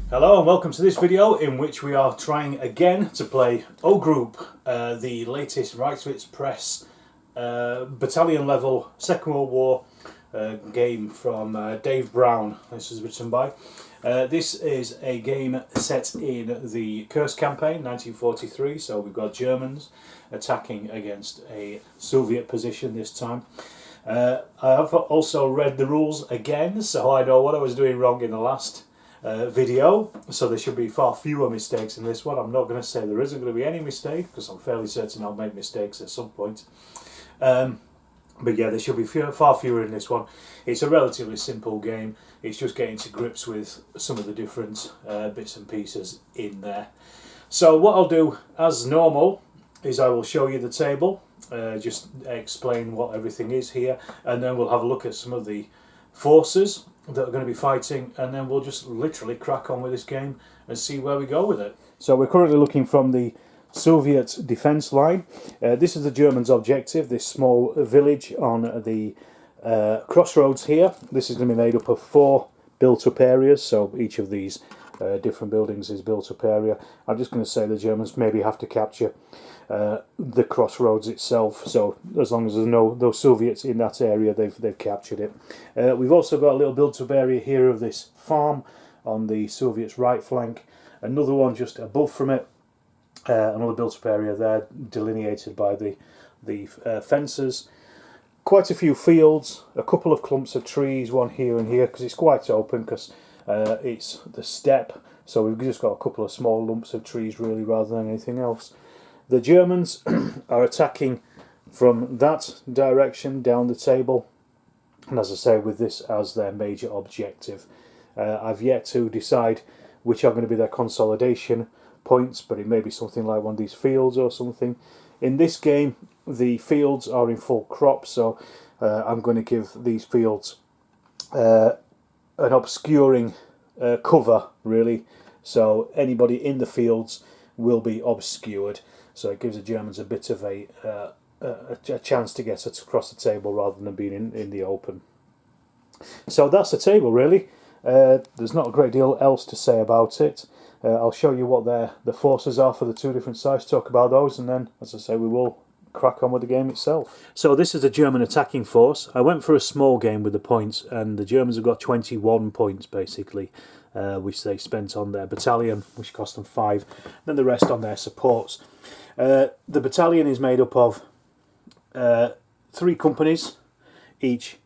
Hello and welcome to this video in which we are trying again to play Group, the latest Reichswitz Press Battalion level Second World War game from Dave Brown. This is written by. This is a game set in the Kursk campaign, 1943, so we've got Germans attacking against a Soviet position this time. I have also read the rules again, so I know what I was doing wrong in the last video, so there should be far fewer mistakes in this one. I'm not going to say there isn't going to be any mistake, because I'm fairly certain I'll make mistakes at some point. But yeah, there should be far fewer in this one. It's a relatively simple game. It's just getting to grips with some of the different bits and pieces in there. So what I'll do, as normal, is I will show you the table, just explain what everything is here, and then we'll have a look at some of the forces that are going to be fighting, and then we'll just literally crack on with this game and see where we go with it. So we're currently looking from the Soviet defence line. This is the Germans' objective, this small village on the crossroads here. This is going to be made up of 4 built-up areas, so each of these different buildings is built-up area. I'm just going to say the Germans maybe have to capture the crossroads itself, so as long as there's no those Soviets in that area, they've captured it. We've also got a little built-up area here of this farm on the Soviets' right flank, another one just above from it, another built-up area there delineated by the fences. Quite a few fields, a couple of clumps of trees, one here and here, because it's quite open, because it's the steppe, so we've just got a couple of small lumps of trees really rather than anything else. The Germans are attacking from that direction down the table, and as I say, with this as their major objective. I've yet to decide which are going to be their consolidation points, but it may be something like one of these fields or something. In this game, the fields are in full crop, so I'm going to give these fields an obscuring cover, really, so anybody in the fields will be obscured. So it gives the Germans a bit of a chance to get across the table rather than being in the open. So that's the table, really. There's not a great deal else to say about it. I'll show you what the forces are for the 2 different sides, talk about those, and then, as I say, we will crack on with the game itself. So this is the German attacking force. I went for a small game with the points, and the Germans have got 21 points, basically, which they spent on their battalion, which cost them 5, then the rest on their supports. The battalion is made up of 3 companies, each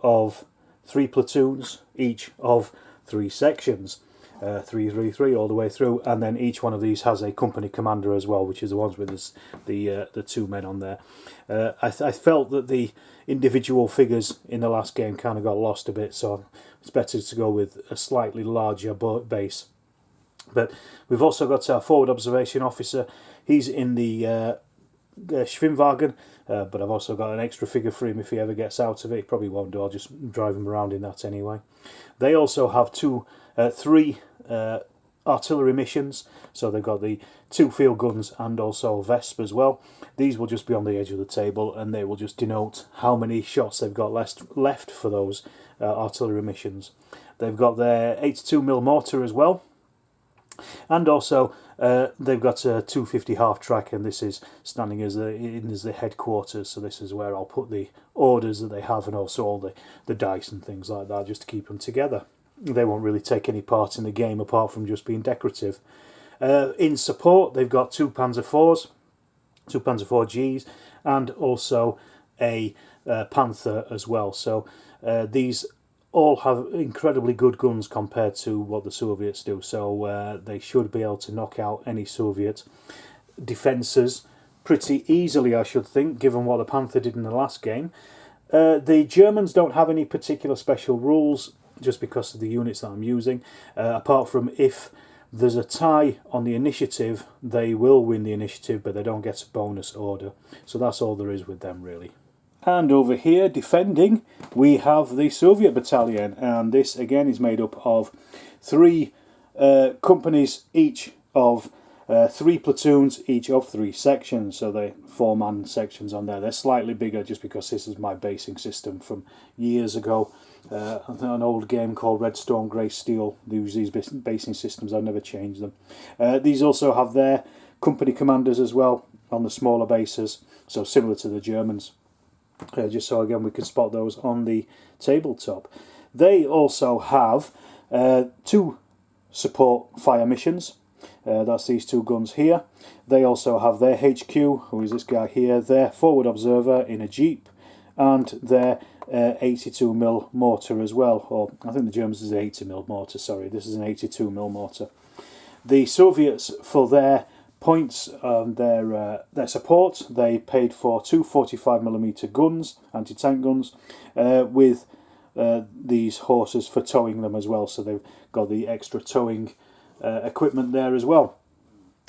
of 3 platoons, each of 3 sections, 3 all the way through, and then each one of these has a company commander as well, which is the ones with the 2 men on there. I felt that the individual figures in the last game kind of got lost a bit, so it's better to go with a slightly larger base. But we've also got our forward observation officer. He's in the Schwimmwagen, but I've also got an extra figure for him if he ever gets out of it. He probably won't do, I'll just drive him around in that anyway. They also have 3 artillery missions, so they've got the 2 field guns and also Vesp as well. These will just be on the edge of the table, and they will just denote how many shots they've got left for those artillery missions. They've got their 82mm mortar as well, and also they've got a 250 half track, and this is standing as the headquarters, so this is where I'll put the orders that they have, and also all the dice and things like that, just to keep them together. They won't really take any part in the game apart from just being decorative. In support, they've got 2 Panzer IVs, 2 Panzer IV Gs, and also a Panther as well. So these all have incredibly good guns compared to what the Soviets do, so they should be able to knock out any Soviet defences pretty easily, I should think, given what the Panther did in the last game. The Germans don't have any particular special rules, just because of the units that I'm using, apart from if there's a tie on the initiative, they will win the initiative, but they don't get a bonus order. So that's all there is with them, really. And over here, defending, we have the Soviet battalion, and this again is made up of 3 companies, each of 3 platoons, each of 3 sections, so they're 4-man sections on there. They're slightly bigger just because this is my basing system from years ago. an old game called Redstone Grey Steel. They use these basing systems. I've never changed them. These also have their company commanders as well on the smaller bases, so similar to the Germans. Just so again we can spot those on the tabletop. They also have 2 support fire missions. That's these 2 guns here. They also have their HQ, who is this guy here, their forward observer in a jeep, and their 82mm mortar as well. Or I think the Germans is an 80mm mortar. Sorry, this is an 82mm mortar. The Soviets, for their points and their support, they paid for 2 45mm guns, anti-tank guns, with these horses for towing them as well. So they've got the extra towing equipment there as well.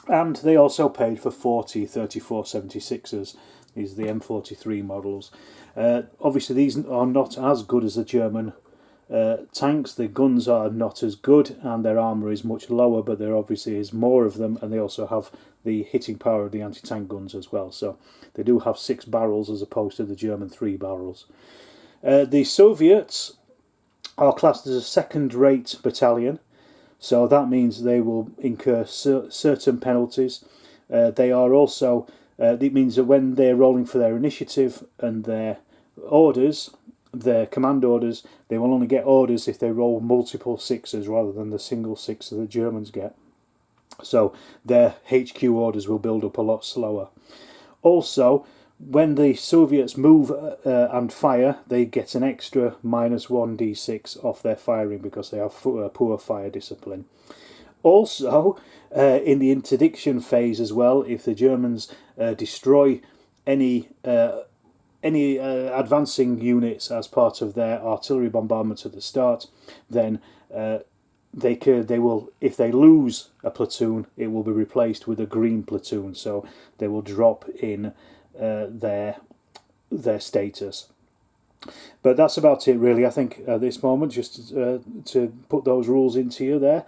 And they also paid for 40 3476s. These are the M43 models. Obviously these are not as good as the German tanks. The guns are not as good and their armour is much lower, but there obviously is more of them, and they also have the hitting power of the anti-tank guns as well. So they do have 6 barrels as opposed to the German 3 barrels. The Soviets are classed as a second-rate battalion, so that means they will incur certain penalties. They are also, it means that when they're rolling for their initiative and their orders, their command orders, they will only get orders if they roll multiple 6s rather than the single 6 that the Germans get. So their HQ orders will build up a lot slower. Also, when the Soviets move and fire, they get an extra -1d6 off their firing because they have poor fire discipline. Also, in the interdiction phase as well, if the Germans destroy any advancing units as part of their artillery bombardment at the start, then they will, if they lose a platoon, it will be replaced with a green platoon. So they will drop in their status. But that's about it really, I think, at this moment, just to put those rules into you there.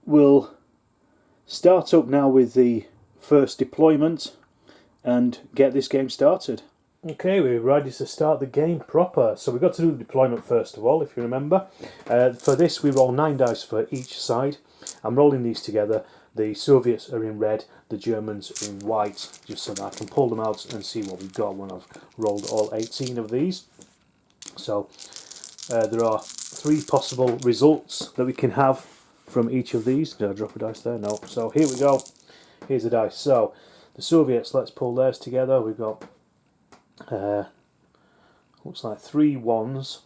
We'll start up now with the first deployment and get this game started. Okay, we're ready to start the game proper. So we've got to do the deployment first of all, if you remember. For this we roll 9 dice for each side. I'm rolling these together. The Soviets are in red, the Germans are in white, just so that I can pull them out and see what we've got when I've rolled all 18 of these. So there are 3 possible results that we can have from each of these. Did I drop a dice there? No. So here we go. Here's the dice. So the Soviets, let's pull theirs together. We've got looks like 3 1s,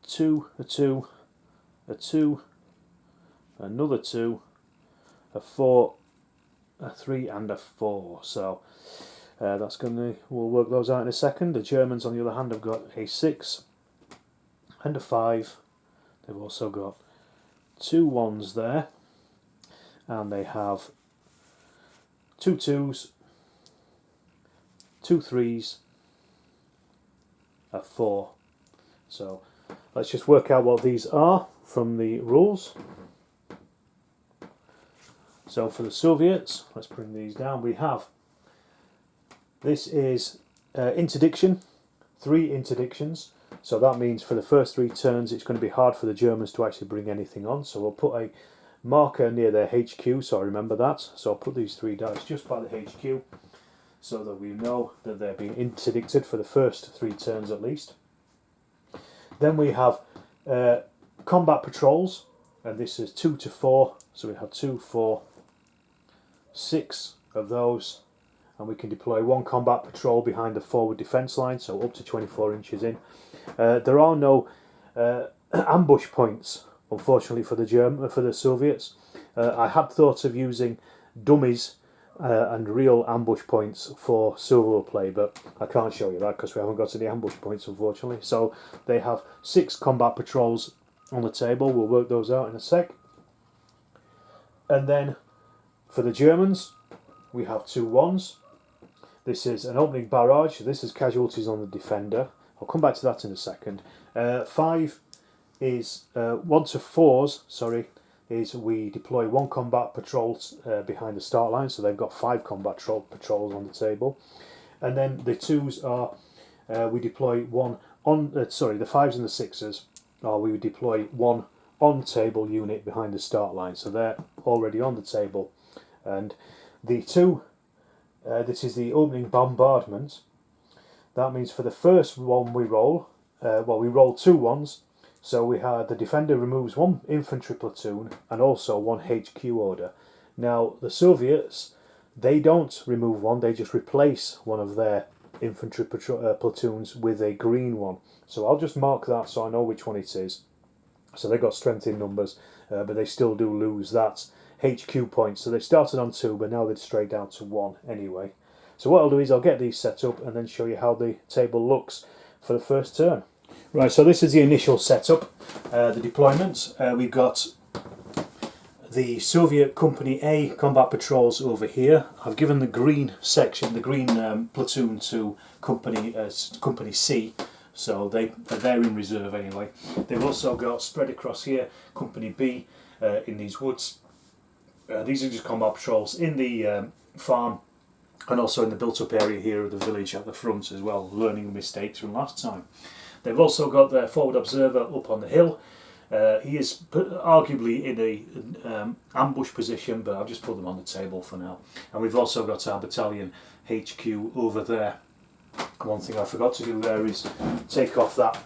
2, a 2, a 2, another 2, a 4, a 3 and a 4. So that's going to, we'll work those out in a second. The Germans on the other hand have got a 6 and a 5. They've also got 2 1s there, and they have 2 2s, 2 3s, a 4. So let's just work out what these are from the rules. So for the Soviets, let's bring these down. We have, this is interdiction, 3 interdictions. So that means for the first 3 turns it's going to be hard for the Germans to actually bring anything on. So we'll put a marker near their HQ, so I remember that. So I'll put these 3 dice just by the HQ so that we know that they're being interdicted for the first 3 turns at least. Then we have combat patrols, and this is 2 to 4. So we have 2, 4, 6 of those, and we can deploy 1 combat patrol behind the forward defence line, so up to 24 inches in. There are no ambush points, unfortunately, for the Soviets. I had thought of using dummies and real ambush points for solo play, but I can't show you that because we haven't got any ambush points, unfortunately. So they have 6 combat patrols on the table. We'll work those out in a sec. And then for the Germans, we have 2 1s. This is an opening barrage. This is casualties on the defender. I'll come back to that in a second. 5 is 1 to 4s. Sorry, is we deploy 1 combat patrol behind the start line. So they've got 5 combat patrols on the table. And then the 2s are we deploy one on, sorry, the 5s and the 6s, or we would deploy one on-table unit behind the start line, so they're already on the table. And the 2, this is the opening bombardment. That means for the first one we roll, we roll 2 ones, so we have the defender removes 1 infantry platoon and also 1 HQ order. Now the Soviets, they don't remove 1, they just replace one of their infantry platoons with a green one. So I'll just mark that so I know which one it is. So they got strength in numbers, but they still do lose that HQ point. So they started on 2, but now they're straight down to 1 anyway. So what I'll do is I'll get these set up and then show you how the table looks for the first turn. Right, so this is the initial setup, the deployment. We've got the Soviet Company A combat patrols over here. I've given the green section, the green platoon to Company C, so they're in reserve anyway. They've also got spread across here Company B in these woods. These are just combat patrols in the farm and also in the built-up area here of the village at the front as well, learning mistakes from last time. They've also got their forward observer up on the hill. He is arguably in a ambush position, but I'll just put them on the table for now. And we've also got our battalion HQ over there. One thing I forgot to do there is take off that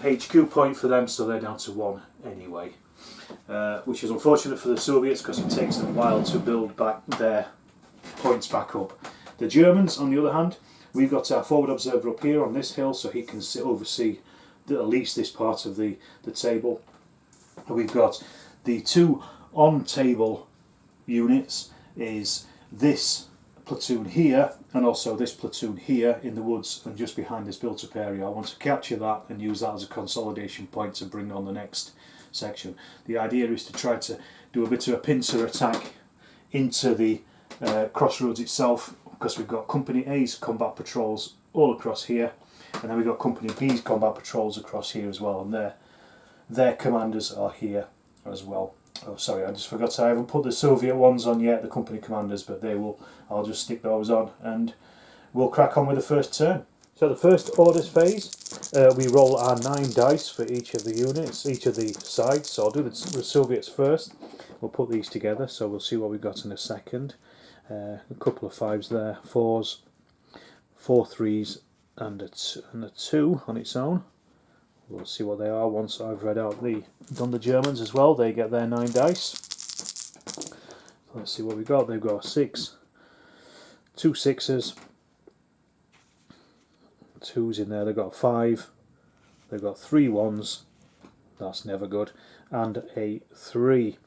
HQ point for them, so they're down to 1 anyway. Which is unfortunate for the Soviets because it takes them a while to build back their points back up. The Germans, on the other hand, we've got our forward observer up here on this hill, so he can oversee at least this part of the table. We've got the 2 on-table units, is this platoon here and also this platoon here in the woods and just behind this built-up area. I want to capture that and use that as a consolidation point to bring on the next section. The idea is to try to do a bit of a pincer attack into the crossroads itself, because we've got Company A's combat patrols all across here, and then we've got Company B's combat patrols across here as well, and their commanders are here as well. Oh, sorry, I just forgot, I haven't put the Soviet ones on yet, the company commanders, but I'll just stick those on and we'll crack on with the first turn. So the first orders phase, we roll our 9 dice for each of the units, each of the sides. So I'll do the Soviets first. We'll put these together, so we'll see what we've got in a second. A couple of 5s there, 4s, 4 3s, and a 2 on its own. We'll see what they are once I've read out done the Germans as well. They get their 9 dice. Let's see what we've got. They've got a 6, 2 6s, 2s in there. They've got a 5. They've got 3 1s. That's never good. And a 3.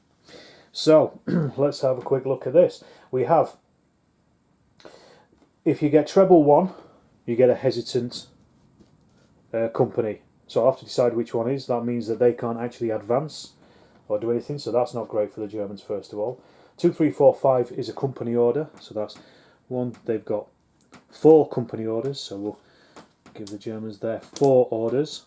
So let's have a quick look at this. We have, if you get treble 1, you get a hesitant company. So I have to decide which one is. That means that they can't actually advance or do anything, so that's not great for the Germans first of all. 2, 3, 4, 5 is a company order, so that's 1. They've got 4 company orders, so we'll give the Germans their 4 orders.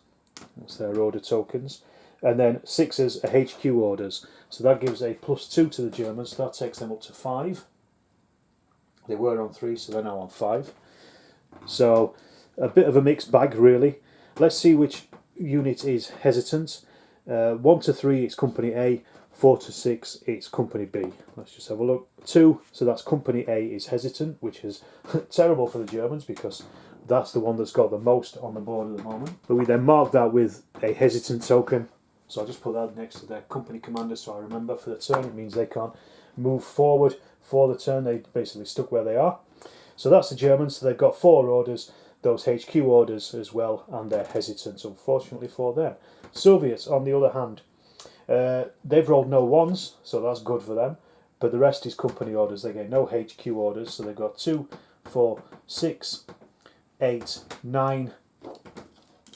That's their order tokens. And then 6s are HQ orders, so that gives a +2 to the Germans. So that takes them up to 5. They were on 3, so they're now on 5. So a bit of a mixed bag really. Let's see which unit is hesitant. 1 to 3 it's Company A, 4 to 6 it's Company B. Let's just have a look. 2, so that's Company A is hesitant, which is terrible for the Germans because that's the one that's got the most on the board at the moment. But we then mark that with a hesitant token. So I'll just put that next to their company commander so I remember for the turn. It means they can't move forward for the turn. They basically stuck where they are. So that's the Germans. So they've got 4 orders, those HQ orders as well, and they're hesitant, unfortunately for them. Soviets, on the other hand, they've rolled no 1s, so that's good for them. But the rest is company orders. They get no HQ orders, so they've got 2, 4, 6, 8, 9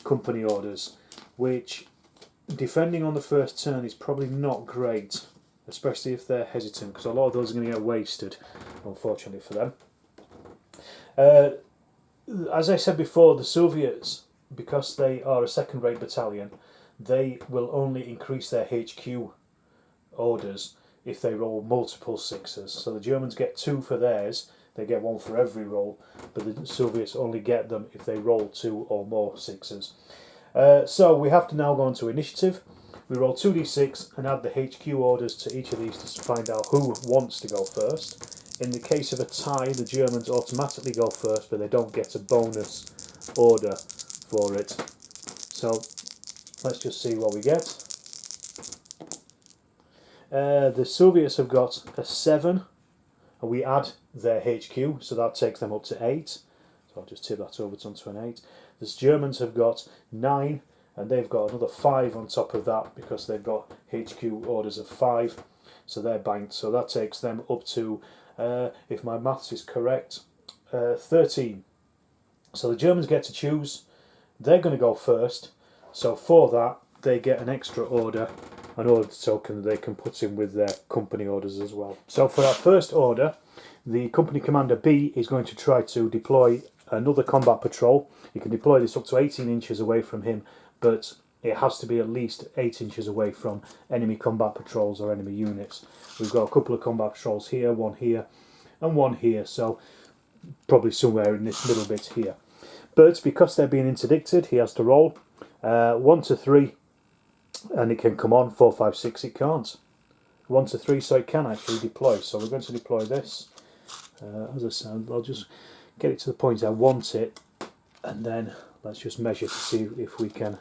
company orders, which, defending on the first turn is probably not great, especially if they're hesitant, because a lot of those are going to get wasted, unfortunately for them. As I said before, the Soviets, because they are a second-rate battalion, they will only increase their HQ orders if they roll multiple 6s. So the Germans get 2 for theirs, They get one for every roll, but the Soviets only get them if they roll 2 or more 6s. So we have to now go into initiative. We roll 2d6 and add the HQ orders to each of these to find out who wants to go first. In the case of a tie, the Germans automatically go first, but they don't get a bonus order for it. So let's just see what we get. The Soviets have got a 7, and we add their HQ, so that takes them up to 8. So I'll just tip that over onto an 8. The Germans have got 9, and they've got another 5 on top of that because they've got HQ orders of 5, so they're banked. So that takes them up to, if my maths is correct, 13. So the Germans get to choose. They're going to go first, so for that they get an extra order, an order token that they can put in with their company orders as well. So for our first order, the company commander B is going to try to deploy another combat patrol. You can deploy this up to 18 inches away from him, but it has to be at least 8 inches away from enemy combat patrols or enemy units. We've got a couple of combat patrols here, one here and one here, so probably somewhere in this middle bit here. But because they're being interdicted, he has to roll 1 to 3, and it can come on. 4, 5, 6 it can't. 1 to 3, so it can actually deploy. So we're going to deploy this. As I said, I'll just get it to the point I want it, and then let's just measure to see if we can,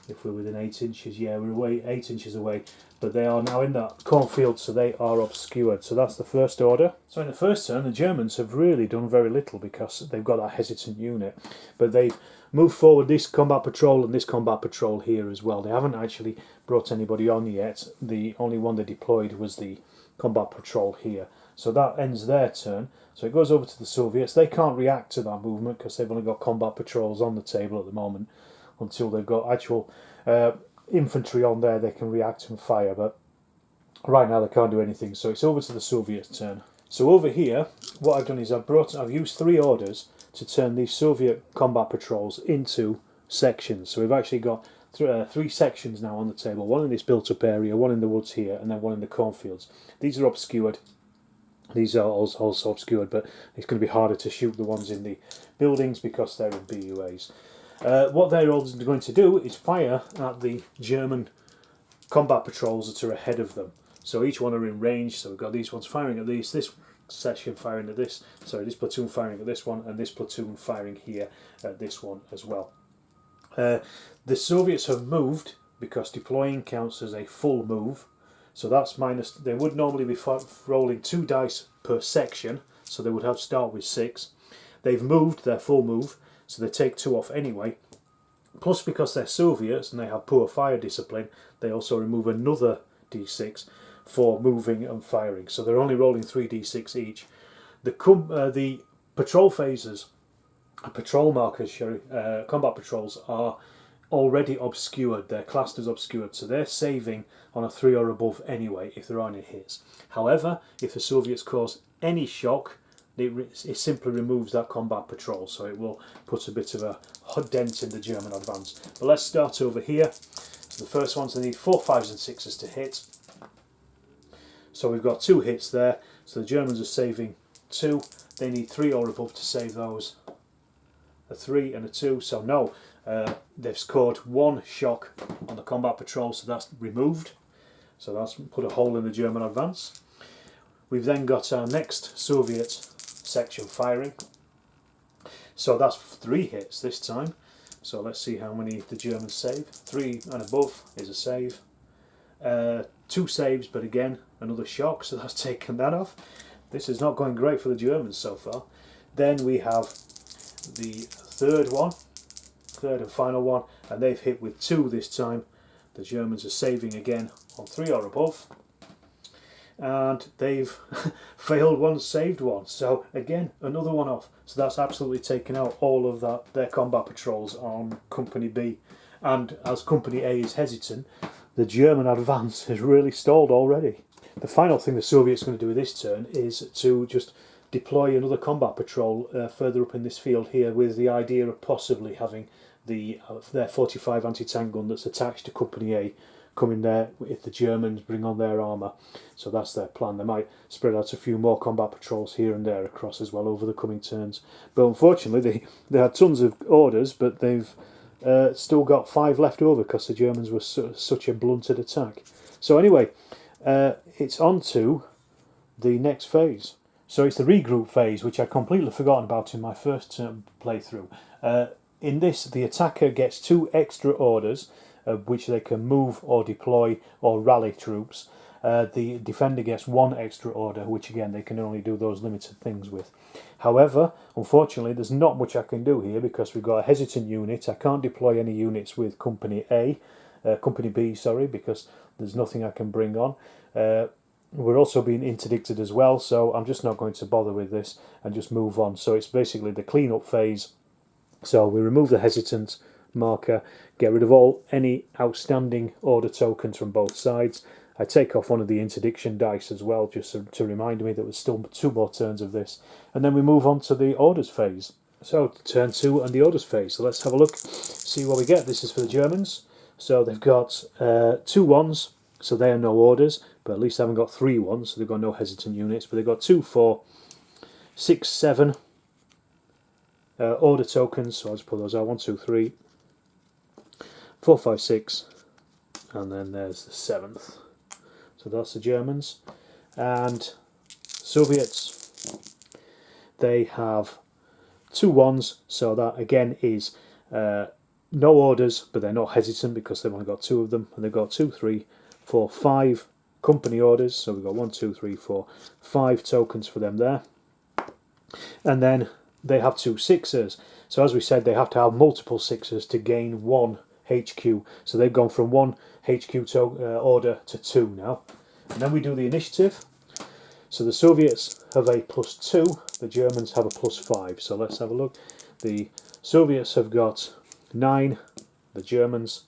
if we're within 8 inches. Yeah, we're away 8 inches away, but they are now in that cornfield, so they are obscured. So that's the first order. So in the first turn, the Germans have really done very little because they've got that hesitant unit, but they've moved forward this combat patrol and this combat patrol here as well. They haven't actually brought anybody on yet. The only one they deployed was the combat patrol here. So that ends their turn. So it goes over to the Soviets. They can't react to that movement because they've only got combat patrols on the table at the moment. Until they've got actual infantry on there, they can react and fire. But right now they can't do anything. So it's over to the Soviets' turn. So over here, what I've done is I've used 3 orders to turn these Soviet combat patrols into sections. So we've actually got 3 sections now on the table. One in this built-up area, one in the woods here, and then one in the cornfields. These are obscured. These are also obscured, but it's going to be harder to shoot the ones in the buildings because they're in BUAs. What they're all going to do is fire at the German combat patrols that are ahead of them. So each one are in range. So we've got these ones firing at these, this section firing at this, this platoon firing at this one, and this platoon firing here at this one as well. The Soviets have moved because deploying counts as a full move. So that's minus, they would normally be rolling 2 dice per section, so they would have to start with 6. They've moved their full move, so they take 2 off anyway. Plus, because they're Soviets and they have poor fire discipline, they also remove another d6 for moving and firing. So they're only rolling 3d6 each. The patrol phases, patrol markers, combat patrols are already obscured. They're classed as obscured, so they're saving on a 3 or above anyway if there are any hits. However, if the Soviets cause any shock, it simply removes that combat patrol, so it will put a bit of a dent in the German advance. But let's start over here. So the first ones, they need 4, 5s and 6s to hit. So we've got 2 hits there, so the Germans are saving 2. They need 3 or above to save those. A 3 and a 2, so no. They've scored 1 shock on the combat patrol, so that's removed. So that's put a hole in the German advance. We've then got our next Soviet section firing. So that's 3 hits this time. So let's see how many the Germans save. 3 and above is a save. 2 saves, but again, another shock, so that's taken that off. This is not going great for the Germans so far. Then we have the third and final one, and they've hit with 2 this time. The Germans are saving again on 3 or above, and they've failed 1, saved 1. So again, another one off. So that's absolutely taken out all of that, their combat patrols on Company B. And as Company A is hesitant, the German advance has really stalled already. The final thing the Soviets are going to do this turn is to just deploy another combat patrol further up in this field here, with the idea of possibly having their 45 anti-tank gun that's attached to Company A come in there if the Germans bring on their armour. So that's their plan. They might spread out a few more combat patrols here and there across as well over the coming turns. But unfortunately, they had tons of orders, but they've still got 5 left over because the Germans were such a blunted attack. So anyway, it's on to the next phase. So it's the regroup phase, which I'd completely forgotten about in my first playthrough. In this, the attacker gets 2 extra orders, which they can move or deploy or rally troops. The defender gets 1 extra order, which again they can only do those limited things with. However, unfortunately, there's not much I can do here because we've got a hesitant unit. I can't deploy any units with Company Company B, sorry, because there's nothing I can bring on. We're also being interdicted as well, so I'm just not going to bother with this and just move on. So it's basically the clean-up phase. So we remove the hesitant marker, get rid of any outstanding order tokens from both sides. I take off one of the interdiction dice as well, just to remind me that there's still 2 more turns of this. And then we move on to the orders phase. So turn 2 and the orders phase. So let's have a look, see what we get. This is for the Germans. So they've got 2 1s, so they are no orders, but at least they haven't got 3 1s, so they've got no hesitant units. But they've got 2 4, 6 7 order tokens, so I'll just pull those out. 1 2 3 4 5 6, and then there's the 7th. So that's the Germans. And Soviets, they have 2 1s, so that again is no orders, but they're not hesitant because they've only got 2 of them, and they've got 2 3 4 5 company orders, so we've got 1 2 3 4 5 tokens for them there. And then they have 2 6s, so as we said, they have to have multiple 6s to gain 1 HQ, so they've gone from 1 HQ order to 2 now. And then we do the initiative. So the Soviets have a +2, the Germans have a +5. So let's have a look. The Soviets have got 9, the Germans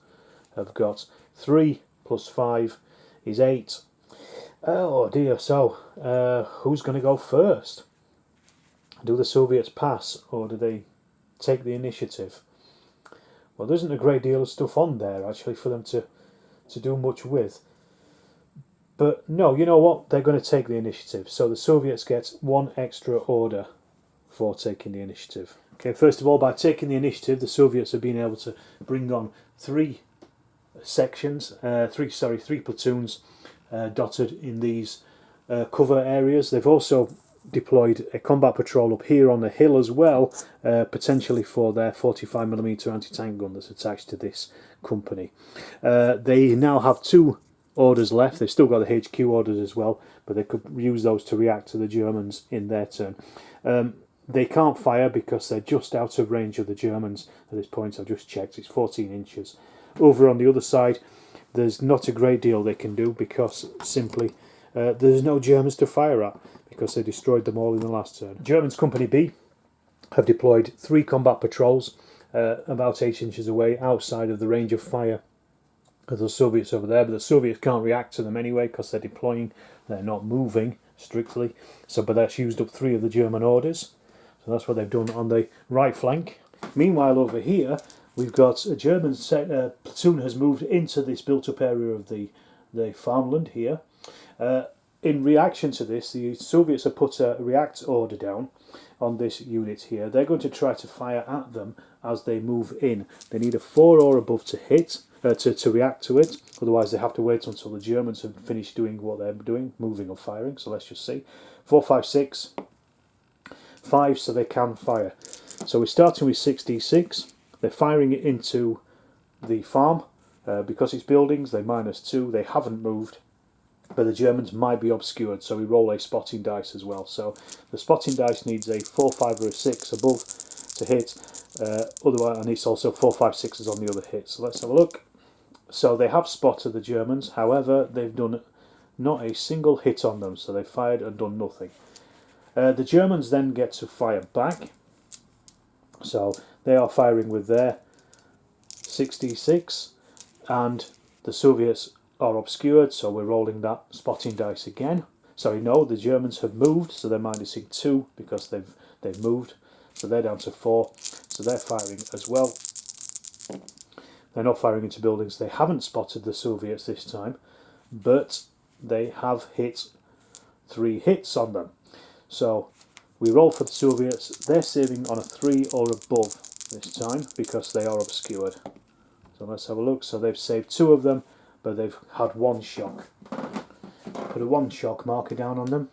have got 3 + 5 is 8. Oh dear, so who's going to go first? Do the Soviets pass, or do they take the initiative? Well, there isn't a great deal of stuff on there actually for them to do much with. But no, you know what? They're going to take the initiative. So the Soviets get 1 extra order for taking the initiative. Okay, first of all, by taking the initiative, the Soviets have been able to bring on 3 sections, 3 platoons dotted in these cover areas. They've also deployed a combat patrol up here on the hill as well, potentially for their 45mm anti-tank gun that's attached to this company. They now have 2 orders left. They've still got the HQ orders as well, but they could use those to react to the Germans in their turn. They can't fire because they're just out of range of the Germans at this point. I've just checked, it's 14 inches. Over on the other side, there's not a great deal they can do because simply there's no Germans to fire at because they destroyed them all in the last turn. Germans Company B have deployed 3 combat patrols about 8 inches away outside of the range of fire of the Soviets over there, but the Soviets can't react to them anyway because they're deploying, they're not moving strictly. So, but that's used up 3 of the German orders. So that's what they've done on the right flank. Meanwhile, over here, we've got a German platoon has moved into this built-up area of the farmland here. In reaction to this, the Soviets have put a react order down on this unit here. They're going to try to fire at them as they move in. They need a 4 or above to hit, to react to it. Otherwise, they have to wait until the Germans have finished doing what they're doing, moving or firing. So let's just see. 4, 5, 6, 5, so they can fire. So we're starting with 6d6. They're firing it into the farm. Because it's buildings, they're -2. They haven't moved, but the Germans might be obscured, so we roll a spotting dice as well. So the spotting dice needs a 4, 5 or a 6 above to hit. Otherwise, and it's also 4, 5, 6s on the other hit. So let's have a look. So they have spotted the Germans, however, they've done not a single hit on them, so they fired and done nothing. The Germans then get to fire back. So they are firing with their 6d6, and the Soviets are obscured, so we're rolling that spotting dice again. Sorry, no, the Germans have moved, so they're minusing 2 because they've moved. So they're down to 4, so they're firing as well. They're not firing into buildings. They haven't spotted the Soviets this time, but they have hit 3 hits on them. So we roll for the Soviets. They're saving on a 3 or above this time because they are obscured. So let's have a look. So they've saved 2 of them, but they've had 1 shock. Put a 1 shock marker down on them.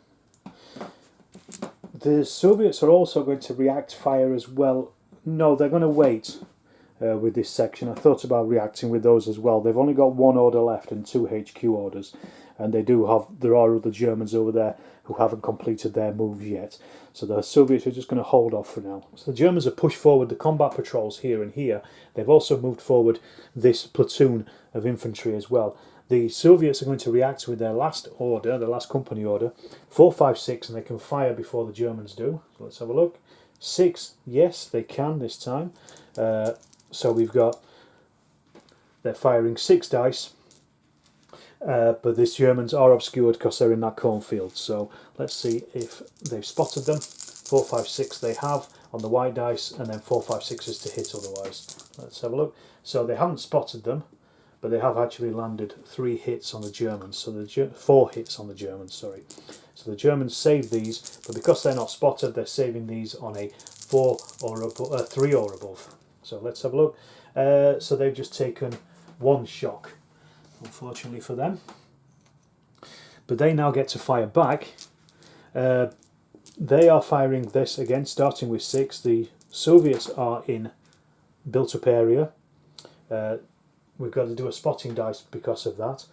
The Soviets are also going to react fire as well. No, they're going to wait with this section. I thought about reacting with those as well. They've only got 1 order left and 2 HQ orders. And there are other Germans over there who haven't completed their moves yet. So the Soviets are just going to hold off for now. So the Germans have pushed forward the combat patrols here and here. They've also moved forward this platoon of infantry as well. The Soviets are going to react with their last order, their last company order, 4, 5, 6, and they can fire before the Germans do. So let's have a look. 6, yes, they can this time. So we've got, they're firing 6 dice. But these Germans are obscured because they're in that cornfield. So let's see if they've spotted them. 4, 5, 6 they have on the white dice, and then 4, 5, 6 is to hit otherwise. Let's have a look. So they haven't spotted them, but they have actually landed 3 hits on the Germans. So 4 hits on the Germans, sorry. So the Germans save these, but because they're not spotted, they're saving these on a 4 or above, 3 or above. So let's have a look. So they've just taken 1 shock, unfortunately for them. But they now get to fire back. They are firing this again, starting with 6. The Soviets are in built-up area. We've got to do a spotting dice because of that.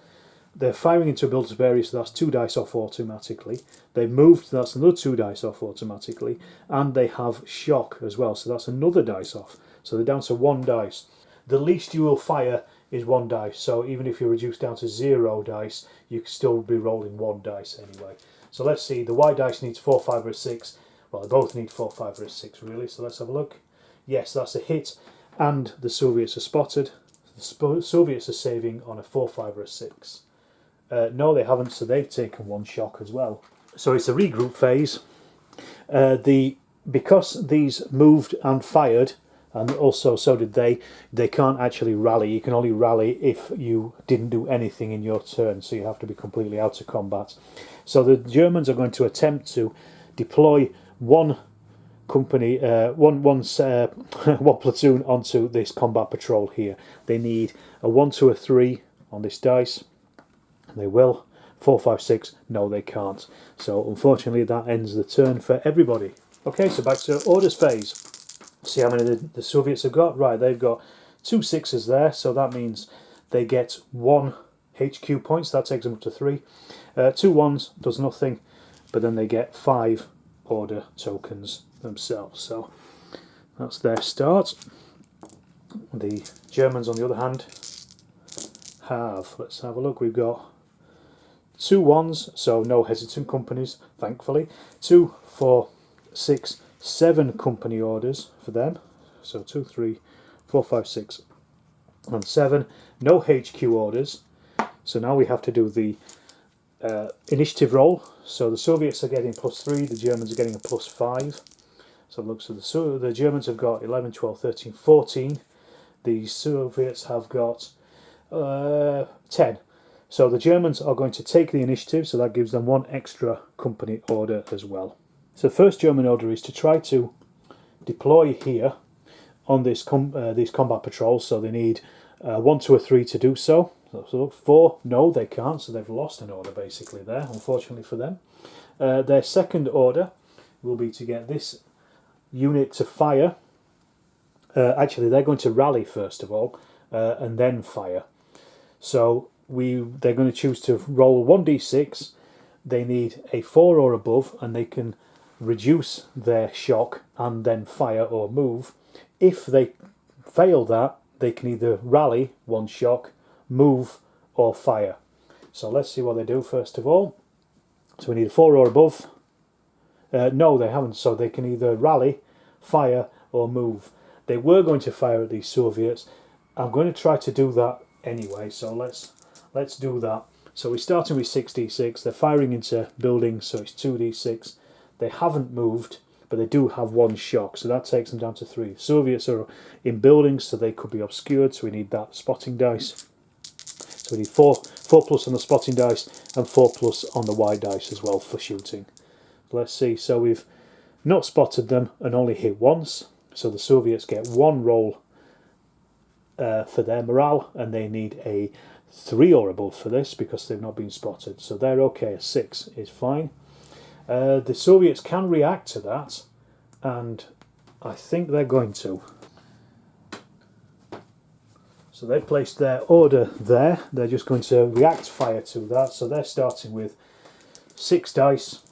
They're firing into a built-up area, so that's 2 dice off automatically. They've moved, so that's another 2 dice off automatically. And they have shock as well, so that's another dice off. So they're down to 1 dice. The least you will fire is 1 dice, so even if you're reduced down to 0 dice, you can still be rolling 1 dice anyway. So let's see, the white dice needs 4, 5 or a 6. Well, they both need 4, 5 or a 6 really, so let's have a look. Yes, that's a hit, and the Soviets are spotted. The Soviets are saving on a 4, 5 or a 6. No, they haven't, so they've taken 1 shock as well. So it's a regroup phase. Because these moved and fired, and also so did they can't actually rally. You can only rally if you didn't do anything in your turn, so you have to be completely out of combat. So the Germans are going to attempt to deploy 1 company, one platoon onto this combat patrol here. They need a 1 to a 3 on this dice. They will. 4, 5, 6. No, they can't. So unfortunately, that ends the turn for everybody. Okay, so back to orders phase. See how many the Soviets have got? Right, they've got 2 6s there, so that means they get 1 HQ points. That takes them up to 3. 2 1s does nothing, but then they get 5 order tokens themselves. So that's their start. The Germans, on the other hand, have, let's have a look, we've got 2 1s, so no hesitant companies, thankfully. 2, 4, 6, 7 company orders for them. So 2, 3, 4, 5, 6 and 7. No HQ orders. So now we have to do the initiative roll. So the Soviets are getting +3, the Germans are getting a +5. So look, so the Germans have got 11, 12, 13, 14. The Soviets have got 10. So the Germans are going to take the initiative, so that gives them 1 extra company order as well. So the first German order is to try to deploy here on this these combat patrols, so they need 1 to a 3 to do so. So 4, no they can't, so they've lost an order basically there, unfortunately for them. Their second order will be to get this unit to fire. Actually, they're going to rally first of all, and then fire. So they're going to choose to roll 1d6. They need a 4 or above, and they can reduce their shock and then fire or move. If they fail that, they can either rally 1 shock, move, or fire. So let's see what they do first of all. So we need a 4 or above. No, they haven't, so they can either rally, fire, or move. They were going to fire at these Soviets. I'm going to try to do that anyway, so let's do that. So we're starting with 6d6. They're firing into buildings, so it's 2d6. They haven't moved, but they do have 1 shock, so that takes them down to 3. Soviets are in buildings, so they could be obscured, so we need that spotting dice. So we need 4 plus on the spotting dice and 4 plus on the white dice as well for shooting. Let's see, so we've not spotted them and only hit once, so the Soviets get 1 roll for their morale, and they need a 3 or above for this because they've not been spotted, so they're okay. A 6 is fine. The Soviets can react to that, and I think they're going to. So they've placed their order there. They're just going to react fire to that. So they're starting with 6 dice,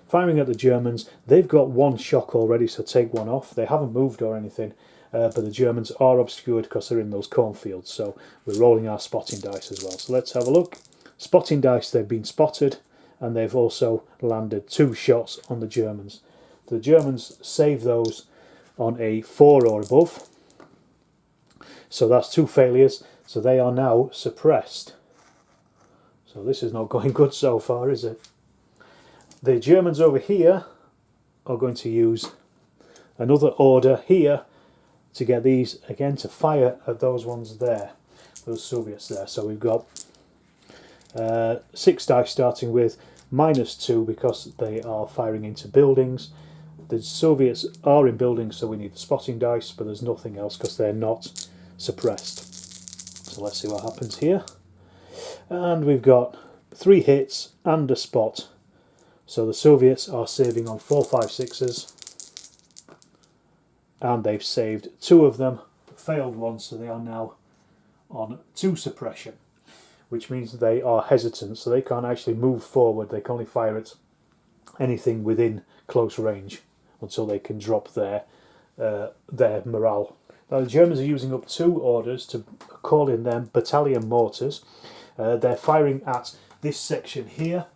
firing at the Germans. They've got 1 shock already, so take 1 off. They haven't moved or anything, but the Germans are obscured because they're in those cornfields. So we're rolling our spotting dice as well. So let's have a look. Spotting dice, they've been spotted, and they've also landed 2 shots on the Germans. The Germans save those on a 4 or above. So that's 2 failures, so they are now suppressed. So this is not going good so far, is it? The Germans over here are going to use another order here to get these again to fire at those ones there, those Soviets there. So we've got 6 dice starting with -2 because they are firing into buildings. The Soviets are in buildings, so we need the spotting dice, but there's nothing else because they're not suppressed. So let's see what happens here. And we've got 3 hits and a spot. So the Soviets are saving on 4, 5, 6s. And they've saved 2 of them, failed 1, so they are now on 2 suppression, which means they are hesitant, so they can't actually move forward. They can only fire at anything within close range until they can drop their morale. Now the Germans are using up 2 orders to call in them Battalion mortars. They're firing at this section here,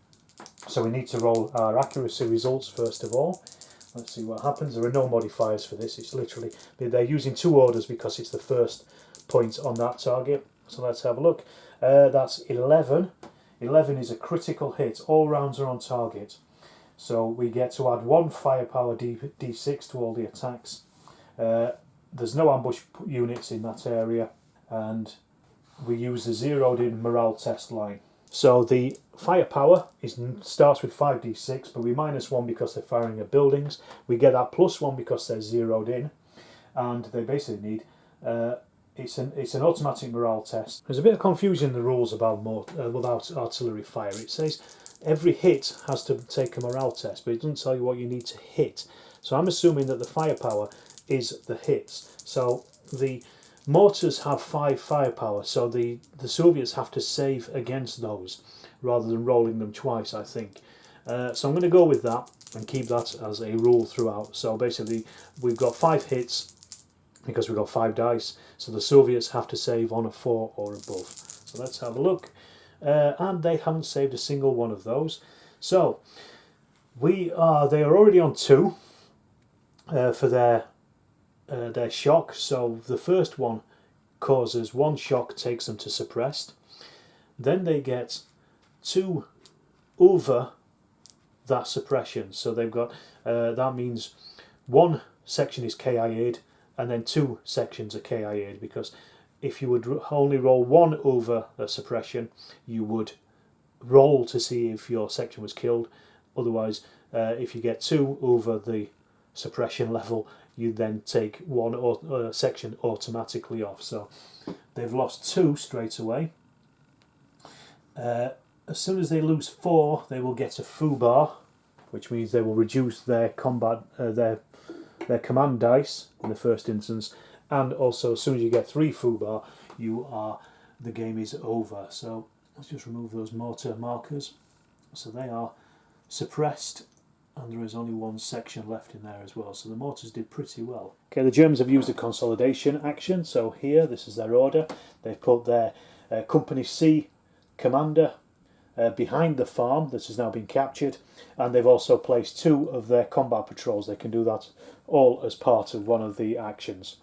so we need to roll our accuracy results first of all. Let's see what happens. There are no modifiers for this. It's literally, they're using 2 orders because it's the first point on that target. So let's have a look. That's 11. 11 is a critical hit. All rounds are on target. So we get to add 1 firepower D6 to all the attacks. There's no ambush units in that area, and we use the zeroed in morale test line. So the firepower starts with 5d6, but we -1 because they're firing at buildings. We get that +1 because they're zeroed in, and they basically need it's an automatic morale test. There's a bit of confusion in the rules about without artillery fire. It says every hit has to take a morale test, but it doesn't tell you what you need to hit. So I'm assuming that the firepower is the hits. So the mortars have 5 firepower, so the Soviets have to save against those rather than rolling them twice, I think. So I'm going to go with that and keep that as a rule throughout. So basically we've got 5 hits because we've got 5 dice, so the Soviets have to save on a 4 or above. So let's have a look. And they haven't saved a single one of those. So they are already on 2 for their shock. So the first one causes 1 shock, takes them to suppressed. Then they get 2 over that suppression. So they've got that means 1 section is KIA'd and then 2 sections are KIA'd, because if you would only roll 1 over a suppression, you would roll to see if your section was killed. Otherwise, if you get 2 over the suppression level, you then take 1 section automatically off. So they've lost 2 straight away. As soon as they lose 4, they will get a foo bar, which means they will reduce their combat their command dice in the first instance, and also as soon as you get 3 foo bar, the game is over. So let's just remove those mortar markers. So they are suppressed, and there is only 1 section left in there as well. So the mortars did pretty well. Okay, the Germans have used a consolidation action. So here, this is their order. They've put their Company C commander behind the farm that has now been captured, and they've also placed 2 of their combat patrols. They can do that all as part of one of the actions.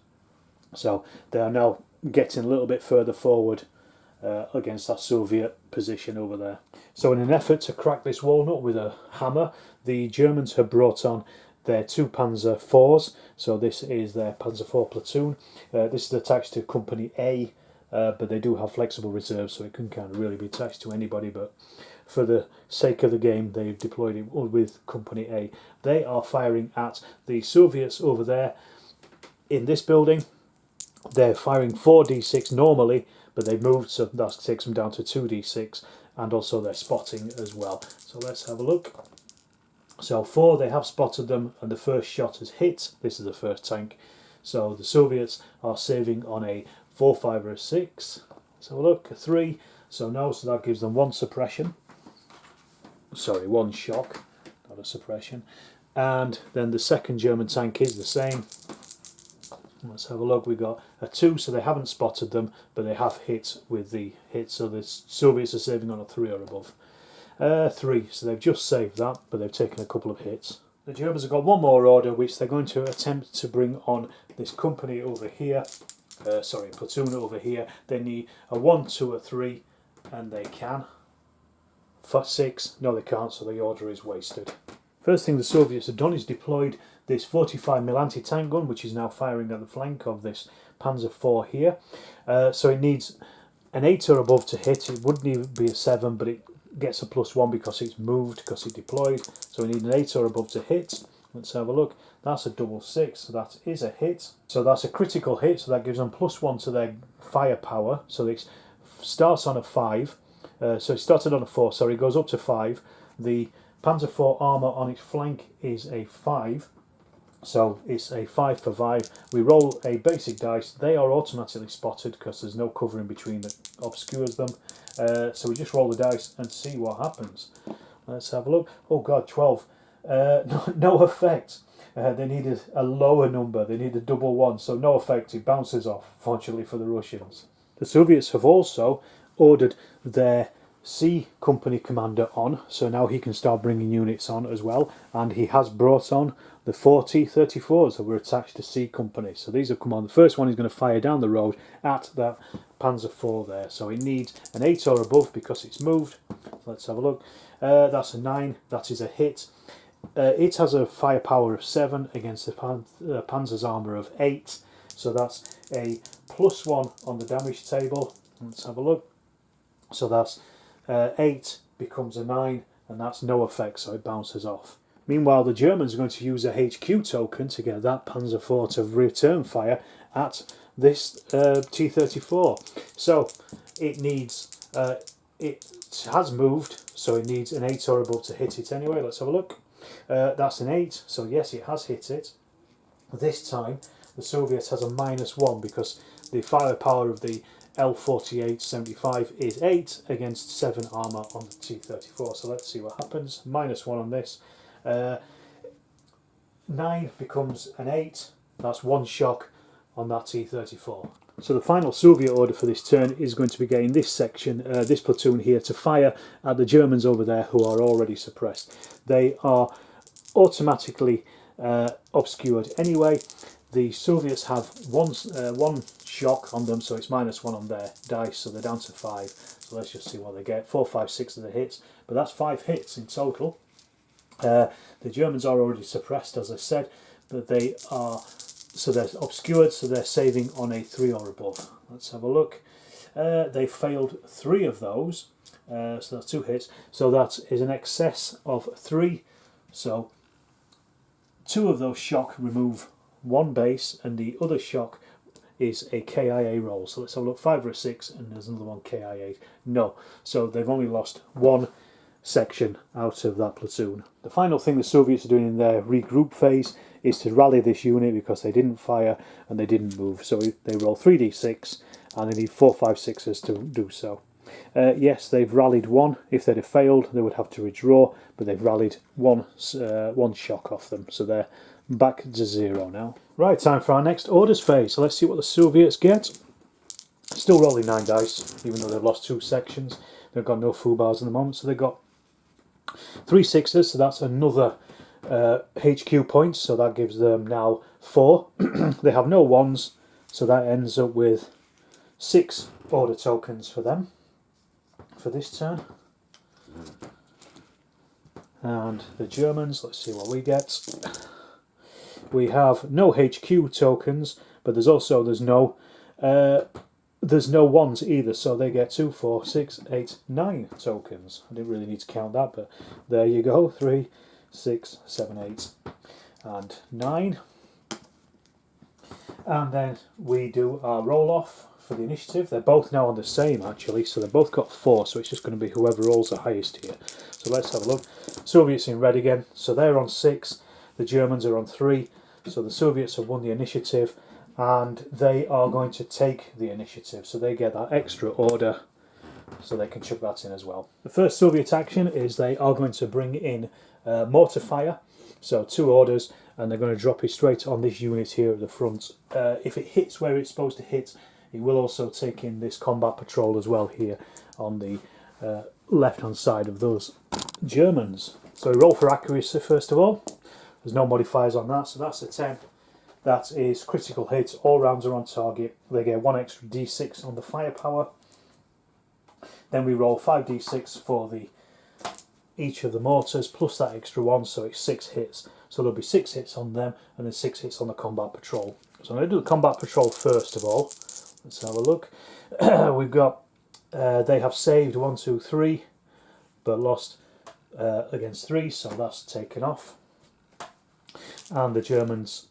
So they are now getting a little bit further forward against that Soviet position over there. So in an effort to crack this walnut with a hammer, the Germans have brought on their 2 Panzer 4s, so this is their Panzer 4 platoon. This is attached to Company A, but they do have flexible reserves, so it can kind of really be attached to anybody, but for the sake of the game they've deployed it with Company A. They are firing at the Soviets over there in this building. They're firing 4d6 normally, but they've moved, so that takes them down to 2d6, and also they're spotting as well. So let's have a look. So 4, they have spotted them, and the first shot has hit. This is the first tank. So the Soviets are saving on a 4, 5 or a 6. Let's have a look, a 3. So no, so that gives them 1 suppression. Sorry, 1 shock, not a suppression. And then the second German tank is the same. Let's have a look. We got a 2, so they haven't spotted them, but they have hit with the hit. So the Soviets are saving on a 3 or above. 3, so they've just saved that, but they've taken a couple of hits. The Germans have got 1 more order, which they're going to attempt to bring on this company over here. Platoon over here. They need a 1, 2, or 3, and they can. For 6, no they can't, so the order is wasted. First thing the Soviets have done is deployed this 45mm anti-tank gun, which is now firing at the flank of this Panzer IV here. So it needs an 8 or above to hit. It wouldn't even be a 7, but it gets a +1 because it's moved, because it deployed. So we need an 8 or above to hit. Let's have a look. That's a double 6, so that is a hit. So that's a critical hit, so that gives them +1 to their firepower. So it starts on a 5. So it started on a 4, sorry, it goes up to 5. The Panzer IV armour on its flank is a 5. So it's a 5 for 5. We roll a basic dice. They are automatically spotted because there's no cover in between that obscures them. So we just roll the dice and see what happens. Let's have a look. Oh god, 12. No effect. They needed a lower number. They needed double 1, so no effect. It bounces off, fortunately for the Russians. The Soviets have also ordered their C company commander on, so now he can start bringing units on as well, and he has brought on the 4 T-34s that were attached to C company. So these have come on. The first one is going to fire down the road at that Panzer IV there, so it needs an 8 or above because it's moved. So let's have a look. That's a 9. That is a hit. It has a firepower of 7 against the Panzer's armour of 8, so that's a +1 on the damage table. Let's have a look. So that's 8 becomes a 9, and that's no effect, so it bounces off. Meanwhile, the Germans are going to use a HQ token to get that Panzer IV to return fire at this T-34. So it needs, it has moved, so it needs an 8 or above to hit it anyway. Let's have a look. That's an 8, so yes, it has hit it. This time, the Soviets has a -1 because the firepower of the L-48-75 is 8 against 7 armour on the T-34. So let's see what happens. -1 on this. 9 becomes an 8. That's 1 shock on that T-34. So the final Soviet order for this turn is going to be getting this section, this platoon here, to fire at the Germans over there who are already suppressed. They are automatically obscured anyway. The Soviets have one shock on them, so it's -1 on their dice, so they're down to 5. So let's just see what they get. 4, 5, 6 of the hits, but that's 5 hits in total. The Germans are already suppressed, as I said, but they are, so they're obscured, so they're saving on a 3 or above. Let's have a look. They failed 3 of those, so that's 2 hits. So that is an excess of 3. So 2 of those shock remove 1 base, and the other shock is a KIA roll. So let's have a look. 5 or a 6, and there's another one KIA. No, so they've only lost 1 section out of that platoon. The final thing the Soviets are doing in their regroup phase is to rally this unit because they didn't fire and they didn't move. So they roll 3d6 and they need 4, 5, 6s to do so. Yes, they've rallied 1. If they'd have failed, they would have to redraw, but they've rallied 1 shock off them. So they're back to 0 now. Right, time for our next orders phase. So let's see what the Soviets get. Still rolling 9 dice, even though they've lost 2 sections. They've got no foo-bars at the moment, so they've got 3 6s, so that's another HQ points, so that gives them now 4. They have no 1s, so that ends up with 6 order tokens for them for this turn. And the Germans, let's see what we get. we have no HQ tokens, but there's no ones either, so they get 2, 4, 6, 8, 9 tokens. I didn't really need to count that, but there you go. 3, 6, 7, 8 and 9. And then we do our roll off for the initiative. They're both now on the same actually, so they've both got 4, so it's just going to be whoever rolls the highest here. So let's have a look. Soviets in red again, so they're on 6, the Germans are on 3, so the Soviets have won the initiative and they are going to take the initiative, so they get that extra order, so they can chuck that in as well. The first Soviet action is they are going to bring in Mortar Fire, so 2 orders, and they're going to drop it straight on this unit here at the front. If it hits where it's supposed to hit, it will also take in this combat patrol as well here on the left hand side of those Germans. So we roll for accuracy first of all. There's no modifiers on that, so that's a 10. That is critical hit, all rounds are on target. They get 1 extra d6 on the firepower. Then we roll 5d6 for each of the mortars plus that extra 1, so it's 6 hits. So there'll be 6 hits on them and then 6 hits on the combat patrol. So I'm going to do the combat patrol first of all. Let's have a look. We've got, they have saved 1, 2, 3, but lost against 3, so that's taken off. And the Germans,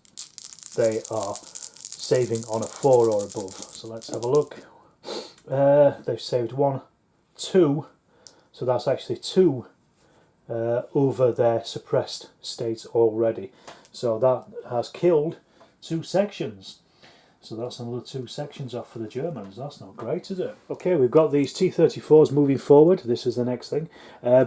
they are saving on a 4 or above. So let's have a look. They've saved 1, 2, so that's actually 2 over their suppressed state already. So that has killed 2 sections. So that's another 2 sections off for the Germans. That's not great, is it? Okay, we've got these T-34s moving forward. This is the next thing.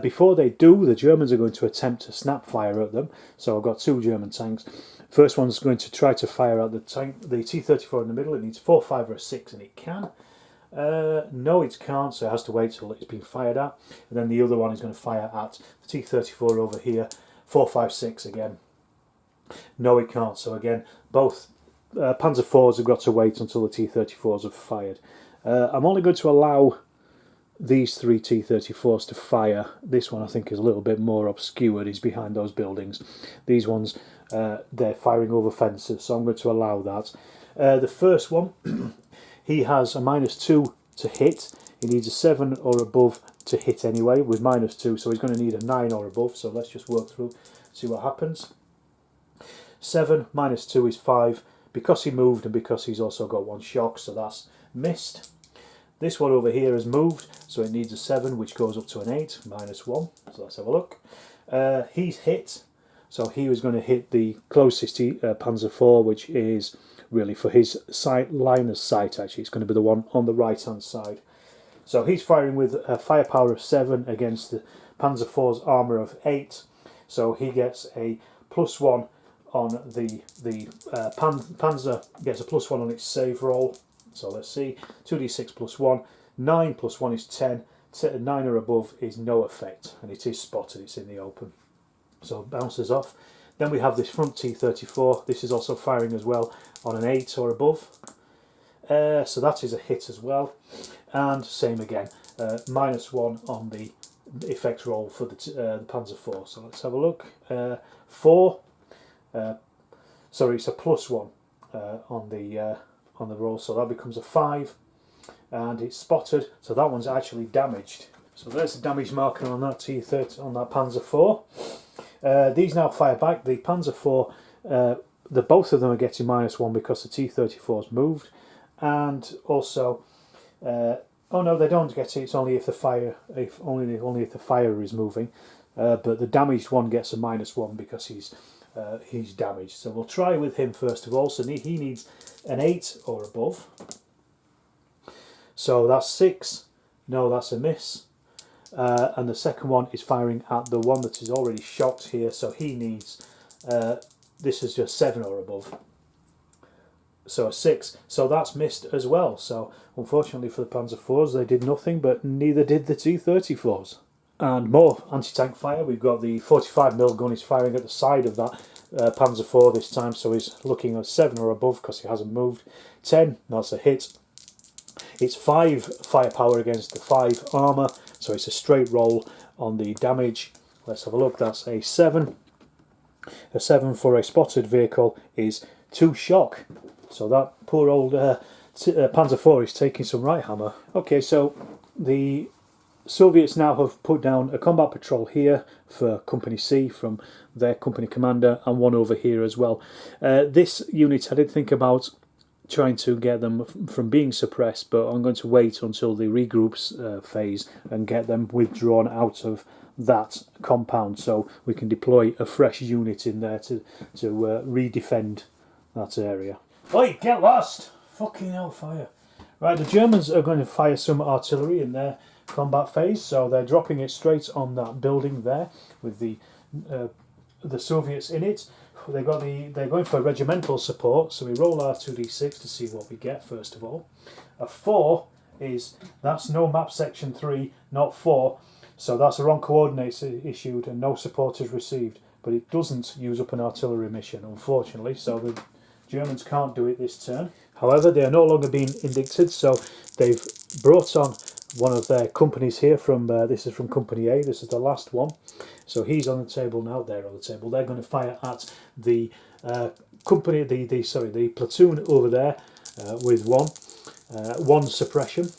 Before they do, the Germans are going to attempt to snap fire at them. So I've got 2 German tanks. First one's going to try to fire at the tank, the T-34 in the middle. It needs 4, 5 or a 6, and it can. No, it can't, so it has to wait till it's been fired at. And then the other one is going to fire at the T-34 over here. 4, 5, 6 again. No, it can't. So again, both Panzer IVs have got to wait until the T-34s have fired. I'm only going to allow these 3 T-34s to fire. This one I think is a little bit more obscured. He's behind those buildings. These ones, they're firing over fences, so I'm going to allow that. The first one, he has a -2 to hit. He needs a 7 or above to hit anyway, with -2, so he's going to need a 9 or above. So let's just work through, see what happens. 7 -2 is 5. Because he moved and because he's also got 1 shock, so that's missed. This one over here has moved, so it needs a 7, which goes up to an 8, -1. So let's have a look. He's hit, so he was going to hit the closest Panzer IV, which is really for his line of sight, actually. It's going to be the one on the right-hand side. So he's firing with a firepower of 7 against the Panzer IV's armour of 8. So he gets a +1 on the Panzer gets a +1 on its save roll. So let's see, 2d6 +1, 9 +1 is 10, 9 or above is no effect, and it is spotted, it's in the open. So it bounces off. Then we have this front T-34, this is also firing as well on an 8 or above. So that is a hit as well. And same again, -1 on the effect roll for the Panzer IV. So let's have a look. 4. Sorry, it's a +1 on the roll, so that becomes a 5, and it's spotted. So that one's actually damaged. So there's the damage marker on that T-30 on that Panzer IV. These now fire back. The Panzer IV, both of them are getting -1 because the T-34's moved, and also, oh no, they don't get it. It's only if the fire, only if the fire is moving. But the damaged one gets a -1 because he's damaged. So we'll try with him first of all. So he needs an 8 or above. So that's 6. No, that's a miss. And the second one is firing at the one that is already shocked here. So he needs, this is just 7 or above. So a 6. So that's missed as well. So unfortunately for the Panzer IVs, they did nothing, but neither did the T-34s. And more anti-tank fire. We've got the 45mm gun is firing at the side of that Panzer IV this time, so he's looking at 7 or above because he hasn't moved. 10, that's a hit. It's 5 firepower against the 5 armour, so it's a straight roll on the damage. Let's have a look, that's a 7. A 7 for a spotted vehicle is 2 shock. So that poor old Panzer 4 is taking some right hammer. Okay, so the Soviets now have put down a combat patrol here for Company C from their company commander, and one over here as well. This unit I did think about trying to get them from being suppressed, but I'm going to wait until the regroup phase and get them withdrawn out of that compound, so we can deploy a fresh unit in there to re-defend that area. Oi, get lost! Fucking hellfire. Right, the Germans are going to fire some artillery in their combat phase, so they're dropping it straight on that building there with the Soviets in it. They're going for regimental support, so we roll our 2d6 to see what we get first of all. A 4 that's no map section 3, not 4, so that's the wrong coordinates issued and no support is received, but it doesn't use up an artillery mission, unfortunately, so the Germans can't do it this turn. However, they are no longer being indicted, so they've brought on one of their companies here from, this is from Company A, this is the last one. So he's on the table now, they're on the table. They're going to fire at the company, the platoon over there with one suppression.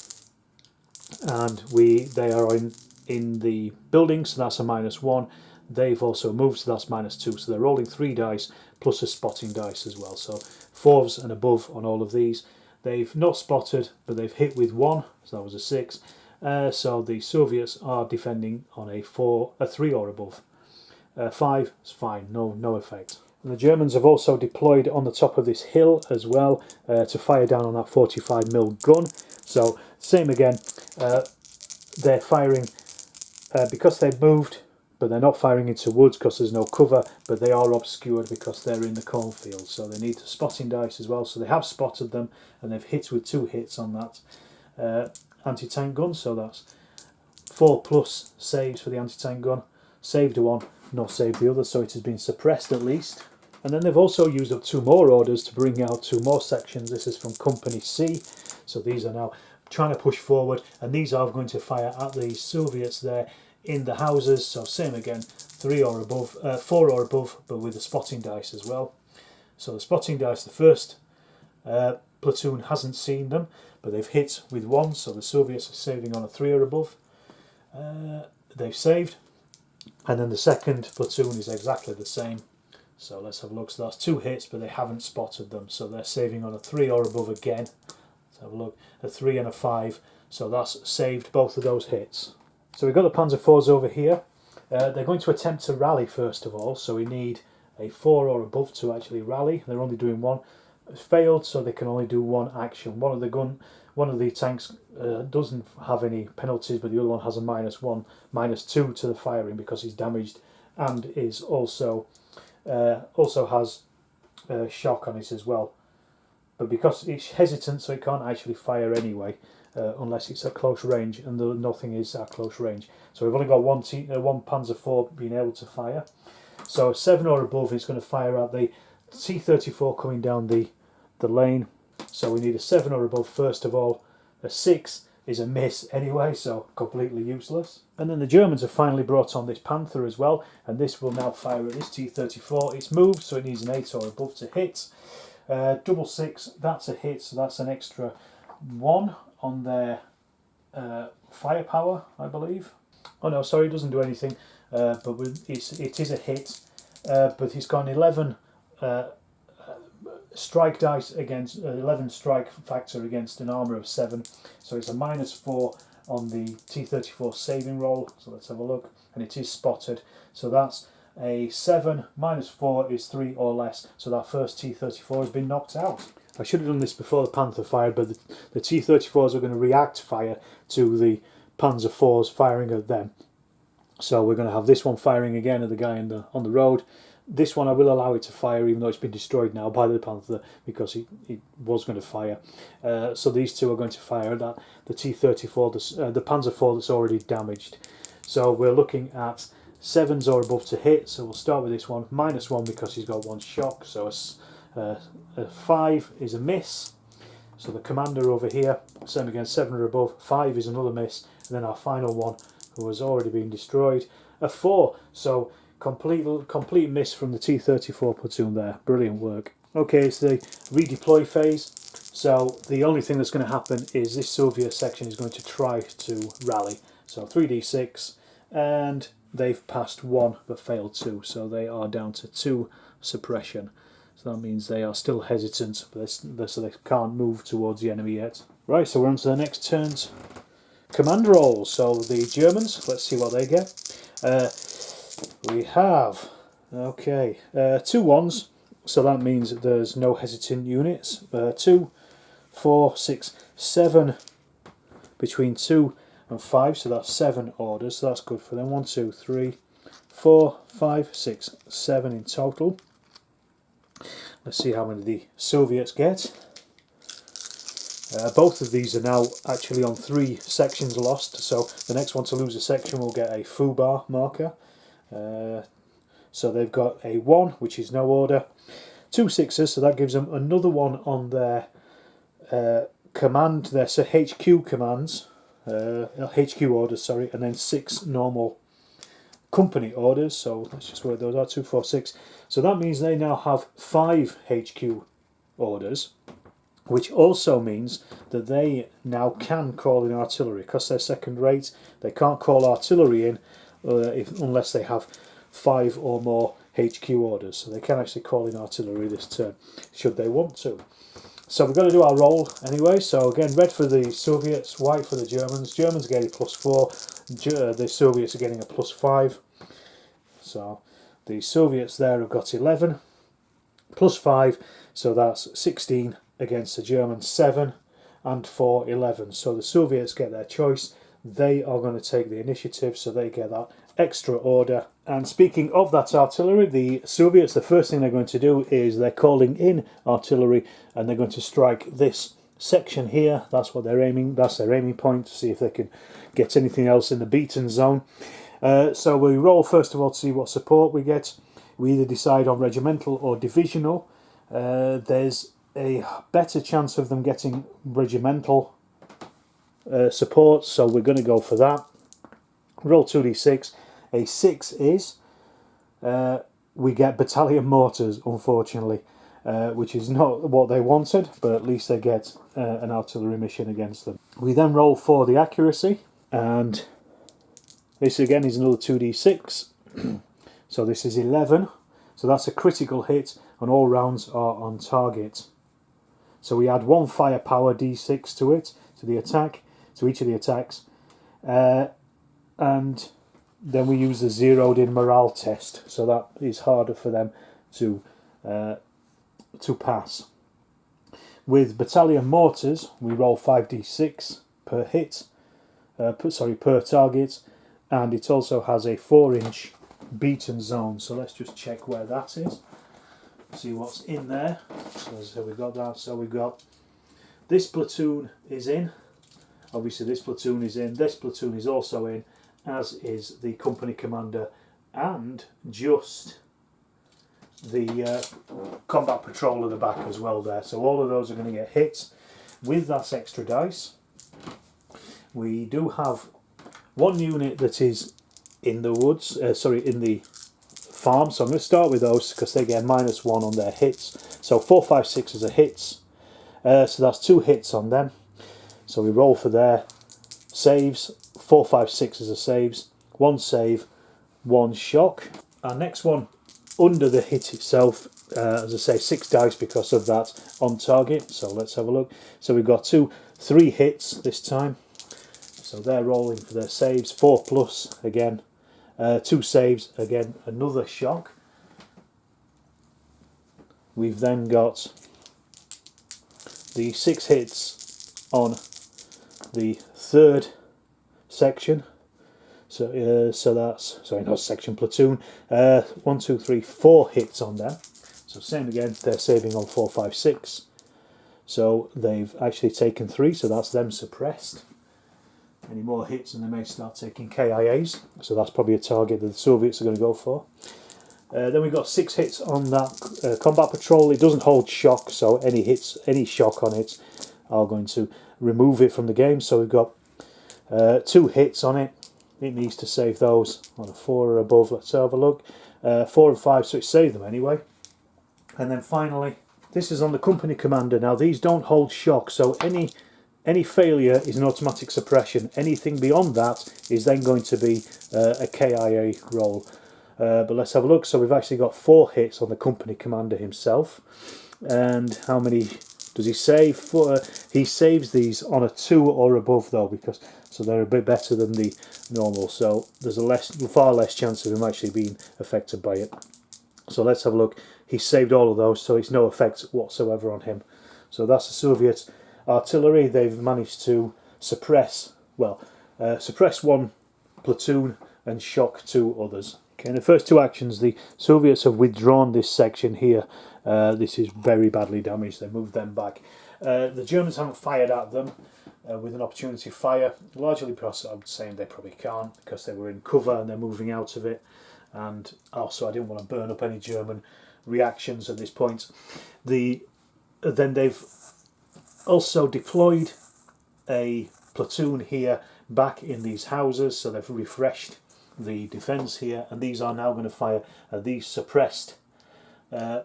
And they are in the building, so that's a -1. They've also moved, so that's -2. So they're rolling 3 dice plus a spotting dice as well. So 4s and above on all of these. They've not spotted, but they've hit with 1, so that was a 6. So the Soviets are defending on a 3 or above. 5 is fine, no effect. And the Germans have also deployed on the top of this hill as well to fire down on that 45mm gun. So same again, they're firing because they've moved, but they're not firing into woods because there's no cover, but they are obscured because they're in the cornfield, so they need spotting dice as well. So they have spotted them and they've hit with 2 hits on that anti-tank gun, so that's 4+ saves for the anti-tank gun. Saved 1, not saved the other, so it has been suppressed at least. And then they've also used up 2 more orders to bring out 2 more sections. This is from Company C, so these are now trying to push forward, and these are going to fire at the Soviets there in the houses. So same again, 3 or above, 4 or above, but with the spotting dice as well. So the spotting dice, the first platoon hasn't seen them, but they've hit with 1, so the Soviets are saving on a 3 or above. They've saved, and then the second platoon is exactly the same. So let's have a look. So that's 2 hits, but they haven't spotted them, so they're saving on a 3 or above again. Let's have a look. A 3 and a 5, so that's saved both of those hits. So we've got the Panzer IVs over here. They're going to attempt to rally first of all, so we need a 4 or above to actually rally. They're only doing 1. It's failed, so they can only do 1 action. One of the tanks doesn't have any penalties, but the other one has a -1, -2 to the firing because he's damaged, and is also has shock on it as well. But because it's hesitant, so it can't actually fire anyway, unless it's at close range, and nothing is at close range. So we've only got one Panzer IV being able to fire. So a 7 or above is going to fire at the T-34 coming down the lane. So we need a 7 or above first of all. A 6 is a miss anyway, so completely useless. And then the Germans have finally brought on this Panther as well, and this will now fire at this T-34. It's moved, so it needs an 8 or above to hit. Double 6, that's a hit, so that's an extra 1 on their firepower, I believe. Oh no, sorry, it doesn't do anything, but it is a hit. But he's got an 11 strike dice against 11 strike factor against an armour of 7, so it's a -4 on the T-34 saving roll. So let's have a look, and it is spotted. So that's a 7 -4 is 3 or less. So that first T-34 has been knocked out. I should have done this before the Panther fired, but the T-34s are going to react fire to the Panzer IVs firing at them. So we're going to have this one firing again at the guy on the road. This one I will allow it to fire, even though it's been destroyed now by the Panther, because it was going to fire. So these two are going to fire at the T-34, the Panzer IV that's already damaged. So we're looking at 7s or above to hit. So we'll start with this one, -1 because he's got 1 shock. So a 5 is a miss. So the commander over here, same again, 7 or above. 5 is another miss, and then our final one, who has already been destroyed, a 4. So Complete miss from the T-34 platoon there. Brilliant work. Okay, it's the redeploy phase. So the only thing that's going to happen is this Soviet section is going to try to rally. So 3d6, and they've passed 1 but failed 2. So they are down to 2 suppression. So that means they are still hesitant, but so they can't move towards the enemy yet. Right, so we're on to the next turn's command rolls. So the Germans, let's see what they get. We have, okay, 2 1s, so that means there's no hesitant units. 2, 4, 6, 7, between 2 and 5, so that's 7 orders, so that's good for them. 1, 2, 3, 4, 5, 6, 7 in total. Let's see how many the Soviets get. Both of these are now actually on 3 sections lost, so the next one to lose a section will get a foo bar marker. So they've got a 1, which is no order, 2 6s, so that gives them another one on their command, their HQ commands, HQ orders, sorry, and then 6 normal company orders. So let's just work those out, 2, 4, 6. So that means they now have 5 HQ orders, which also means that they now can call in artillery. Because they're second rate, they can't call artillery in unless they have 5 or more HQ orders. So they can actually call in artillery this turn, should they want to. So we've got to do our roll anyway. So again, red for the Soviets, white for the Germans. Germans are getting +4, the Soviets are getting a +5. So the Soviets there have got 11, +5, so that's 16 against the Germans, 7, and 4, 11. So the Soviets get their choice. They are going to take the initiative, so they get that extra order. And speaking of that artillery, the Soviets, the first thing they're going to do is they're calling in artillery, and they're going to strike this section here. That's what they're aiming. That's their aiming point, to see if they can get anything else in the beaten zone. So we roll first of all to see what support we get. We either decide on regimental or divisional. There's a better chance of them getting regimental support, so we're going to go for that. Roll 2d6. A 6 is we get battalion mortars, unfortunately, which is not what they wanted, but at least they get an artillery mission against them. We then roll for the accuracy, and this again is another 2d6. So this is 11, so that's a critical hit, and all rounds are on target. So we add 1 firepower d6 to it, to the attack, to each of the attacks, and then we use the zeroed in morale test, so that is harder for them to pass. With battalion mortars, we roll 5d6 per hit, per target, and it also has a 4-inch beaten zone. So let's just check where that is, see what's in there. So we've got that. So we've got this platoon is in. Obviously, this platoon is in. This platoon is also in, as is the company commander, and just the combat patrol at the back as well there. So all of those are going to get hit with that extra dice. We do have 1 unit that is in the woods, in the farm. So I'm going to start with those because they get -1 on their hits. So 4, 5, 6 is a hits. So that's 2 hits on them. So we roll for their saves. 4, 5, 6 is a saves. 1 save, 1 shock. Our next one under the hit itself, as I say, 6 dice because of that on target. So let's have a look. So we've got 3 hits this time. So they're rolling for their saves. 4+ again. 2 saves again. Another shock. We've then got the 6 hits on the 3rd section. So that's, sorry, not section, platoon. 1, 2, 3, 4 hits on them. So same again, they're saving on 4, 5, 6. So they've actually taken 3, so that's them suppressed. Any more hits and they may start taking KIAs. So that's probably a target that the Soviets are going to go for. Then we've got 6 hits on that combat patrol. It doesn't hold shock, so any hits, any shock on it are going to remove it from the game. So we've got 2 hits on it. It needs to save those on a 4 or above. Let's have a look. 4 and 5, so it saved them anyway. And then finally, this is on the company commander. Now these don't hold shock, so any failure is an automatic suppression. Anything beyond that is then going to be a KIA roll. But let's have a look. So we've actually got 4 hits on the company commander himself. And how many does he save? He saves these on a 2 or above though, because so they're a bit better than the normal. So there's far less chance of him actually being affected by it. So let's have a look. He saved all of those, so it's no effect whatsoever on him. So that's the Soviet artillery. They've managed to suppress, well, suppress 1 platoon and shock 2 others. Okay, in the first 2 actions, the Soviets have withdrawn this section here. This is very badly damaged. They moved them back. The Germans haven't fired at them with an opportunity fire, largely because I'm saying they probably can't, because they were in cover and they're moving out of it. And also I didn't want to burn up any German reactions at this point. Then they've also deployed a platoon here back in these houses, so they've refreshed the defence here, and these are now going to fire at these suppressed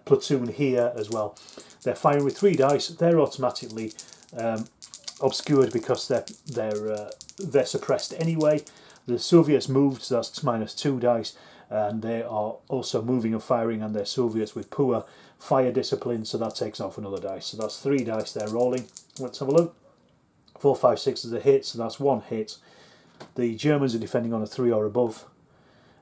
platoon here as well. They're firing with 3 dice. They're automatically obscured because they're suppressed anyway. The Soviets moved, so that's -2 dice, and they are also moving and firing, and they're Soviets with poor fire discipline, so that takes off another dice. So that's 3 dice they're rolling. Let's have a look. 4, 5, 6 is a hit, so that's 1 hit. The Germans are defending on a 3 or above.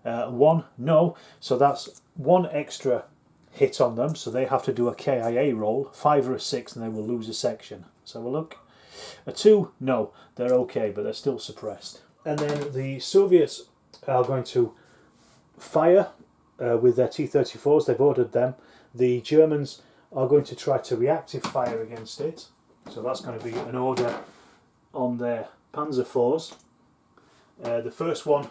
1, no, so that's 1 extra hit on them, so they have to do a KIA roll. 5 or a 6 and they will lose a section. Let's have a look. A 2, no, they're okay, but they're still suppressed. And then the Soviets are going to fire with their T-34s. They've ordered them. The Germans are going to try to reactive fire against it, so that's going to be an order on their Panzer IVs. The first one,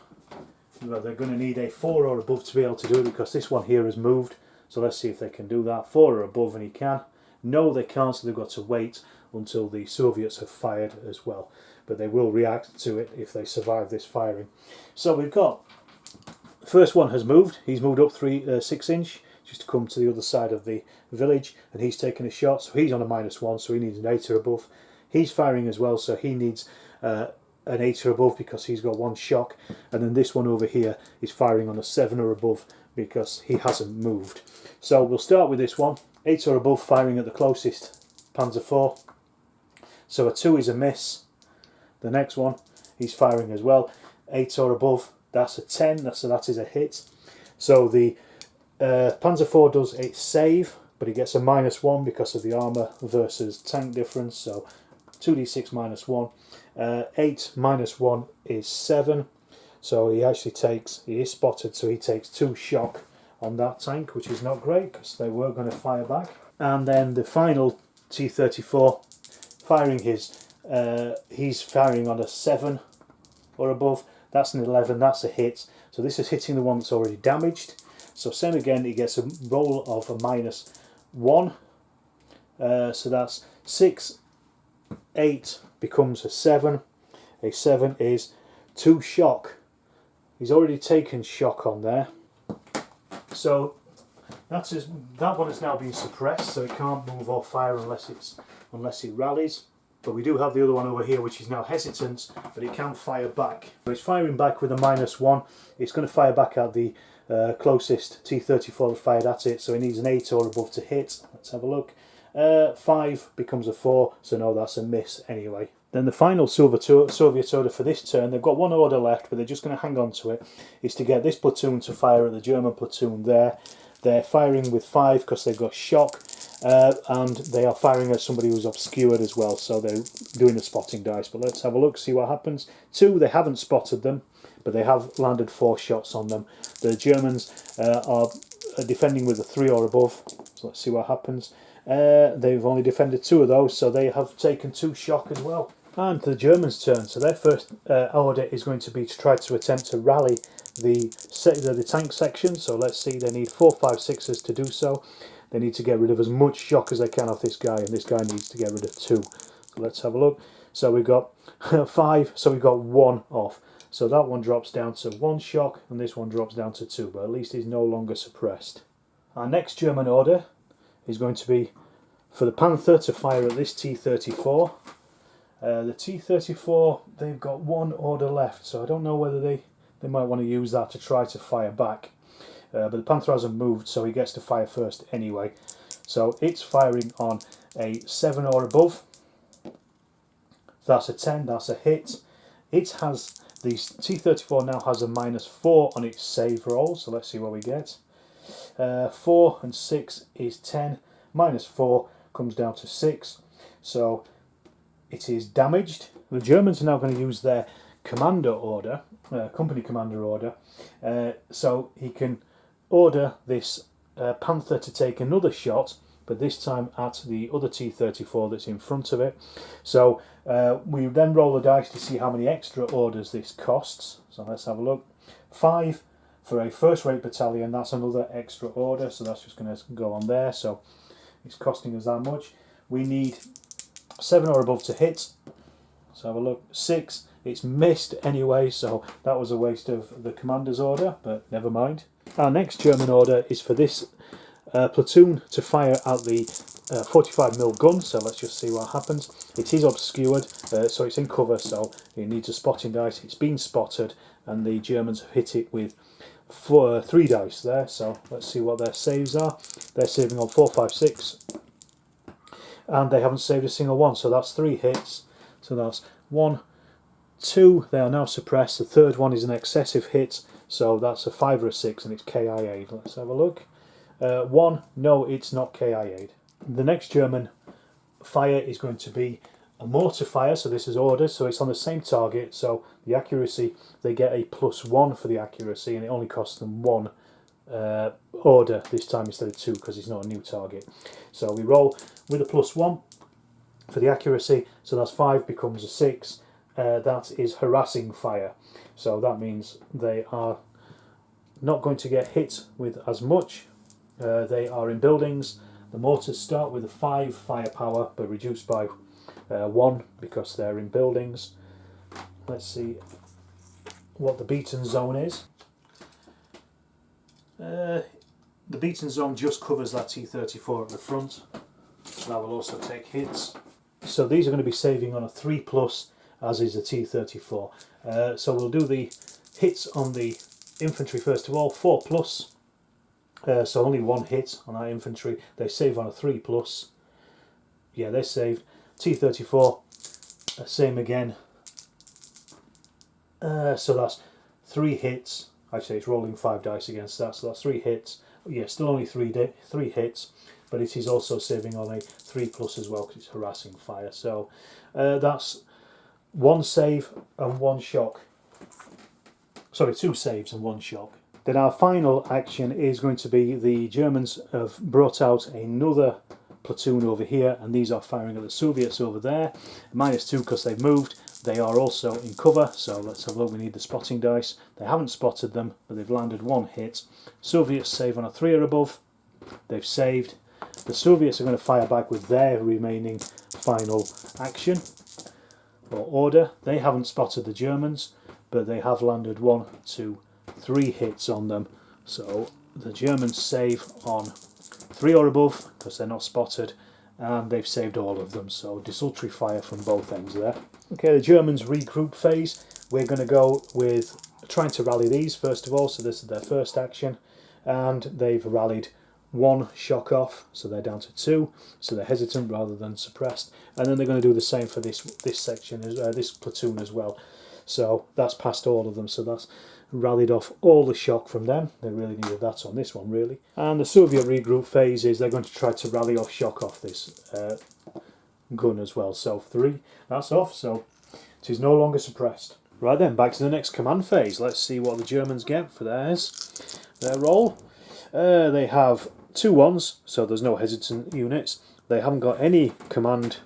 well, they're going to need a 4 or above to be able to do it, because this one here has moved. So let's see if they can do that. 4 or above, and he can. No, they can't, so they've got to wait until the Soviets have fired as well. But they will react to it if they survive this firing. So we've got, the first one has moved. He's moved up 6 inch just to come to the other side of the village, and he's taken a shot. So he's on a -1, so he needs an 8 or above. He's firing as well, so he needs an 8 or above because he's got 1 shock. And then this one over here is firing on a 7 or above because he hasn't moved. So we'll start with this one. 8 or above, firing at the closest Panzer IV. So a 2 is a miss. The next one, he's firing as well. 8 or above, that's a 10, so that is a hit. So the Panzer IV does a save, but he gets a -1 because of the armour versus tank difference. So 2d6 -1. 8 -1 is 7. So he actually takes, he is spotted, so he takes 2 shock on that tank, which is not great because they were going to fire back. And then the final T-34 firing his, he's firing on a 7 or above. That's an 11, that's a hit. So this is hitting the one that's already damaged. So same again, he gets a roll of a -1. So that's 6, 8 becomes a 7. A 7 is 2 shock. He's already taken shock on there. So that one has now been suppressed, so it can't move or fire unless it rallies. But we do have the other one over here, which is now hesitant, but it can fire back. So it's firing back with a -1. It's going to fire back at the closest T-34 that fired at it, so it needs an 8 or above to hit. Let's have a look. 5 becomes a 4, so no, that's a miss anyway. Then the final Soviet order for this turn, they've got 1 order left, but they're just going to hang on to it, is to get this platoon to fire at the German platoon there. They're firing with 5 because they've got shock, and they are firing at somebody who's obscured as well, so they're doing a spotting dice. But let's have a look, see what happens. 2, they haven't spotted them, but they have landed 4 shots on them. The Germans are defending with a 3 or above, so let's see what happens. They've only defended 2 of those, so they have taken 2 shock as well. And the Germans' turn, so their first order is going to be to try to attempt to rally the tank section. So let's see, they need 4, 5, 6s to do so. They need to get rid of as much shock as they can off this guy, and this guy needs to get rid of 2. So let's have a look. So we've got 5, so we've got 1 off. So that one drops down to 1 shock and this one drops down to 2, but at least he's no longer suppressed. Our next German order is going to be for the Panther to fire at this T-34. The T-34, they've got 1 order left, so I don't know whether they might want to use that to try to fire back. But the Panther hasn't moved, so he gets to fire first anyway. So it's firing on a 7 or above. That's a 10, that's a hit. The T-34 now has a -4 on its save roll, so let's see what we get. 4 and 6 is 10, -4 comes down to 6, so it is damaged. The Germans are now going to use their commander order, company commander order, so he can order this Panther to take another shot, but this time at the other T-34 that's in front of it. So we then roll the dice to see how many extra orders this costs. So let's have a look. 5 for a first-rate battalion, that's another extra order, so that's just going to go on there, so it's costing us that much. We need 7 or above to hit. Let's have a look. 6, it's missed anyway, so that was a waste of the commander's order, but never mind. Our next German order is for this platoon to fire at the 45mm gun, so let's just see what happens. It is obscured, so it's in cover, so it needs a spotting dice. It's been spotted, and the Germans have hit it with 3 dice there, so let's see what their saves are. They're saving on 4, 5, 6, and they haven't saved a single one, so that's 3 hits. So that's 1, 2, they are now suppressed. The third one is an excessive hit, so that's a 5 or a 6, and it's KIA'd. Let's have a look. 1, no, it's not KIA'd. The next German fire is going to be a mortar fire, so this is ordered, so it's on the same target, so the accuracy, they get a +1 for the accuracy, and it only costs them 1 order this time instead of 2 because it's not a new target. So we roll with a +1 for the accuracy, so that's 5 becomes a 6. That is harassing fire, so that means they are not going to get hit with as much. They are in buildings. The mortars start with a 5 firepower but reduced by 1 because they're in buildings. Let's see what the beaten zone is. The beaten zone just covers that T-34 at the front. That will also take hits. So these are going to be saving on a 3+, as is the T-34. So we'll do the hits on the infantry first of all. 4+. So only 1 hit on our infantry. They save on a 3+. Yeah, they saved. T-34, same again. So that's 3 hits. Actually, it's rolling 5 dice against that, so that's 3 hits. Yeah, still only 3 hits, but it is also saving on a 3+ as well because it's harassing fire. So that's 1 save and 1 shock. Sorry, 2 saves and 1 shock. Then our final action is going to be the Germans have brought out another platoon over here, and these are firing at the Soviets over there. -2 because they've moved. They are also in cover, so let's have a look. We need the spotting dice. They haven't spotted them, but they've landed 1 hit. Soviets save on a 3 or above. They've saved. The Soviets are going to fire back with their remaining final action or order. They haven't spotted the Germans, but they have landed 1, 2, 3 hits on them. So the Germans save on 3 or above because they're not spotted, and they've saved all of them. So desultory fire from both ends there. Okay, the Germans regroup phase. We're going to go with trying to rally these first of all. So this is their first action, and they've rallied 1 shock off, so they're down to 2. So they're hesitant rather than suppressed. And then they're going to do the same for this section, this platoon as well. So that's past all of them. So that's rallied off all the shock from them. They really needed that on this one, really. And the Soviet regroup phase is they're going to try to rally off shock off this gun as well. So 3, that's off, so it is no longer suppressed. Right then, back to the next command phase. Let's see what the Germans get for their roll. They have 2 1s, so there's no hesitant units. They haven't got any command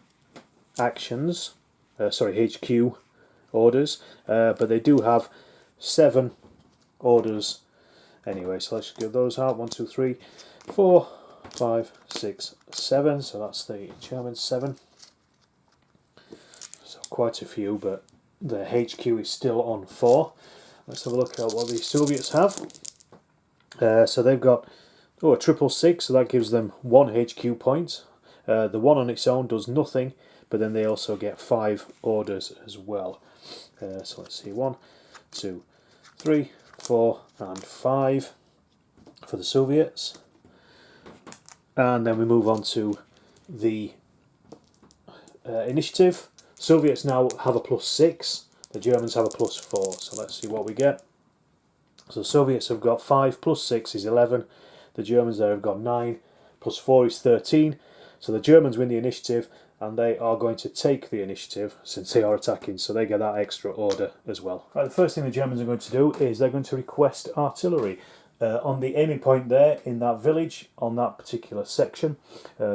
actions, HQ orders, but they do have 7 orders anyway, so let's give those out. 1, 2, 3, 4, 5, 6, 7, so that's the German 7. So quite a few, but their HQ is still on 4. Let's have a look at what the Soviets have. So they've got a 666, so that gives them 1 HQ point. The one on its own does nothing, but then they also get 5 orders as well. So let's see, 1, 2, 3, 4 and 5 for the Soviets. And then we move on to the initiative. Soviets now have a +6, the Germans have a +4, so let's see what we get. So the Soviets have got 5 +6 is 11, the Germans there have got 9, +4 is 13, so the Germans win the initiative and they are going to take the initiative since they are attacking, so they get that extra order as well. Right, the first thing the Germans are going to do is they're going to request artillery on the aiming point there in that village on that particular section,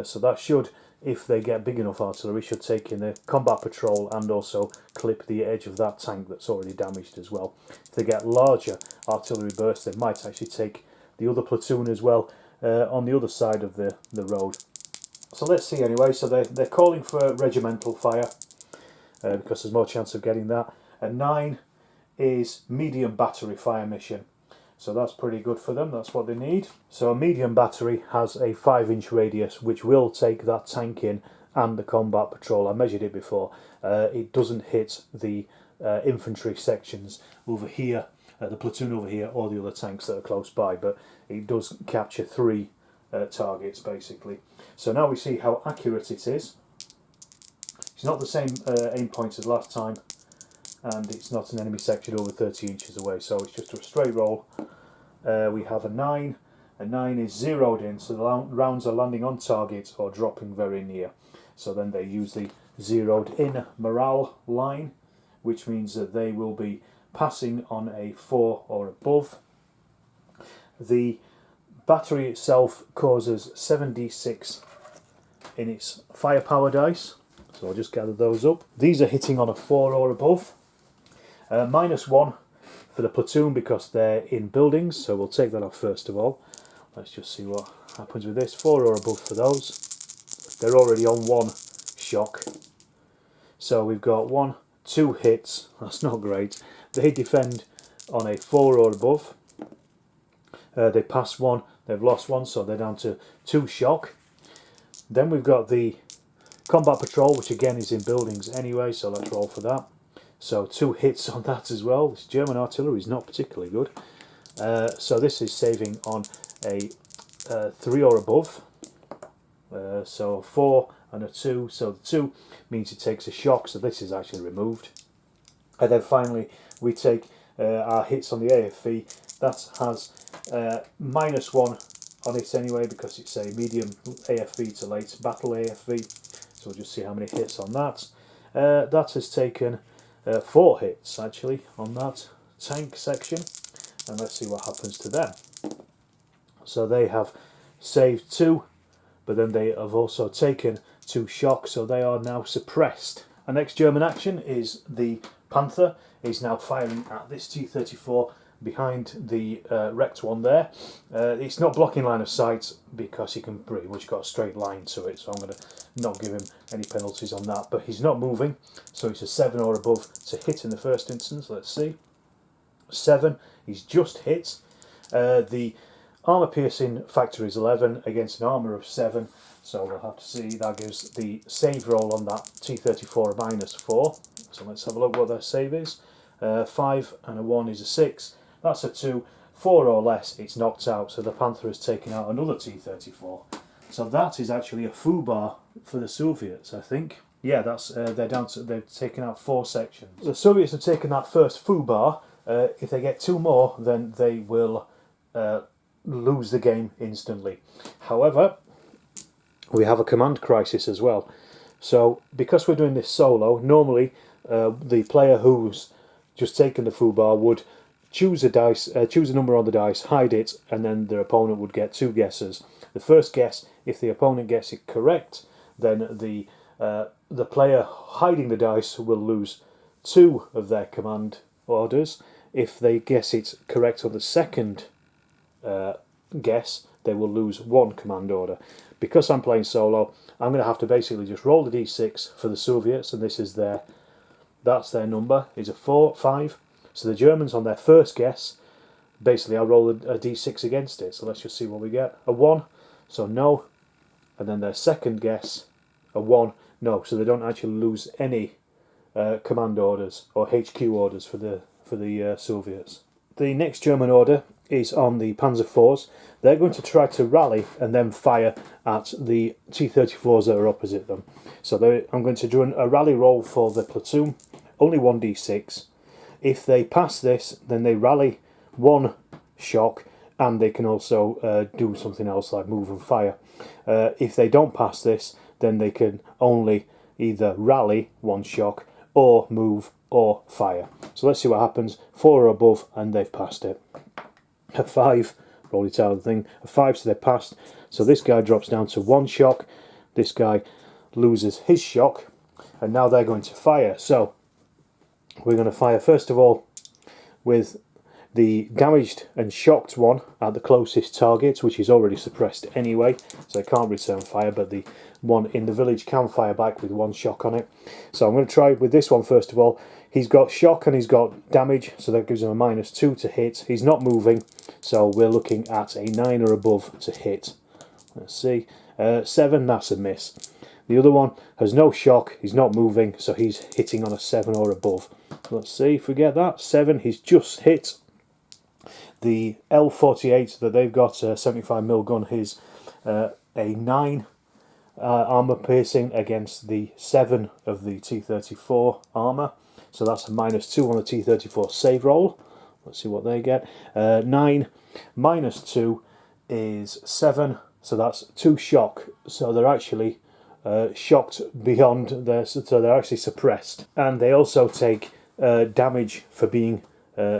so that should, if they get big enough artillery, should take in a combat patrol and also clip the edge of that tank that's already damaged as well. If they get larger artillery bursts, they might actually take the other platoon as well on the other side of the road. So let's see anyway. So they're calling for regimental fire because there's more chance of getting that. And 9 is medium battery fire mission. So that's pretty good for them, that's what they need. So a medium battery has a 5-inch radius which will take that tank in and the combat patrol. I measured it before. It doesn't hit the infantry sections over here, the platoon over here, or the other tanks that are close by, but it does capture 3 targets basically. So now we see how accurate it is. It's not the same aim point as last time, and it's not an enemy section over 30 inches away, so it's just a straight roll. We have a 9. A 9 is zeroed in, so the rounds are landing on target or dropping very near. So then they use the zeroed in morale line, which means that they will be passing on a 4 or above. The battery itself causes 7d6 in its firepower dice, so I'll just gather those up. These are hitting on a 4 or above. -1 for the platoon because they're in buildings, so we'll take that off first of all. Let's just see what happens with this. 4 or above for those. They're already on 1 shock. So we've got 1, 2 hits. That's not great. They defend on a 4 or above. They pass 1, they've lost 1, so they're down to 2 shock. Then we've got the combat patrol, which again is in buildings anyway, so let's roll for that. So 2 hits on that as well. This German artillery is not particularly good. So this is saving on a 3 or above. So a 4 and a 2. So the 2 means it takes a shock, so this is actually removed. And then finally we take our hits on the AFV. That has -1 on it anyway because it's a medium AFV to late battle AFV. So we'll just see how many hits on that. That has taken 4 hits actually on that tank section, and let's see what happens to them. So they have saved 2, but then they have also taken 2 shocks, so they are now suppressed. Our next German action is the Panther is now firing at this T-34 behind the wrecked one there. It's not blocking line of sight because he can pretty much got a straight line to it, so I'm going to not give him any penalties on that, but he's not moving, so it's a 7 or above to hit in the first instance. Let's see. 7, he's just hit. The armour piercing factor is 11 against an armour of 7, so we'll have to see. That gives the save roll on that T-34 a -4, so let's have a look what their save is. 5 and a 1 is a 6. That's a 2. 4 or less, it's knocked out, so the Panther has taken out another T-34. So that is actually a foo bar for the Soviets, I think. Yeah, that's they're down to, they've taken out 4 sections. The Soviets have taken that first foo bar. If they get 2 more, then they will lose the game instantly. However, we have a command crisis as well. So because we're doing this solo, normally the player who's just taken the foo bar would choose a number on the dice, hide it, and then their opponent would get 2 guesses. The first guess, if the opponent gets it correct, then the player hiding the dice will lose 2 of their command orders. If they guess it correct on the second guess, they will lose 1 command order. Because I'm playing solo, I'm going to have to basically just roll the d6 for the Soviets, and this is their That's their number, is a 4, 5. So the Germans on their first guess, basically I roll a d6 against it. So let's just see what we get. A 1, so no. And then their second guess, a 1, no. So they don't actually lose any command orders or HQ orders for the Soviets. The next German order is on the Panzer IVs. They're going to try to rally and then fire at the T-34s that are opposite them. So I'm going to do a rally roll for the platoon, only 1d6. If they pass this, then they rally 1 shock, and they can also do something else like move and fire. If they don't pass this, then they can only either rally 1 shock or move or fire. So let's see what happens. 4 or above, and they've passed it. A 5, roll it out thing. A 5, so they passed. So this guy drops down to 1 shock. This guy loses his shock, and now they're going to fire. So we're going to fire first of all with the damaged and shocked one at the closest target, which is already suppressed anyway, so they can't return fire, but the one in the village can fire back with 1 shock on it. So I'm going to try with this one first of all. He's got shock and he's got damage, so that gives him a -2 to hit. He's not moving, so we're looking at a 9 or above to hit. Let's see. 7, that's a miss. The other one has no shock, he's not moving, so he's hitting on a 7 or above. Let's see if we get that. 7, he's just hit. The L48 that they've got, a 75mm gun, is a 9 armour piercing against the 7 of the T-34 armour. So that's a -2 on the T-34 save roll. Let's see what they get. 9 -2 is 7, so that's 2 shock. So they're actually shocked beyond their, so they're actually suppressed. And they also take damage for being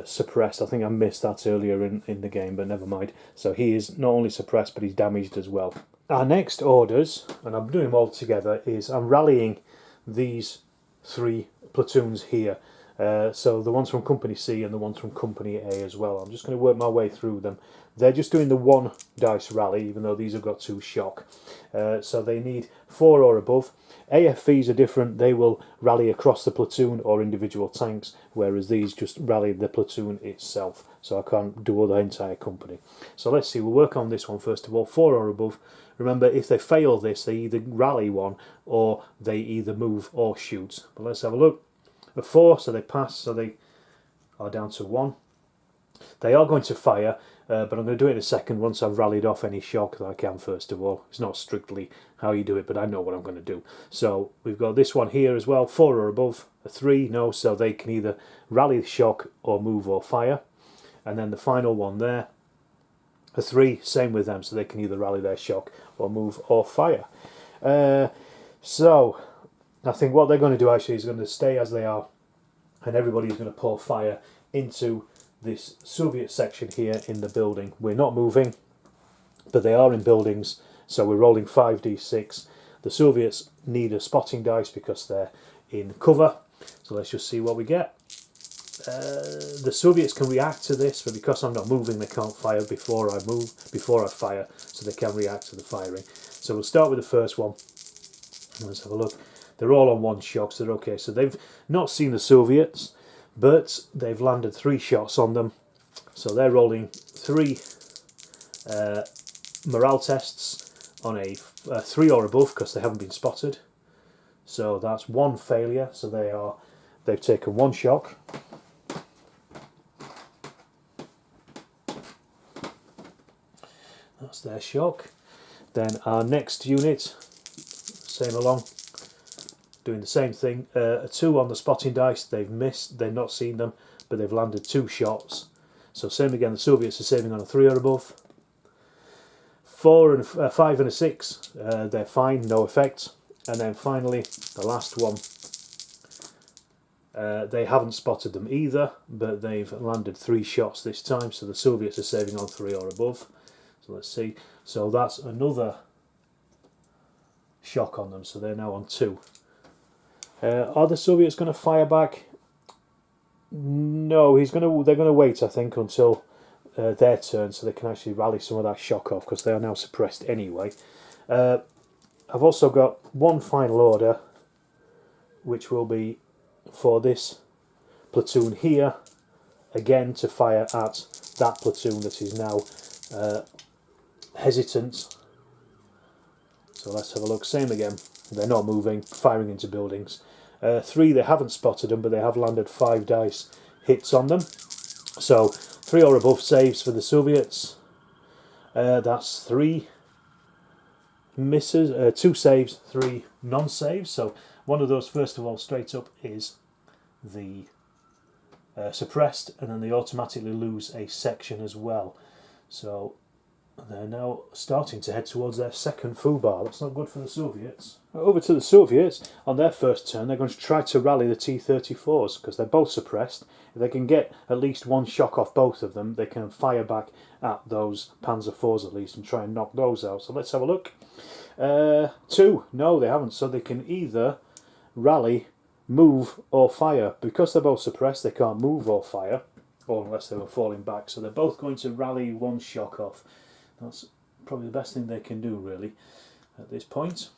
suppressed. I think I missed that earlier in the game, but never mind. So he is not only suppressed, but he's damaged as well. Our next orders, and I'm doing them all together, is I'm rallying these 3 platoons here. So the ones from Company C and the ones from Company A as well. I'm just going to work my way through them. They're just doing the 1 dice rally, even though these have got 2 shock. So they need 4 or above. AFVs are different. They will rally across the platoon or individual tanks, whereas these just rally the platoon itself. So I can't do the entire company. So let's see, we'll work on this one first of all. 4 or above. Remember, if they fail this, they either rally 1 or they either move or shoot. But let's have a look. A 4, so they pass, so they are down to 1. They are going to fire, but I'm going to do it in a second once I've rallied off any shock that I can first of all. It's not strictly how you do it, but I know what I'm going to do. So we've got this one here as well, 4 or above. A 3, no, so they can either rally the shock or move or fire. And then the final one there, a 3, same with them, so they can either rally their shock or move or fire. So I think what they're going to do actually is going to stay as they are, and everybody's going to pour fire into this Soviet section here in the building. We're not moving, but they are in buildings, so we're rolling 5d6. The Soviets need a spotting dice because they're in cover, so let's just see what we get. The Soviets can react to this, but because I'm not moving, they can't fire before I move, before I fire, so they can react to the firing. So we'll start with the first one. Let's have a look. They're all on 1 shock, so they're okay. So they've not seen the Soviets, but they've landed 3 shots on them. So they're rolling 3 morale tests on a 3 or above because they haven't been spotted. So that's 1 failure. So they've taken 1 shock. That's their shock. Then our next unit, same along, doing the same thing. A 2 on the spotting dice, they've missed, they've not seen them, but they've landed 2 shots. So same again, the Soviets are saving on a 3 or above. 4 and 5 and a 6, they're fine, no effect. And then finally, the last one, they haven't spotted them either, but they've landed 3 shots this time, so the Soviets are saving on 3 or above. So let's see, so that's another shock on them, so they're now on 2. Are the Soviets going to fire back? No, they're going to wait, I think, until their turn, so they can actually rally some of that shock off, because they are now suppressed anyway. I've also got one final order, which will be for this platoon here, again to fire at that platoon that is now hesitant. So let's have a look. Same again. They're not moving, firing into buildings. 3, they haven't spotted them, but they have landed 5 dice hits on them. So 3 or above saves for the Soviets. That's 3 misses, 2 saves, 3 non-saves. So one of those, first of all, straight up is the suppressed, and then they automatically lose a section as well. So they're now starting to head towards their second foobar. That's not good for the Soviets. Over to the Soviets. On their first turn, they're going to try to rally the T-34s because they're both suppressed. If they can get at least 1 shock off both of them, they can fire back at those Panzer IVs at least and try and knock those out. So let's have a look. 2. No, they haven't. So they can either rally, move or fire. Because they're both suppressed, they can't move or fire, or unless they were falling back. So they're both going to rally 1 shock off. That's probably the best thing they can do, really, at this point.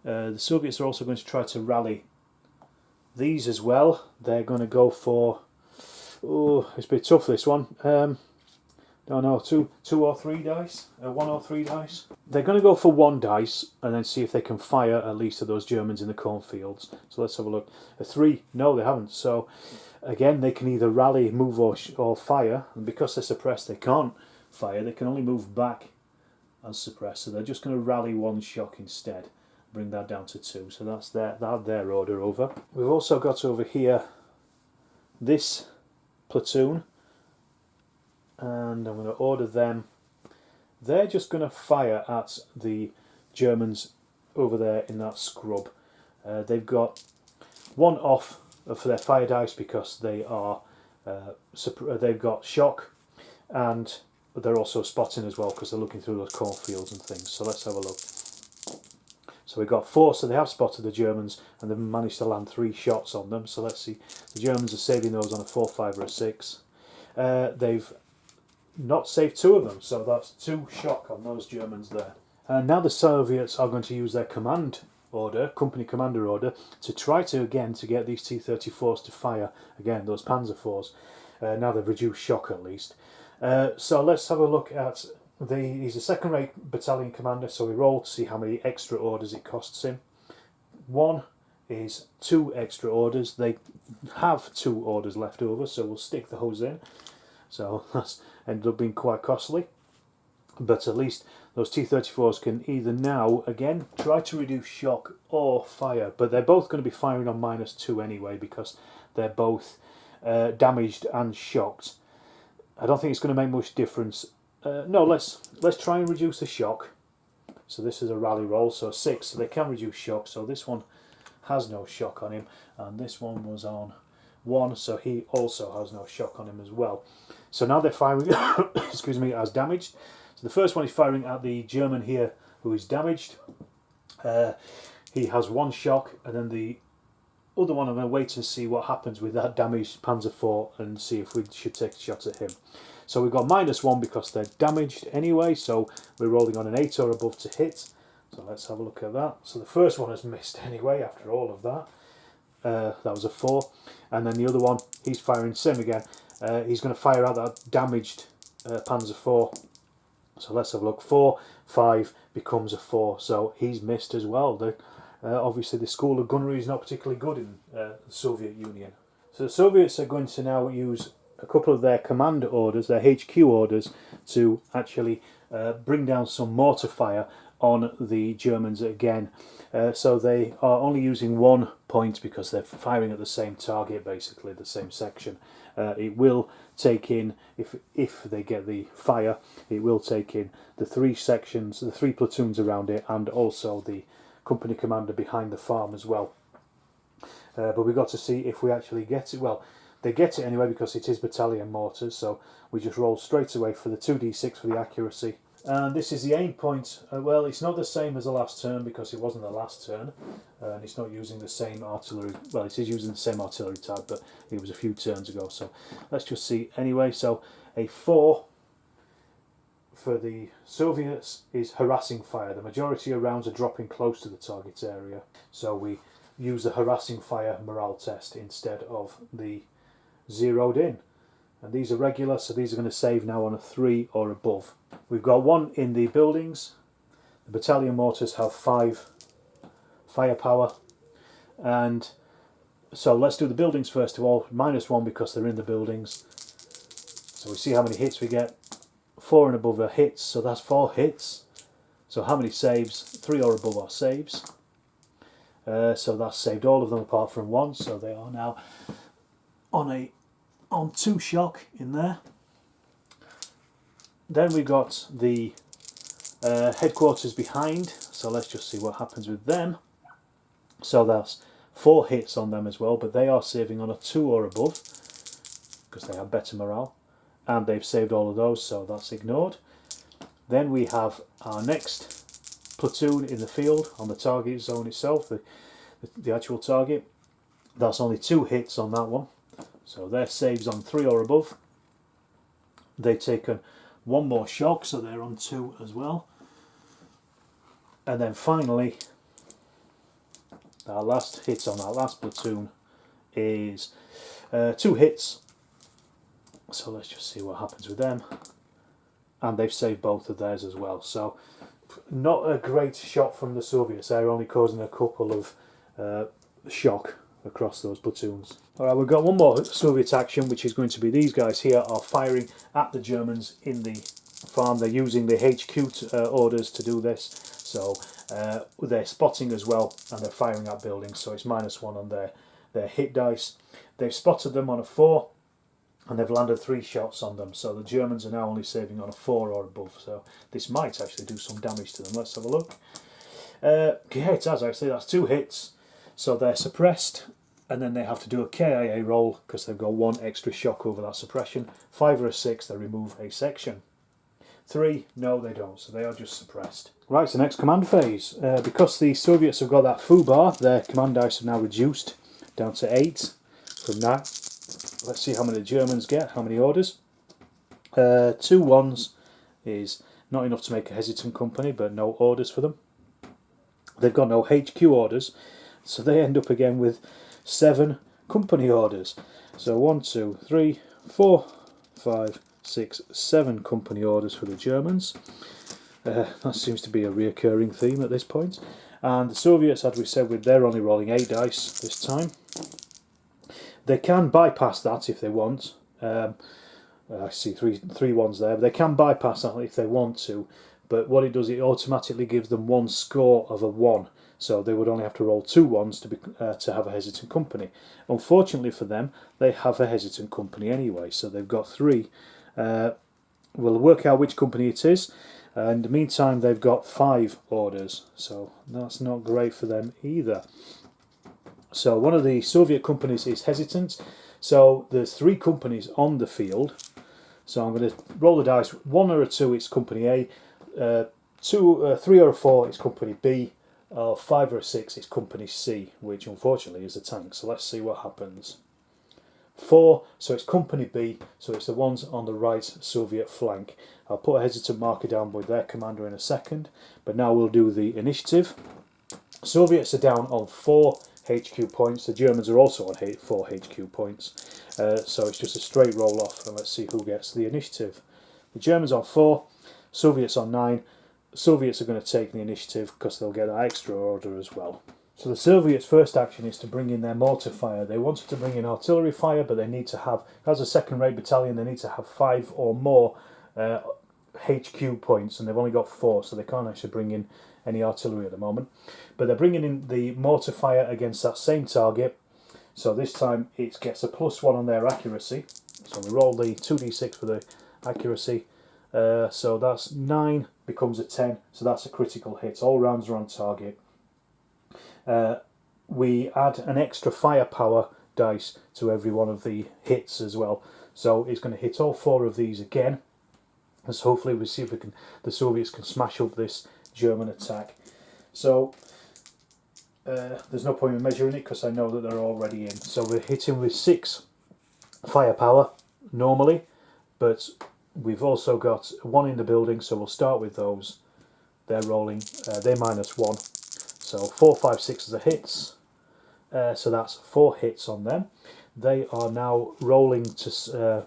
The Soviets are also going to try to rally these as well. They're going to go for... Oh, it's a bit tough, this one. No, 2 or 3 dice. 1 or 3 dice. They're going to go for 1 dice and then see if they can fire at least at those Germans in the cornfields. So let's have a look. 3. No, they haven't. So again, they can either rally, move or fire. And because they're suppressed, they can't fire. They can only move back as suppressed. So they're just going to rally 1 shock instead. Bring that down to 2. So that's their order over. We've also got over here this platoon. And I'm going to order them. They're just going to fire at the Germans over there in that scrub. They've got 1 off for their fire dice because they are they've got shock, and they're also spotting as well because they're looking through those cornfields and things. So let's have a look. So we've got 4, so they have spotted the Germans and they've managed to land 3 shots on them. So let's see. The Germans are saving those on a 4, 5 or a 6. They've not saved 2 of them, so that's 2 shock on those Germans there. And now the Soviets are going to use their command order, company commander order, to try to get these T-34s to fire again, those Panzer IVs. Now they've reduced shock at least. So let's have a look at he's a second-rate battalion commander, so we roll to see how many extra orders it costs him. 1 is 2 extra orders. They have 2 orders left over, so we'll stick those in. So that's ended up being quite costly. But at least those T-34s can either now, again, try to reduce shock or fire. But they're both going to be firing on -2 anyway because they're both damaged and shocked. I don't think it's going to make much difference. No, let's try and reduce the shock. So this is a rally roll, so 6, so they can reduce shock. So this one has no shock on him, and this one was on 1, so he also has no shock on him as well. So now they're firing, excuse me, as damaged. So the first one is firing at the German here who is damaged. He has 1 shock, and then the other one I'm going to wait and see what happens with that damaged Panzer IV and see if we should take a shot at him. So we've got -1 because they're damaged anyway, so we're rolling on an 8 or above to hit. So let's have a look at that. So the first one has missed anyway after all of that. That was a 4. And then the other one, he's firing same again. He's going to fire out that damaged Panzer IV. So let's have a look. 4, 5 becomes a 4. So he's missed as well. Obviously the school of gunnery is not particularly good in the Soviet Union. So the Soviets are going to now use a couple of their command orders, their HQ orders, to actually bring down some mortar fire on the Germans again. So they are only using 1 point because they're firing at the same target, basically the same section. It will take in, if they get the fire, it will take in the 3 sections, the 3 platoons around it, and also the company commander behind the farm as well. But we've got to see if we actually get it. Well, they get it anyway because it is battalion mortars, so we just roll straight away for the 2d6 for the accuracy. And this is the aim point. Well, it's not the same as the last turn because it wasn't the last turn, and it's not using the same artillery. Well, it is using the same artillery type, but it was a few turns ago. So let's just see anyway. So a 4 for the Soviets is harassing fire. The majority of rounds are dropping close to the target area. So we use the Harassing Fire morale test instead of the zeroed in. And these are regular, so these are going to save now on a 3 or above. We've got 1 in the buildings. The battalion mortars have 5 firepower, and so let's do the buildings first of all. -1 because they're in the buildings. So we see how many hits we get. 4 and above are hits, so that's 4 hits. So how many saves? 3 or above are saves. So that's saved all of them apart from 1, so they are now on 2 shock in there. Then we got the headquarters behind, so let's just see what happens with them. So that's 4 hits on them as well, but they are saving on a 2 or above because they have better morale, and they've saved all of those, so that's ignored. Then we have our next platoon in the field on the target zone itself, the actual target. That's only 2 hits on that one, so their saves on 3 or above. They've taken 1 more shock, so they're on 2 as well. And then finally, our last hit on our last platoon is 2 hits. So let's just see what happens with them. And they've saved both of theirs as well. So not a great shot from the Soviets. They're only causing a couple of shock across those platoons. Alright, we've got one more Soviet action, which is going to be these guys here are firing at the Germans in the farm. They're using the HQ orders to do this, so they're spotting as well, and they're firing at buildings, so it's -1 on their hit dice. They've spotted them on a 4, and they've landed 3 shots on them, so the Germans are now only saving on a 4 or above, so this might actually do some damage to them. Let's have a look. Yeah, it has actually. That's 2 hits, so they're suppressed, and then they have to do a KIA roll because they've got 1 extra shock over that suppression. 5 or a 6, they remove a section. 3, no they don't, so they are just suppressed. Right, so next command phase. Because the Soviets have got that foo bar, their command dice are now reduced down to 8 from 9. Let's see how many the Germans get, how many orders. 2 1s is not enough to make a hesitant company, but no orders for them. They've got no HQ orders, so they end up again with 7 company orders. So 1, 2, 3, 4, 5, 6, 7 company orders for the Germans. That seems to be a reoccurring theme at this point. And the Soviets, as we said, they're only rolling 8 dice this time. They can bypass that if they want. I see three ones there. They can bypass that if they want to, but what it does, it automatically gives them 1 score of a 1. So they would only have to roll 2 1s to have a hesitant company. Unfortunately for them, they have a hesitant company anyway, so they've got 3. We'll work out which company it is. In the meantime, they've got 5 orders, so that's not great for them either. So one of the Soviet companies is hesitant, so there's 3 companies on the field. So I'm going to roll the dice. 1 or a 2, it's company A. 3 or a 4, it's company B. 5 or a 6, it's company C, which unfortunately is a tank. So let's see what happens. 4, so it's company B, so it's the ones on the right Soviet flank. I'll put a hesitant marker down with their commander in a second, but now we'll do the initiative. Soviets are down on 4 HQ points. The Germans are also on 4 HQ points, so it's just a straight roll off, and let's see who gets the initiative. The Germans on 4, Soviets on 9. Soviets are going to take the initiative because they'll get that extra order as well. So the Soviets' first action is to bring in their mortar fire. They wanted to bring in artillery fire, but they need to have, as a second-rate battalion, they need to have 5 or more HQ points, and they've only got 4, so they can't actually bring in any artillery at the moment. But they're bringing in the mortar fire against that same target, so this time it gets a +1 on their accuracy. So we roll the 2d6 for the accuracy, so that's 9 becomes a 10, so that's a critical hit. All rounds are on target. We add an extra firepower dice to every one of the hits as well, so it's going to hit all 4 of these again. And so hopefully we see if the Soviets can smash up this German attack. So there's no point in measuring it because I know that they're already in. So we're hitting with 6 firepower normally, but we've also got 1 in the building, so we'll start with those. They're rolling, they're -1. So 4, 5, 6 are the hits. So that's 4 hits on them. They are now rolling to...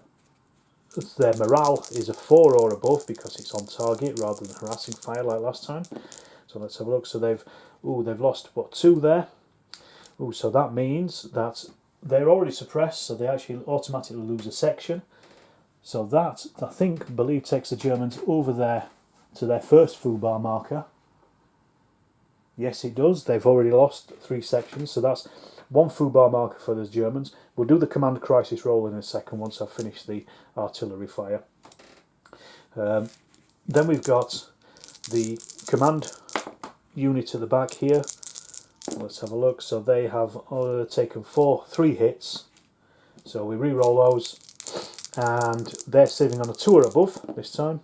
their morale is a 4 or above because it's on target rather than harassing fire like last time. So let's have a look. So they've lost, what, 2 there? So that means that they're already suppressed, so they actually automatically lose a section. So that, I believe, takes the Germans over there to their first foobar marker. Yes, it does. They've already lost 3 sections, so that's 1 foobar marker for the Germans. We'll do the command crisis roll in a second once I've finished the artillery fire. Then we've got the command unit at the back here. Let's have a look. So they have taken 3 hits. So we re-roll those, and they're saving on a 2 or above this time.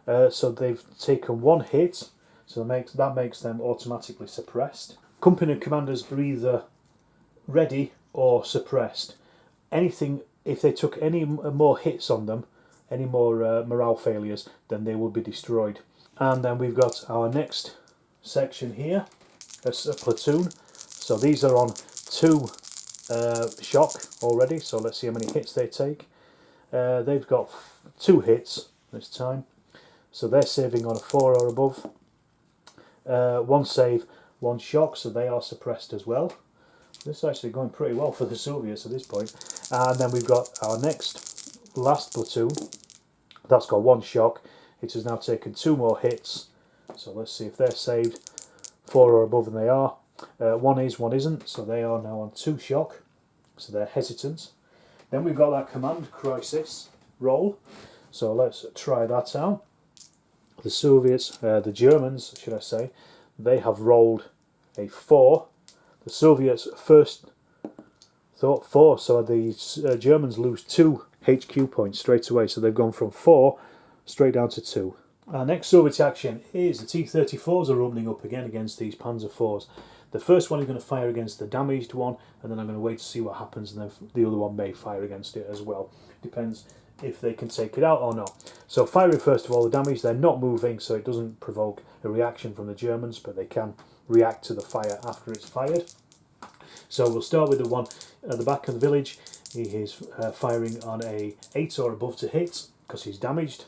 So they've taken 1 hit. So that makes them automatically suppressed. Company commanders are either ready or suppressed. Anything, if they took any more hits on them, any more morale failures, then they will be destroyed. And then we've got our next section here. That's a platoon. So these are on 2 shock already. So let's see how many hits they take. They've got 2 hits this time. So they're saving on a 4 or above. 1 save, 1 shock, so they are suppressed as well. This is actually going pretty well for the Soviets at this point. And then we've got our last platoon. That's got 1 shock. It has now taken 2 more hits. So let's see if they're saved. 4 or above, and they are. 1 is, 1 isn't, so they are now on 2 shock. So they're hesitant. Then we've got that command crisis roll. So let's try that out. The Soviets, the Germans, should I say, they have rolled a 4. The Soviets first thought 4, so the Germans lose 2 HQ points straight away. So they've gone from 4 straight down to 2. Our next Soviet action is the T-34s are opening up again against these Panzer IVs. The first one is going to fire against the damaged one, and then I'm going to wait to see what happens, and then the other one may fire against it as well. Depends if they can take it out or not. So firing first of all the damage. They're not moving, so it doesn't provoke a reaction from the Germans, but they can react to the fire after it's fired. So we'll start with the one at the back of the village. He is firing on a 8 or above to hit because he's damaged.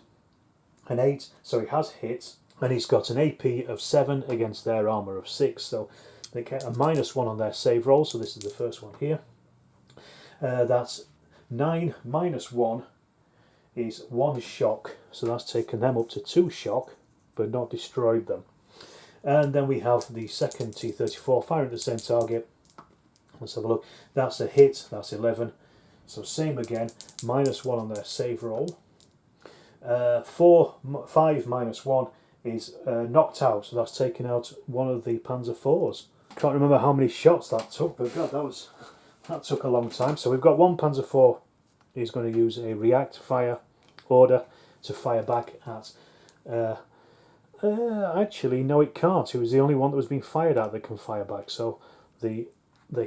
An 8, so he has hit, and he's got an AP of 7 against their armour of 6, so they get a -1 on their save roll. So this is the first one here. That's 9 minus 1 is 1 shock, so that's taken them up to 2 shock, but not destroyed them. And then we have the second T-34 firing at the same target. Let's have a look. That's a hit, that's 11. So same again, -1 on their save roll. 5 minus 1 is knocked out, so that's taken out one of the Panzer IVs. Can't remember how many shots that took, but God, that took a long time. So we've got 1 Panzer IV is going to use a react fire order to fire back at... actually, no, it can't. It was the only one that was being fired at that can fire back, so they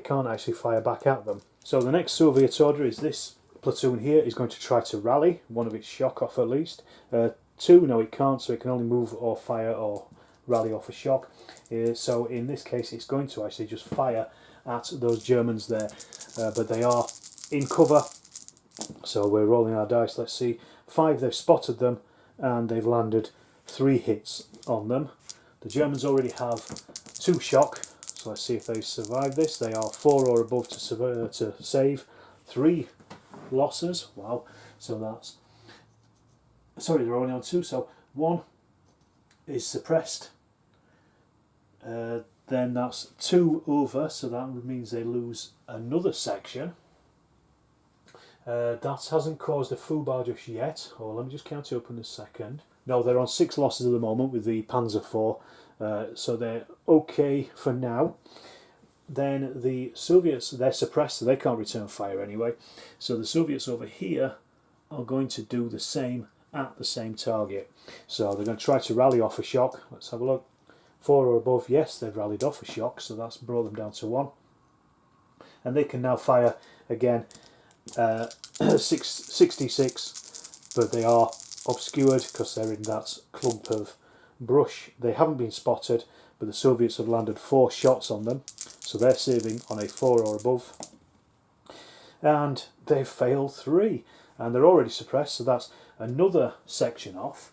can't actually fire back at them. So the next Soviet order is this platoon here is going to try to rally one of its shock off at least. 2, no, it can't, so it can only move or fire or rally off a shock. So in this case, it's going to actually just fire at those Germans there, but they are in cover. So we're rolling our dice. Let's see. 5, they've spotted them, and they've landed 3 hits on them. The Germans already have 2 shock, so let's see if they survive this. They are 4 or above to save. 3 losses. Wow. So that's... Sorry, they're only on 2, so 1 is suppressed. Then that's 2 over, so that means they lose another section. That hasn't caused a foobar just yet. Oh, let me just count it up in a second. No, they're on 6 losses at the moment with the Panzer IV, so they're okay for now. Then the Soviets, they're suppressed, so they can't return fire anyway. So the Soviets over here are going to do the same at the same target. So they're going to try to rally off a shock. Let's have a look. 4 or above, yes, they've rallied off a shock, so that's brought them down to 1. And they can now fire again 66, but they are obscured because they're in that clump of brush. They haven't been spotted, but the Soviets have landed 4 shots on them, so they're saving on a 4 or above. And they've failed 3, and they're already suppressed, so that's another section off,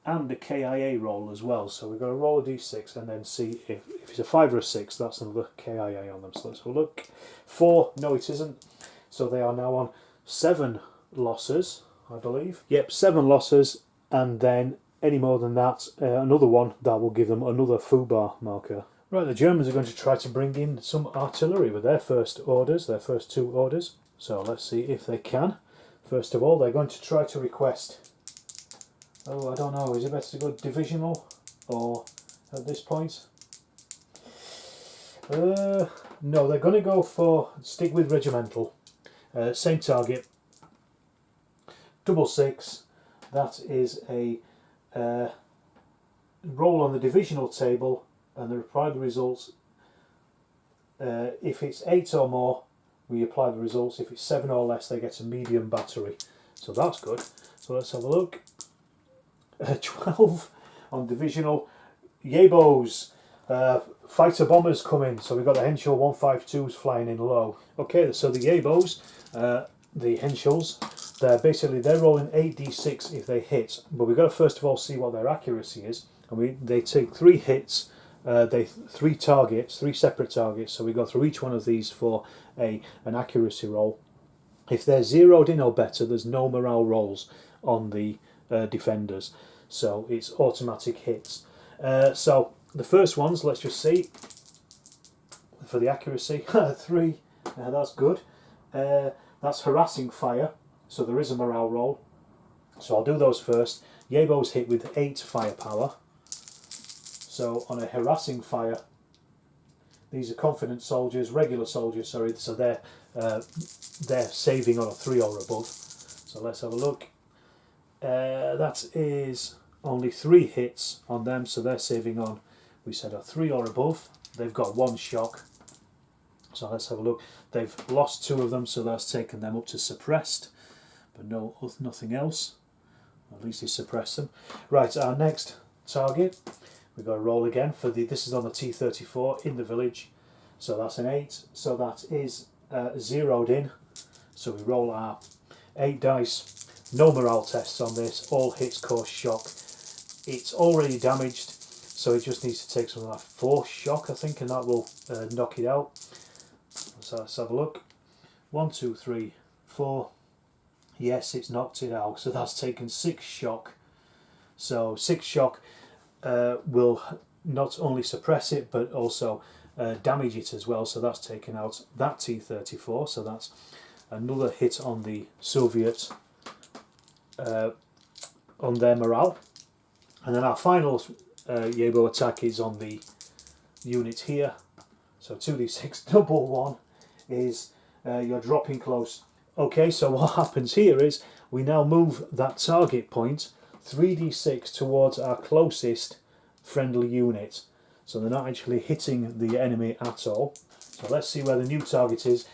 and a KIA roll as well. So we've got to roll a d6 and then see if it's a 5 or a 6, that's another KIA on them. So let's have a look. 4, no it isn't. So they are now on 7 losses, I believe. Yep, 7 losses, and then any more than that, another one that will give them another foobar marker. Right, the Germans are going to try to bring in some artillery with their first orders, their first 2 orders. So let's see if they can. First of all, they're going to try to request, oh, I don't know, is it better to go divisional or at this point? No, they're going to go for, stick with regimental. Same target, 666. That is a roll on the divisional table, and they apply the results. If it's 8 or more, we apply the results. If it's 7 or less, they get a medium battery. So that's good. So let's have a look. 12 on divisional. Yabos. Fighter bombers coming. So we've got the Henschel 152s flying in low. Okay, so the Yabos, the Henschels, they're rolling 8d6 if they hit. But we've got to first of all see what their accuracy is. And they take 3 hits. 3 targets, 3 separate targets, so we go through each one of these for an accuracy roll. If they're zeroed in or better, there's no morale rolls on the defenders, so it's automatic hits. So the first ones, let's just see for the accuracy. 3, that's good. That's Harassing Fire, so there is a morale roll, so I'll do those first. Yabos hit with 8 firepower. So on a Harassing Fire, these are confident soldiers, regular soldiers, sorry, so they're saving on a 3 or above. So let's have a look. That is only 3 hits on them, so they're saving on, we said, a 3 or above. They've got 1 shock. So let's have a look. They've lost 2 of them, so that's taken them up to suppressed, but nothing else. At least they suppressed them. Right, our next target. We've got to roll again for this is on the T-34 in the village, so that's an 8, so that is zeroed in, so we roll our 8 dice, no morale tests on this, all hits cause shock. It's already damaged, so it just needs to take something like 4 shock, I think, and that will knock it out. So let's have a look. 1, 2, 3, 4, yes, it's knocked it out, so that's taken 6 shock, so 6 shock will not only suppress it but also damage it as well, so that's taken out that T-34, so that's another hit on the Soviet on their morale. And then our final Yabo attack is on the unit here, so 2d6 double 1 is you're dropping close. Okay, so what happens here is we now move that target point 3d6 towards our closest friendly unit, so they're not actually hitting the enemy at all. So let's see where the new target is.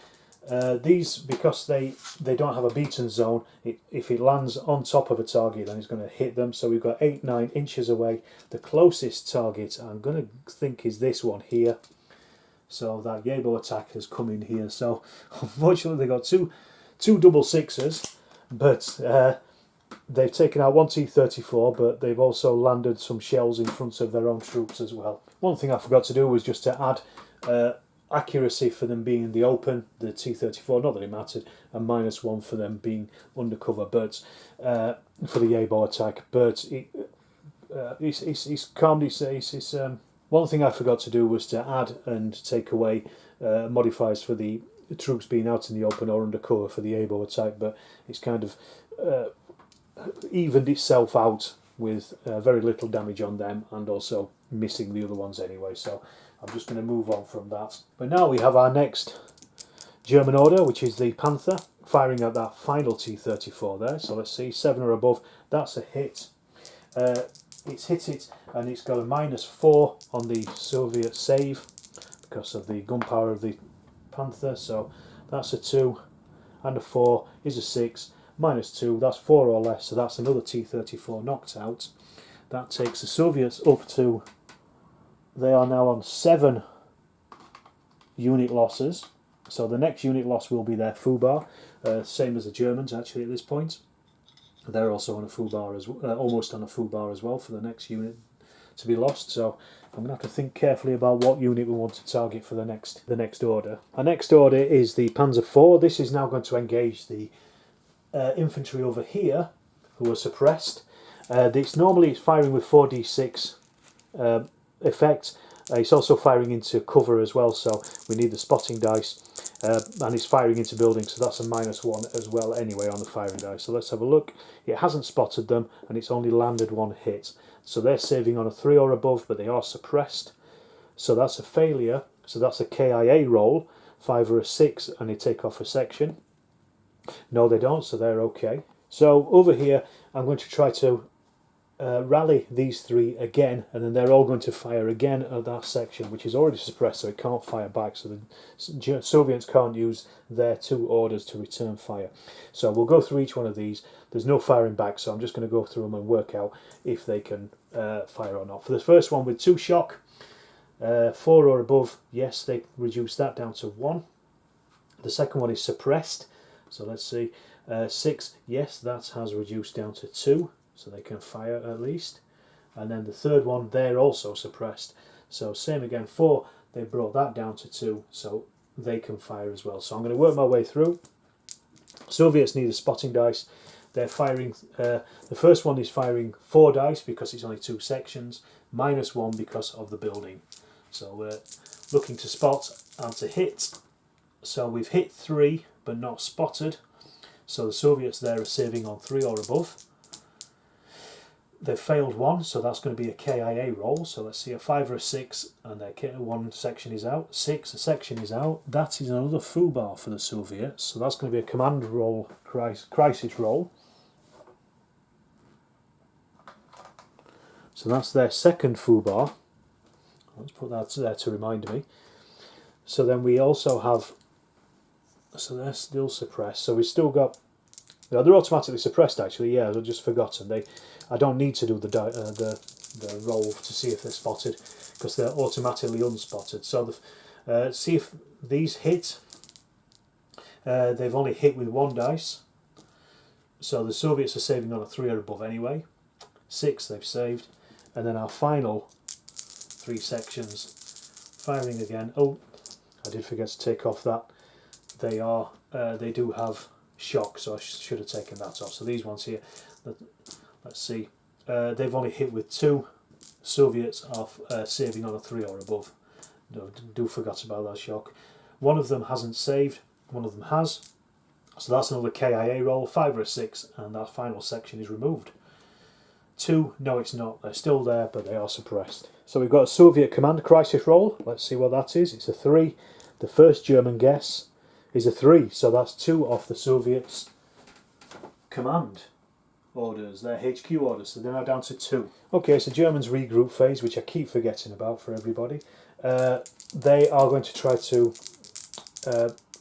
These, because they don't have a beaten zone, if it lands on top of a target then it's going to hit them, so we've got 8-9 inches away. The closest target I'm going to think is this one here, so that Yabo attack has come in here. So unfortunately they got two double 6s, but they've taken out 1 T-34, but they've also landed some shells in front of their own troops as well. One thing I forgot to do was just to add accuracy for them being in the open, the T-34, not that it mattered, and -1 for them being undercover, but for the Yabo attack. But it's calmed. It's one thing I forgot to do was to add and take away modifiers for the troops being out in the open or undercover for the Yabo attack, but it's kind of evened itself out with very little damage on them and also missing the other ones anyway, so I'm just going to move on from that. But now we have our next German order, which is the Panther, firing at that final T-34 there. So let's see, 7 or above, that's a hit. It's hit it, and it's got a -4 on the Soviet save because of the gunpowder of the Panther, so that's a 2, and a 4 is a 6, -2, that's 4 or less, so that's another T-34 knocked out. That takes the Soviets up to, they are now on 7 unit losses. So the next unit loss will be their foobar, same as the Germans actually at this point. They're also on a foobar as almost on a foobar as well for the next unit to be lost. So I'm going to have to think carefully about what unit we want to target for the next order. Our next order is the Panzer IV. This is now going to engage the infantry over here who are suppressed. It's firing with 4d6 effect. It's also firing into cover as well, so we need the spotting dice, and it's firing into buildings, so that's a -1 as well anyway on the firing dice. So let's have a look. It hasn't spotted them and it's only landed 1 hit, so they're saving on a 3 or above, but they are suppressed, so that's a failure. So that's a KIA roll, 5 or a 6, and they take off a section. No, they don't, so they're okay. So over here I'm going to try to rally these 3 again, and then they're all going to fire again at that section, which is already suppressed, so it can't fire back, so the Soviets can't use their 2 orders to return fire. So we'll go through each one of these. There's no firing back, so I'm just going to go through them and work out if they can fire or not. For the first one with 2 shock, 4 or above, yes, they reduce that down to 1. The second one is suppressed, so let's see, 6, yes, that has reduced down to 2. So they can fire at least. And then the third one, they're also suppressed. So same again, 4, they brought that down to 2, so they can fire as well. So I'm going to work my way through. Soviets need a spotting dice. They're firing, the first one is firing 4 dice because it's only 2 sections, -1 because of the building. So we're looking to spot and to hit. So we've hit 3 but not spotted. So the Soviets there are saving on 3 or above. They've failed 1, so that's going to be a KIA roll. So let's see, a 5 or a 6, and their 1 section is out. 6, a section is out. That is another foobar for the Soviets. So that's going to be a command roll, crisis roll. So that's their second foobar. Let's put that there to remind me. So then we also have, so they're still suppressed. So we've still got, they're automatically suppressed actually, yeah, I've just forgotten. I don't need to do the roll to see if they're spotted because they're automatically unspotted. So see if these hit. They've only hit with 1 dice. So the Soviets are saving on a 3 or above anyway. 6 they've saved. And then our final 3 sections, firing again. Oh, I did forget to take off that. They do have shock, so I should have taken that off. So these ones here, let's see, they've only hit with 2. Soviets are saving on a 3 or above. No, do forgot about that shock. One of them hasn't saved, one of them has. So that's another KIA roll, 5 or a 6, and that final section is removed. 2, no it's not, they're still there, but they are suppressed. So we've got a Soviet command crisis roll. Let's see what that is. It's a 3. The first German guess is a 3, so that's 2 off the Soviets' command orders, their HQ orders, so they're now down to 2. Okay, so Germans regroup phase, which I keep forgetting about for everybody. They are going to try to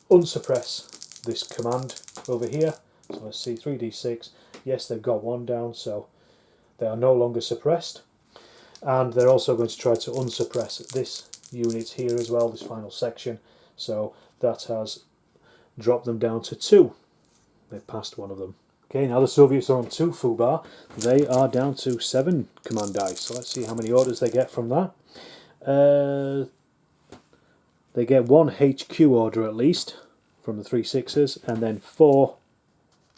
unsuppress this command over here. So let's see, 3d6. Yes, they've got 1 down, so they are no longer suppressed. And they're also going to try to unsuppress this unit here as well, this final section. So that has dropped them down to 2. They've passed one of them. Okay, now the Soviets are on 2 foobar. They are down to 7 command dice. So let's see how many orders they get from that. They get 1 HQ order at least from the 3 6s, and then 4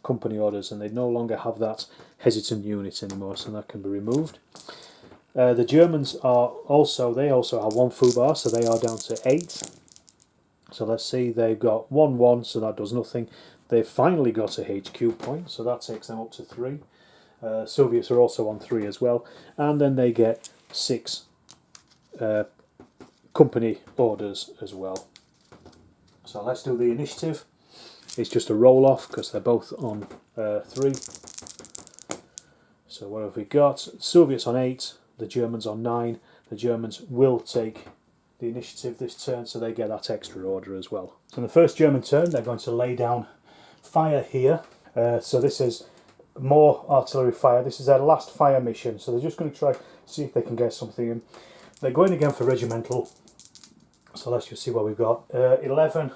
company orders, and they no longer have that hesitant unit anymore, so that can be removed. The Germans are also, they also have 1 foobar, so they are down to 8. So let's see, they've got 1 1, so that does nothing. They've finally got a HQ point, so that takes them up to 3. Soviets are also on 3 as well, and then they get 6 company orders as well. So let's do the initiative. It's just a roll off because they're both on 3. So what have we got? Soviets on 8, the Germans on 9. The Germans will take the initiative this turn, so they get that extra order as well. So in the first German turn, they're going to lay down fire here. So this is more artillery fire. This is their last fire mission, so they're just going to try to see if they can get something in. They're going again for regimental. So let's just see what we've got. 11,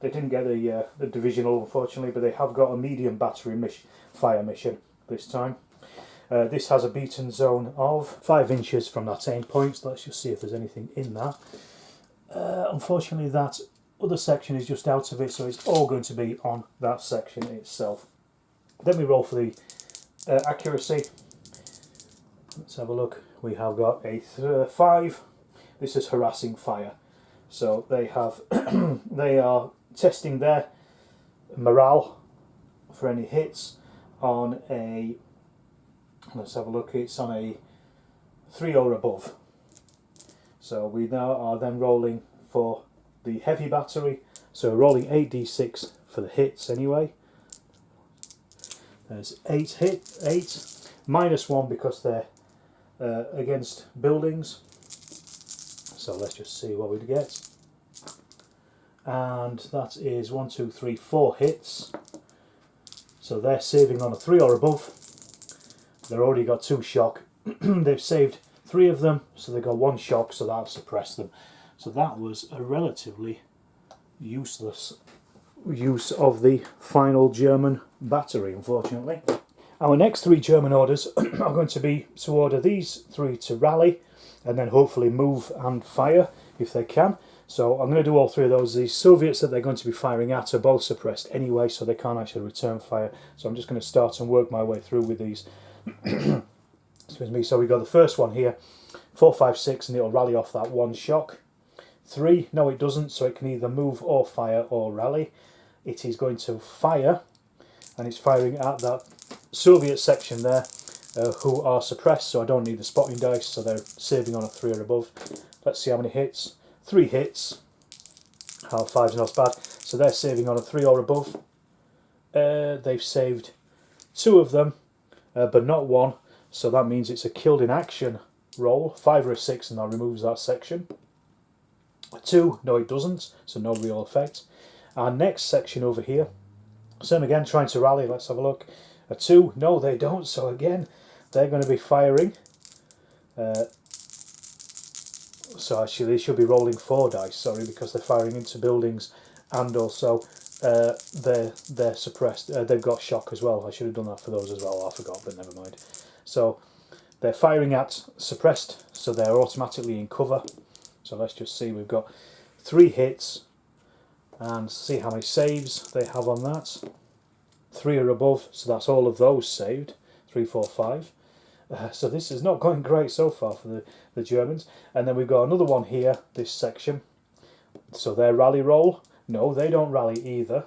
they didn't get the divisional unfortunately, but they have got a medium battery fire mission this time. This has a beaten zone of 5 inches from that aim point, so let's just see if there's anything in that. Unfortunately that other section is just out of it, so it's all going to be on that section itself. Then we roll for the accuracy. Let's have a look. We have got a 5. This is Harassing Fire. So they have they are testing their morale for any hits on a, let's have a look, it's on a 3 or above. So we now are then rolling for the heavy battery, so we're rolling 8d6 for the hits anyway. There's 8 minus 1 because they're against buildings. So let's just see what we get. And that is 1, 2, 3, 4 hits. So they're saving on a 3 or above. They've already got 2 shock. They've saved 3 of them, so they got 1 shock, so that'll suppress them. So that was a relatively useless use of the final German battery, unfortunately. Our next 3 German orders are going to be to order these 3 to rally, and then hopefully move and fire if they can. So I'm going to do all 3 of those. The Soviets that they're going to be firing at are both suppressed anyway, so they can't actually return fire. So I'm just going to start and work my way through with these. Excuse me. So we've got the first one here, 4, 5, 6, and it'll rally off that 1 shock. 3, no it doesn't, so it can either move or fire or rally. It is going to fire, and it's firing at that Soviet section there, who are suppressed, so I don't need the spotting dice, so they're saving on a 3 or above. Let's see how many hits. 3 hits. Half 5's not bad. So they're saving on a 3 or above. They've saved 2 of them, but not 1, so that means it's a killed in action roll. 5 or a 6, and that removes that section. 2, no it doesn't, so no real effect. Our next section over here, same again, trying to rally. Let's have a look. A 2, no they don't, so again they're going to be firing. So actually they should be rolling 4 dice, sorry, because they're firing into buildings, and also they're suppressed. They've got shock as well. I should have done that for those as well, I forgot, but never mind. So they're firing at suppressed, so they're automatically in cover. So let's just see, we've got 3 hits, and see how many saves they have on that. 3 or above, so that's all of those saved. 3, 4, 5. So this is not going great so far for the Germans. And then we've got another one here, this section. So their rally roll, no they don't rally either.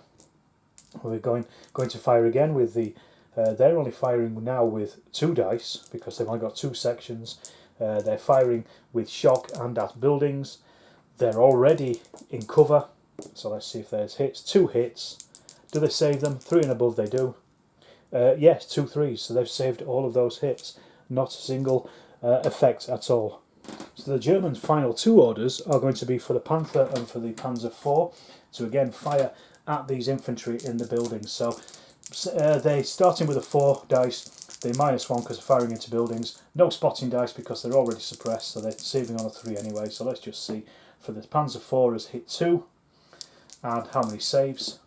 We're going to fire again with the, they're only firing now with 2 dice, because they've only got 2 sections. They're firing with shock and at buildings. They're already in cover, so let's see if there's hits. 2 hits. Do they save them? 3 and above they do. Yes, 2 3s, so they've saved all of those hits. Not a single effect at all. So the Germans' final 2 orders are going to be for the Panther and for the Panzer IV to again fire at these infantry in the buildings. So they're starting with a 4 dice, they minus 1 because they're firing into buildings, no spotting dice because they're already suppressed, so they're saving on a 3 anyway. So let's just see, for the Panzer IV has hit 2, and how many saves?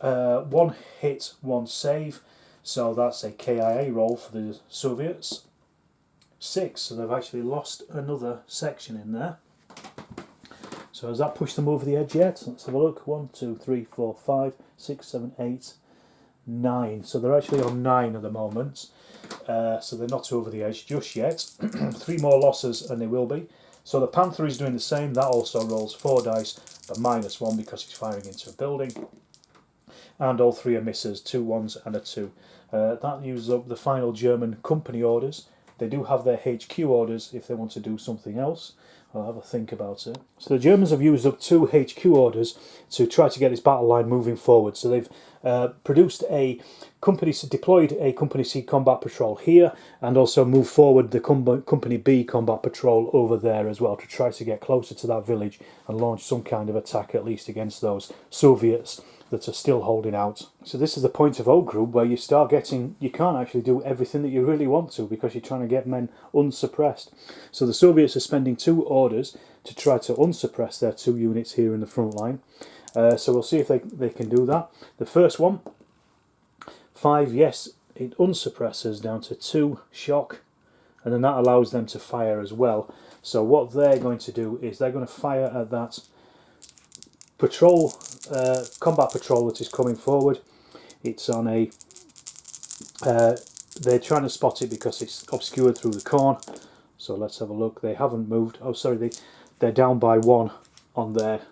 1 hit, 1 save, so that's a KIA roll for the Soviets. 6, so they've actually lost another section in there. So has that pushed them over the edge yet? Let's have a look. 1, 2, 3, 4, 5, 6, 7, 8, 9. So they're actually on 9 at the moment. So they're not over the edge just yet. 3 more losses and they will be. So the Panther is doing the same. That also rolls 4 dice, but minus 1 because he's firing into a building. And all 3 are misses, 2 1s and a 2. That uses up the final German company orders. They do have their HQ orders if they want to do something else. I'll have a think about it. So the Germans have used up 2 HQ orders to try to get this battle line moving forward. So they've deployed a Company C combat patrol here, and also moved forward the Company B combat patrol over there as well to try to get closer to that village and launch some kind of attack at least against those Soviets that are still holding out. So this is the point of O Group where you start getting, you can't actually do everything that you really want to because you're trying to get men unsuppressed. So the Soviets are spending 2 orders to try to unsuppress their 2 units here in the front line. So we'll see if they can do that. The first one, 5, yes, it unsuppresses down to 2 shock, and then that allows them to fire as well. So what they're going to do is they're going to fire at that patrol, combat patrol that is coming forward. It's on a, they're trying to spot it because it's obscured through the corn. So let's have a look. They haven't moved. Oh, sorry, they're down by 1 on there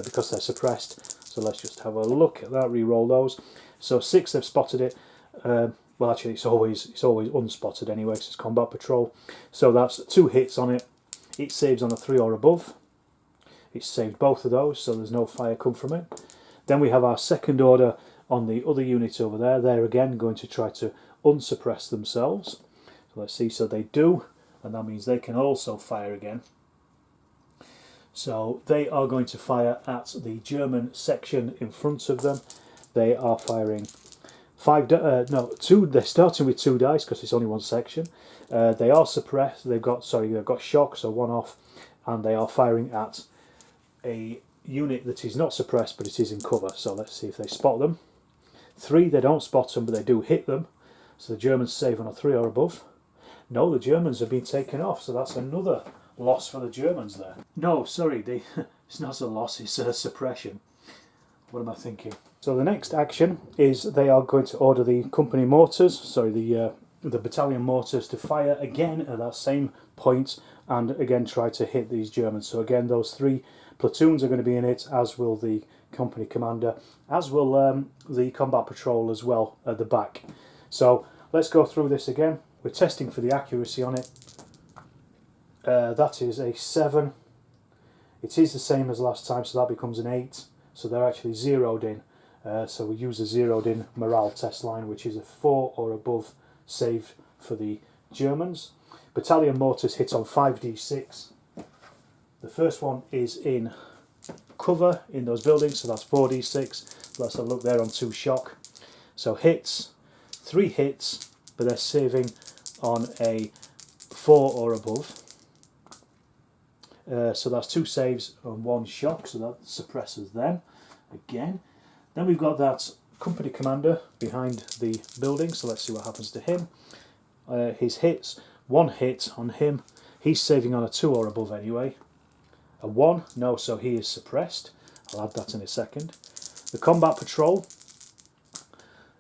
because they're suppressed. So let's just have a look at that. Re-roll those. So 6, they've spotted it. Well, actually, it's always unspotted anyway, because it's combat patrol. So that's 2 hits on it. It saves on a 3 or above. It's saved both of those, so there's no fire come from it. Then we have our second order on the other unit over there. They're again going to try to unsuppress themselves. So let's see, so they do, and that means they can also fire again. So they are going to fire at the German section in front of them. They are firing 2. They're starting with 2 dice because it's only 1 section. They are suppressed. They've got shock, so 1 off, and they are firing at a unit that is not suppressed, but it is in cover. So let's see if they spot them. 3, they don't spot them, but they do hit them. So the Germans save on a 3 or above. No, the Germans have been taken off, so that's another loss for the Germans there. No, sorry, it's not a loss, it's a suppression. What am I thinking? So the next action is they are going to order the company mortars, sorry, the battalion mortars to fire again at that same point and again try to hit these Germans. So again, those 3 platoons are going to be in it, as will the company commander, as will the combat patrol as well at the back. So let's go through this again. We're testing for the accuracy on it. That is a 7. It is the same as last time, so that becomes an 8. So they're actually zeroed in. So we use a zeroed in morale test line, which is a 4 or above save for the Germans. Battalion mortars hit on 5d6. The first one is in cover in those buildings, so that's 4d6. Let's have a look there on 2 shock. So hits, 3 hits, but they're saving on a 4 or above. So that's 2 saves and 1 shock, so that suppresses them again. Then we've got that company commander behind the building, so let's see what happens to him. His hits, 1 hit on him. He's saving on a 2 or above anyway. A 1, no, so he is suppressed. I'll add that in a second. The combat patrol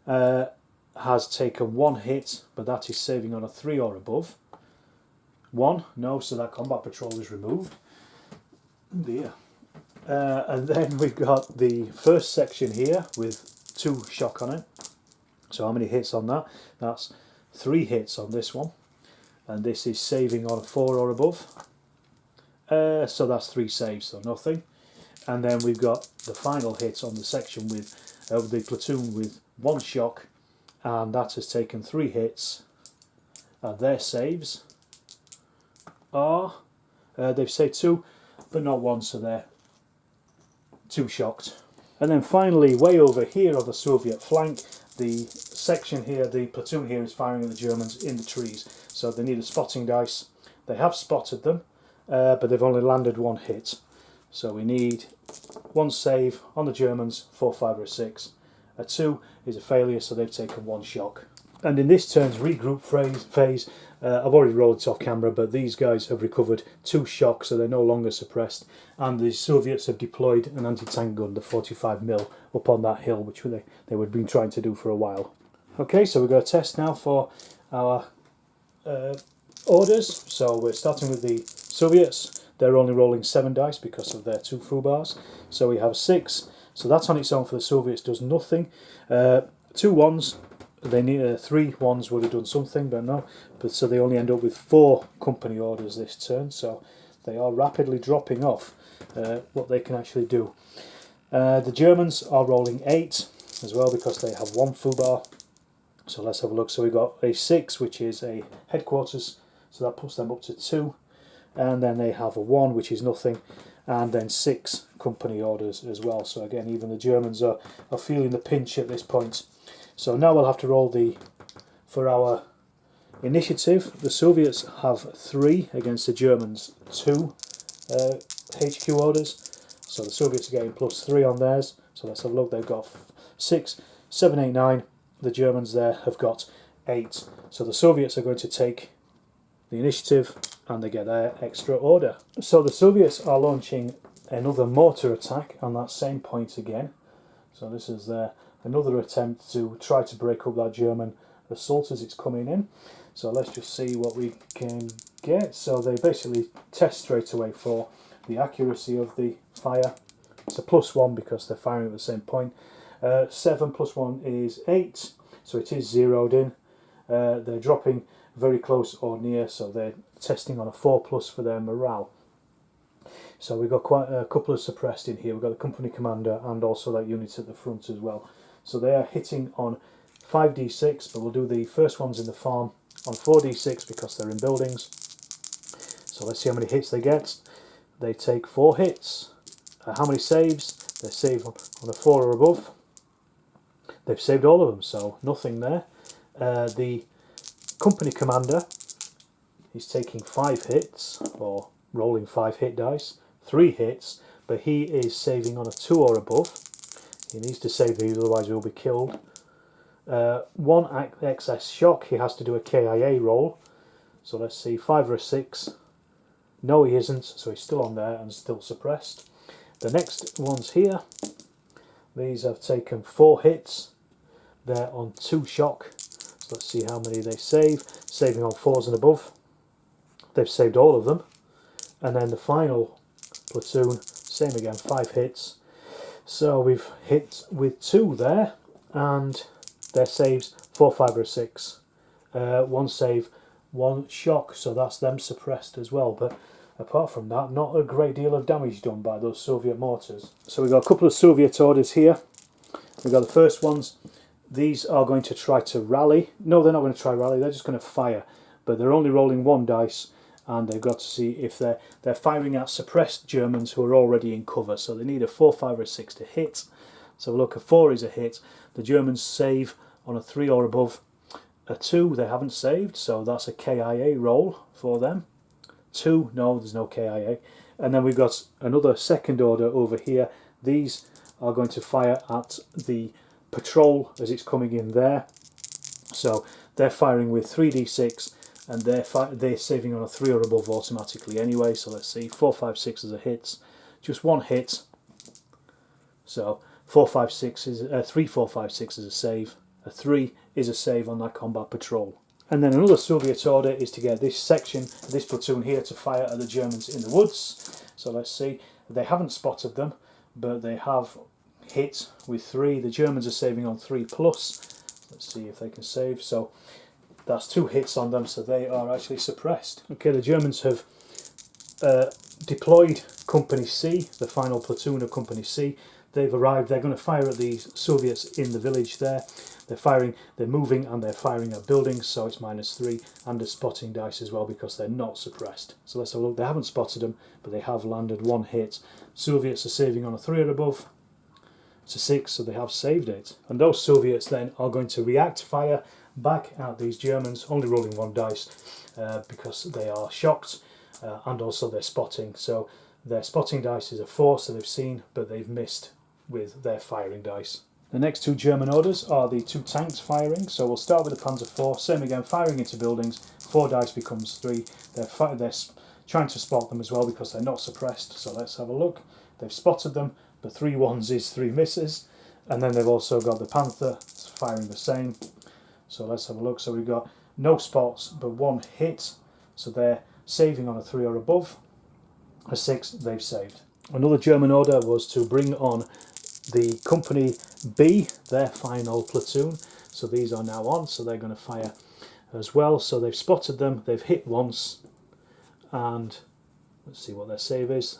has taken 1 hit, but that is saving on a 3 or above. 1, no, so that combat patrol is removed. Oh dear. And then we've got the first section here with 2 shock on it. So how many hits on that? That's 3 hits on this one. And this is saving on a 4 or above. So that's 3 saves, so nothing. And then we've got the final hit on the section with the platoon with 1 shock. And that has taken 3 hits. And their saves are, they've saved 2, but not 1, so they're 2 shocked. And then finally, way over here on the Soviet flank, the section here, the platoon here is firing at the Germans in the trees. So they need a spotting dice. They have spotted them, but they've only landed 1 hit. So we need 1 save on the Germans, 4, 5 or 6. A 2 is a failure, so they've taken 1 shock. And in this turn's regroup phase, I've already rolled it off camera, but these guys have recovered 2 shocks, so they're no longer suppressed. And the Soviets have deployed an anti-tank gun, the 45mm, up on that hill, which they would have been trying to do for a while. Okay, so we've got a test now for our orders. So we're starting with the Soviets. They're only rolling 7 dice because of their 2 fubars. So we have 6. So that's on its own for the Soviets, does nothing. 2 1s. They need 3 1s would have done something, but no. But so they only end up with 4 company orders this turn. So they are rapidly dropping off what they can actually do. The Germans are rolling 8 as well because they have 1 fubar. So let's have a look. So we've got a 6, which is a headquarters. So that puts them up to 2. And then they have a 1, which is nothing. and then 6 company orders as well. So again, even the Germans are feeling the pinch at this point. So now we'll have to roll for our initiative. The Soviets have 3 against the Germans 2 HQ orders. So the Soviets are getting +3 on theirs. So let's have a look. They've got 6, 7, 8, 9. The Germans there have got 8. So the Soviets are going to take the initiative and they get their extra order. So the Soviets are launching another mortar attack on that same point again. So this is another attempt to try to break up that German assault as it's coming in. So let's just see what we can get. So they basically test straight away for the accuracy of the fire. It's a +1 because they're firing at the same point. 7 + 1 is 8, so it is zeroed in. They're dropping very close or near, so they're testing on a 4+ for their morale. So we've got quite a couple of suppressed in here. We've got the company commander and also that unit at the front as well. So they are hitting on 5d6, but we'll do the first ones in the farm on 4d6 because they're in buildings. So let's see how many hits they get. They take 4 hits. How many saves? They save on a 4 or above. They've saved all of them, so nothing there. The company commander is taking 5 hits, or rolling 5 hit dice, 3 hits, but he is saving on a 2 or above. He needs to save these, otherwise he will be killed. 1 excess shock, he has to do a KIA roll. So let's see, 5 or a 6. No, he isn't, so he's still on there and still suppressed. The next ones here, these have taken 4 hits. They're on 2 shock. So let's see how many they save. Saving on 4s and above. They've saved all of them. And then the final platoon, same again, 5 hits. So we've hit with 2 there, and their saves 4, 5 or 6. 1 save, 1 shock, so that's them suppressed as well. But apart from that, not a great deal of damage done by those Soviet mortars. So we've got a couple of Soviet orders here. We've got the first ones. These are going to try to rally. No, they're not going to try rally, they're just going to fire. But they're only rolling 1 dice, and they've got to see if they're firing at suppressed Germans who are already in cover. So they need a 4, 5 or a 6 to hit. So look, a 4 is a hit. The Germans save on a 3 or above. A 2 they haven't saved, so that's a KIA roll for them. 2, no, there's no KIA. And then we've got another second order over here. These are going to fire at the patrol as it's coming in there. So they're firing with 3d6, and they're saving on a 3 or above automatically anyway. So let's see, 4, 5, 6 is a hit. Just 1 hit. So 4, 5, 6 is 3, 4, 5, 6 is a save. A 3 is a save on that combat patrol. And then another Soviet order is to get this section, this platoon here, to fire at the Germans in the woods. So let's see, they haven't spotted them, but they have hit with 3. The Germans are saving on 3+. Let's see if they can save. So that's 2 hits on them, so they are actually suppressed. Okay, the Germans have deployed Company C, the final platoon of Company C. They've arrived. They're going to fire at these Soviets in the village there. They're firing, they're moving, and they're firing at buildings, so it's -3, and a spotting dice as well because they're not suppressed. So let's have a look. They haven't spotted them, but they have landed 1 hit. Soviets are saving on a 3 or above. It's a 6, so they have saved it. And those Soviets then are going to react fire back at these Germans, only rolling 1 dice because they are shocked, and also they're spotting. So their spotting dice is a 4, so they've seen, but they've missed with their firing dice. The next 2 German orders are the 2 tanks firing. So we'll start with the Panzer 4, same again, firing into buildings. 4 dice becomes 3. They're trying to spot them as well because they're not suppressed. So let's have a look. They've spotted them, but 3 ones is 3 misses. And then they've also got the Panther firing the same. So let's have a look. So we've got no spots, but 1 hit. So they're saving on a 3 or above. A 6 they've saved. Another German order was to bring on the Company B, their final platoon. So these are now on, so they're going to fire as well. So they've spotted them, they've hit once, and let's see what their save is.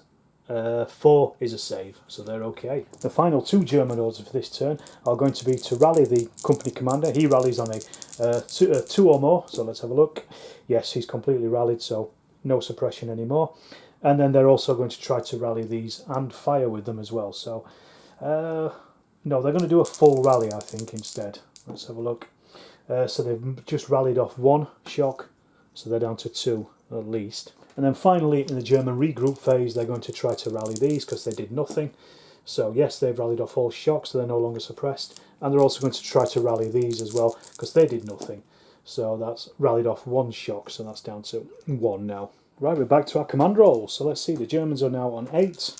4 is a save, so they're okay. The final 2 German orders for this turn are going to be to rally the company commander. He rallies on a 2 or more, so let's have a look. Yes, he's completely rallied, so no suppression anymore. And then they're also going to try to rally these and fire with them as well. So, no, they're going to do a full rally, I think, instead. Let's have a look. So they've just rallied off 1 shock, so they're down to 2 at least. And then finally, in the German regroup phase, they're going to try to rally these because they did nothing. So yes, they've rallied off all shocks, so they're no longer suppressed. And they're also going to try to rally these as well because they did nothing. So that's rallied off 1 shock, so that's down to 1 now. Right, we're back to our command rolls. So let's see, the Germans are now on 8.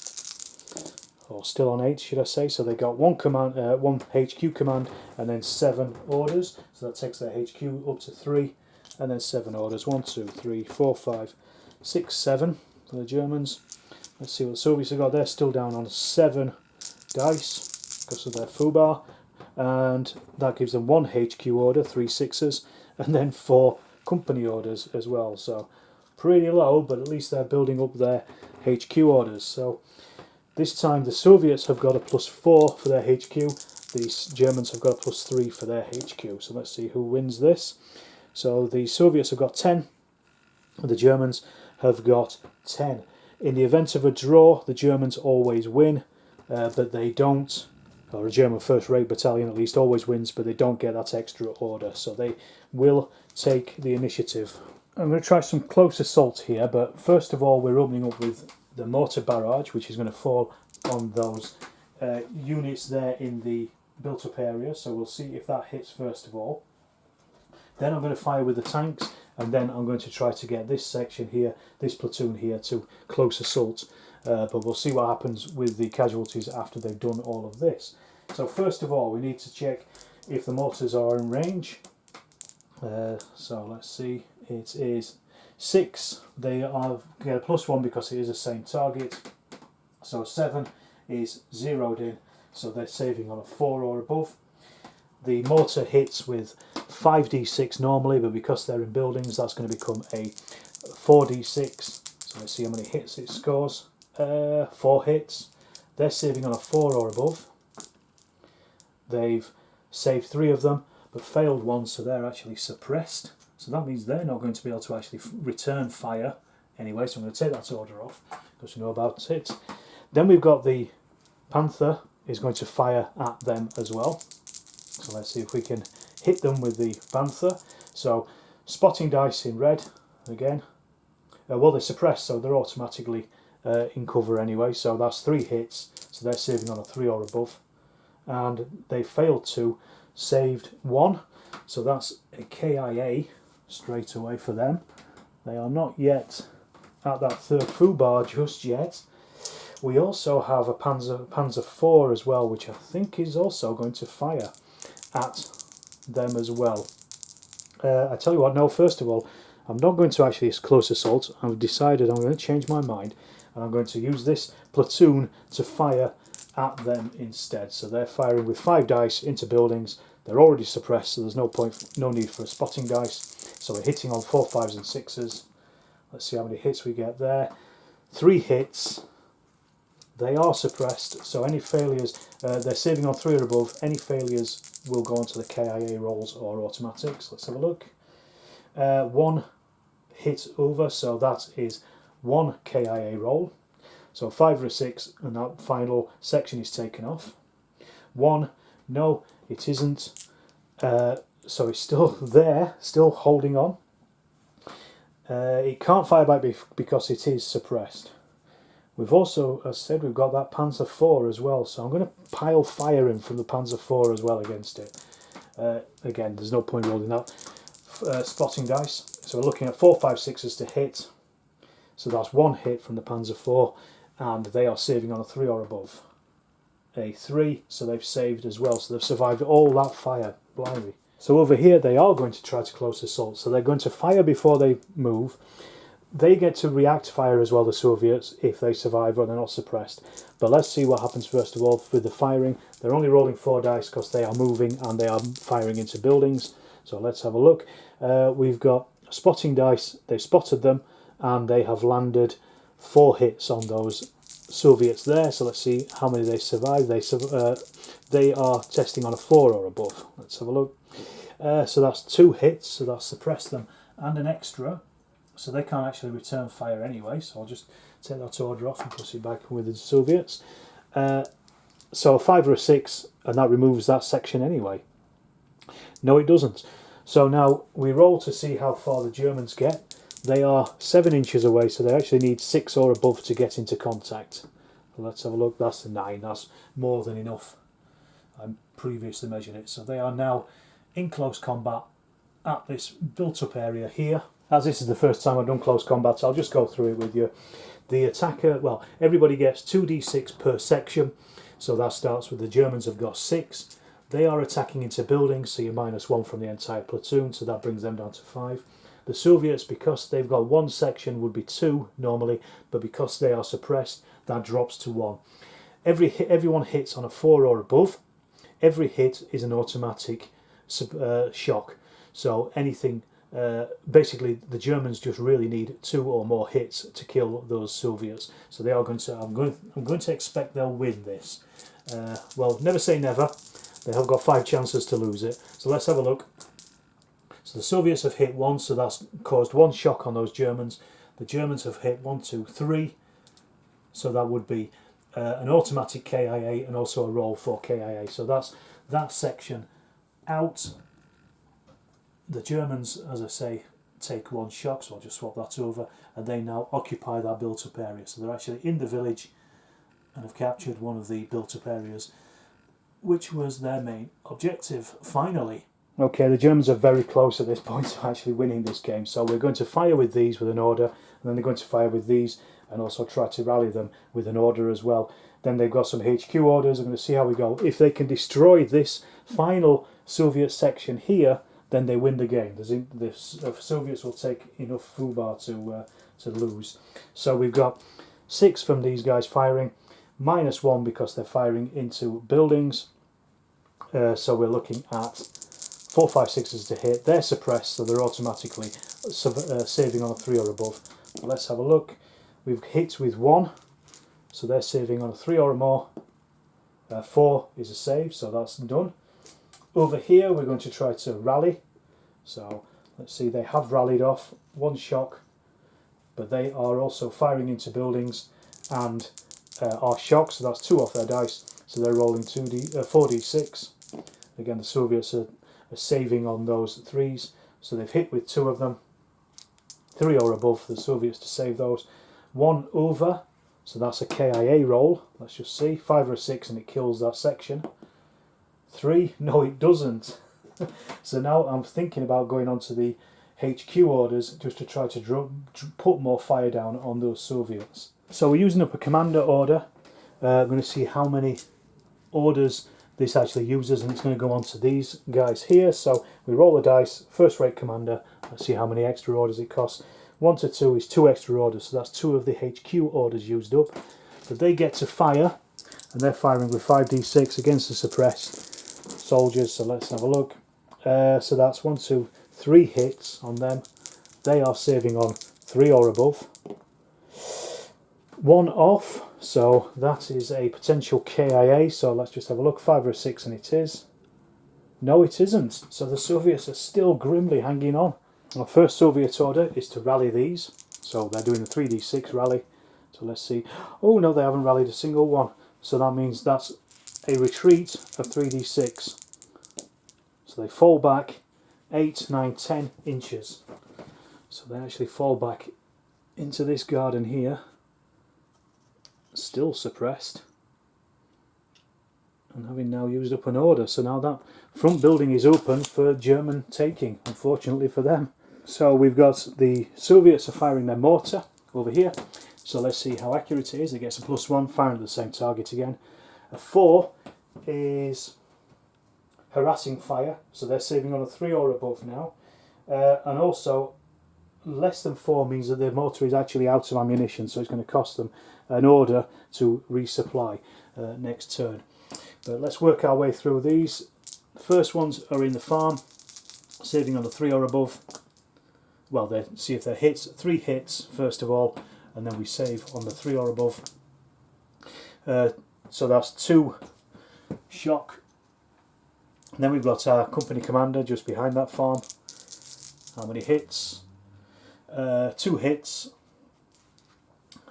Or still on 8, should I say. So they got 1 command, 1 HQ command, and then 7 orders. So that takes their HQ up to 3, and then 7 orders. 1, 2, 3, 4, 5, 6, 7 for the Germans. Let's see what the Soviets have got. They're still down on 7 dice because of their FUBAR, and that gives them 1 HQ order, 3 6s, and then 4 company orders as well. So pretty low, but at least they're building up their HQ orders. So this time the Soviets have got a +4 for their HQ, the Germans have got a +3 for their HQ. So let's see who wins this. So the Soviets have got 10, and the Germans have got 10. In the event of a draw, the Germans always win, but they don't, or a German first-rate battalion at least always wins, but they don't get that extra order, so they will take the initiative. I'm going to try some close assault here, but first of all we're opening up with the mortar barrage, which is going to fall on those units there in the built-up area, so we'll see if that hits first of all. Then I'm going to fire with the tanks, and then I'm going to try to get this section here, this platoon here, to close assault. But we'll see what happens with the casualties after they've done all of this. So first of all, we need to check if the mortars are in range. So let's see, it is 6. They are get a +1 because it is the same target. So 7 is zeroed in, so they're saving on a 4 or above. The mortar hits with 5d6 normally, but because they're in buildings, that's going to become a 4d6. So let's see how many hits it scores. 4 hits. They're saving on a 4 or above. They've saved 3 of them, but failed 1, so they're actually suppressed. So that means they're not going to be able to actually return fire anyway, so I'm going to take that order off, because we know about it. Then we've got the Panther is going to fire at them as well. So let's see if we can hit them with the Panther. So spotting dice in red again. Well, they're suppressed, so they're automatically in cover anyway. So that's 3 hits, so they're saving on a 3 or above. And they failed 2, saved 1. So that's a KIA straight away for them. They are not yet at that 3rd FUBAR just yet. We also have a Panzer 4 as well, which I think is also going to fire at them as well. I tell you what, no, first of all, I'm not going to actually close assault. I've decided I'm going to change my mind, and I'm going to use this platoon to fire at them instead. So they're firing with 5 dice into buildings. They're already suppressed, so there's no need for a spotting dice. So we're hitting on 4, 5s and 6s. Let's see how many hits we get there. 3 hits. They are suppressed, so any failures, they're saving on 3 or above. Any failures will go onto the KIA rolls or automatics. Let's have a look. 1 hit over, so that is 1 KIA roll. So 5 or a 6, and that final section is taken off. 1, no, it isn't. So it's still there, still holding on. It can't fire back because it is suppressed. We've also, as I said, we've got that Panzer 4 as well, so I'm going to pile fire in from the Panzer 4 as well against it. Again, there's no point rolling that spotting dice. So we're looking at 4, 5, 6s to hit. So that's 1 hit from the Panzer 4, and they are saving on a 3 or above. A 3, so they've saved as well, so they've survived all that fire. Blimey. So over here they are going to try to close assault, so they're going to fire before they move. They get to react fire as well, the Soviets, if they survive or they're not suppressed. But let's see what happens first of all with the firing. They're only rolling 4 dice because they are moving and they are firing into buildings. So let's have a look. We've got spotting dice. They spotted them and they have landed 4 hits on those Soviets there. So let's see how many they survive. They are testing on a 4 or above. Let's have a look. So that's 2 hits, so that's suppressed them, and an extra. So they can't actually return fire anyway, so I'll just Take that order off and put it back with the Soviets. So a 5 or a 6, and that removes that section anyway. No, it doesn't. So now we roll to see how far the Germans get. They are 7 inches away, so they actually need 6 or above to get into contact. Let's have a look. That's a 9. That's more than enough. I previously measured it. So they are now in close combat at this built-up area here. As this is the first time I've done close combat, I'll just go through it with you. The attacker, well, everybody gets 2d6 per section. So that starts with the Germans have got 6. They are attacking into buildings, so you're -1 from the entire platoon, so that brings them down to 5. The Soviets, because they've got 1 section, would be 2 normally, but because they are suppressed, that drops to 1. Everyone hits on a 4 or above. Every hit is an automatic shock. So anything, basically the Germans just really need 2 or more hits to kill those Soviets. So they are going to, I'm going to expect they'll win this. Well, never say never. They have got 5 chances to lose it. So let's have a look. So the Soviets have hit 1, so that's caused 1 shock on those Germans. The Germans have hit 1, 2, 3. So that would be an automatic KIA and also a roll for KIA. So that's that section out. The Germans, as I say, take 1 shock, so I'll just swap that over, and they now occupy that built-up area. So they're actually in the village and have captured one of the built-up areas, which was their main objective, finally. Okay, the Germans are very close at this point to actually winning this game, so we're going to fire with these with an order, and then they're going to fire with these, and also try to rally them with an order as well. Then they've got some HQ orders. I'm going to see how we go. If they can destroy this final Soviet section here, then they win the game. The Soviets will take enough foobar to lose. So we've got 6 from these guys firing, -1 because they're firing into buildings. So we're looking at 4, 5, 6s to hit. They're suppressed, so they're automatically saving on a 3 or above. Let's have a look. We've hit with 1, so they're saving on a 3 or more. 4 is a save, so that's done. Over here we're going to try to rally. So let's see, they have rallied off 1 shock, but they are also firing into buildings and are shocked, so that's 2 off their dice. So they're rolling 4d6. Again, the Soviets are saving on those 3s, so they've hit with 2 of them. 3 or above for the Soviets to save those. 1 over, so that's a KIA roll. Let's just see, 5 or a 6 and it kills that section. 3, no it doesn't. So now I'm thinking about going on to the HQ orders just to try to put more fire down on those Soviets. So we're using up a commander order. I'm going to see how many orders this actually uses, and it's going to go on to these guys here. So we roll the dice, first rate commander, let's see how many extra orders it costs. 1 to 2 is 2 extra orders, so that's 2 of the HQ orders used up. But they get to fire, and they're firing with 5d6 against the suppressed soldiers. So let's have a look. So that's 1, 2, 3 hits on them. They are saving on 3 or above. 1 off, so that is a potential KIA. So let's just have a look. 5 or a 6, and it is. No, it isn't. So the Soviets are still grimly hanging on. Our first Soviet order is to rally these. So they're doing a 3d6 rally. So let's see. Oh no, they haven't rallied a single one. So that means that's a retreat of 3d6. So they fall back 8, 9, 10 inches. So they actually fall back into this garden here. Still suppressed. And having now used up an order. So now that front building is open for German taking, unfortunately for them. So we've got the Soviets are firing their mortar over here. So let's see how accurate it is. It gets a +1, firing at the same target again. A 4 is Harassing Fire, so they're saving on a 3 or above now. And also, less than 4 means that the mortar is actually out of ammunition, so it's going to cost them an order to resupply next turn. But let's work our way through these. The first ones are in the farm, saving on a 3 or above. Well, they see if they're hits. 3 hits first of all, and then we save on the 3 or above. So that's 2 shock. And then we've got our company commander just behind that farm. How many hits? 2 hits.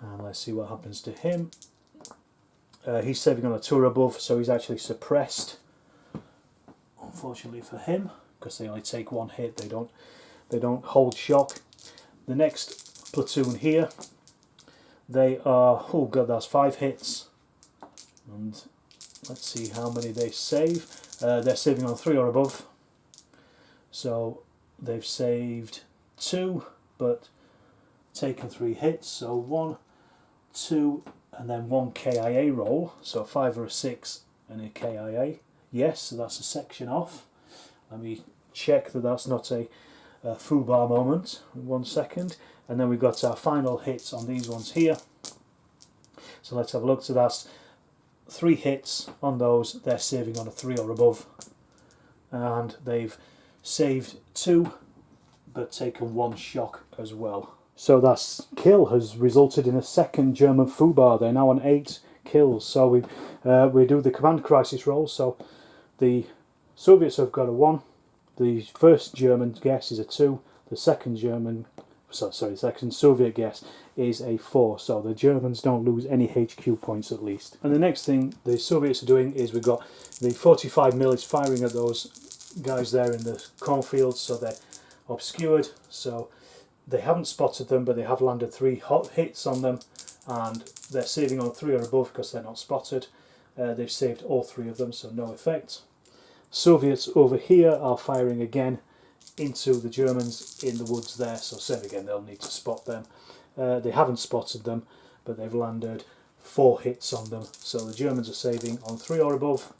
And let's see what happens to him. He's saving on a 2 or above, so he's actually suppressed. Unfortunately for him, because they only take 1 hit, they don't hold shock. The next platoon here, they are, oh god, that's 5 hits. And let's see how many they save. They're saving on 3 or above. So they've saved 2, but taken 3 hits. So 1, 2, and then 1 KIA roll. So a 5 or a 6 and a KIA. Yes, so that's a section off. Let me check that that's not a foobar moment. 1 second. And then we've got our final hits on these ones here. So let's have a look. So that's 3 hits on those. They're saving on a 3 or above. And they've saved 2, but taken 1 shock as well. So that kill has resulted in a second German foobar. They're now on 8 kills. So we do the command crisis roll. So the Soviets have got a 1. The first German guess is a 2. The second second Soviet guess is a 4. So the Germans don't lose any HQ points at least. And the next thing the Soviets are doing is we've got the 45mm is firing at those guys there in the cornfields, so they're obscured. So they haven't spotted them, but they have landed 3 hot hits on them, and they're saving on 3 or above because they're not spotted. They've saved all 3 of them, so no effect. Soviets over here are firing again into the Germans in the woods there, so same again, they'll need to spot them. They haven't spotted them, but they've landed 4 hits on them, so the Germans are saving on 3 or above,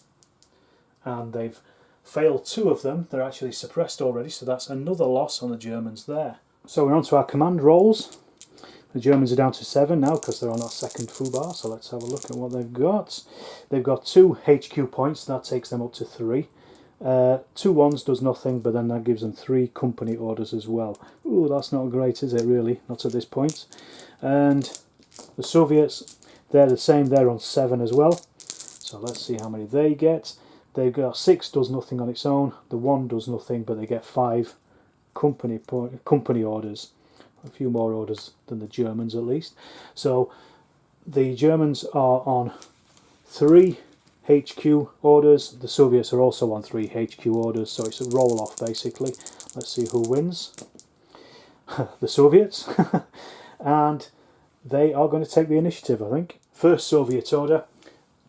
and they've failed 2 of them. They're actually suppressed already, so that's another loss on the Germans there. So we're on to our command rolls. The Germans are down to 7 now because they're on our second foobar, so let's have a look at what they've got. They've got 2 HQ points, that takes them up to 3. 2 ones does nothing, but then that gives them 3 company orders as well. Ooh, that's not great, is it really? Not at this point. And the Soviets, they're the same, they're on 7 as well. So let's see how many they get. They've got 6 does nothing on its own, the 1 does nothing, but they get 5 company orders. A few more orders than the Germans at least. So the Germans are on 3 HQ orders. The Soviets are also on 3 HQ orders, so it's a roll off basically. Let's see who wins. The Soviets. And they are going to take the initiative, I think. First Soviet order,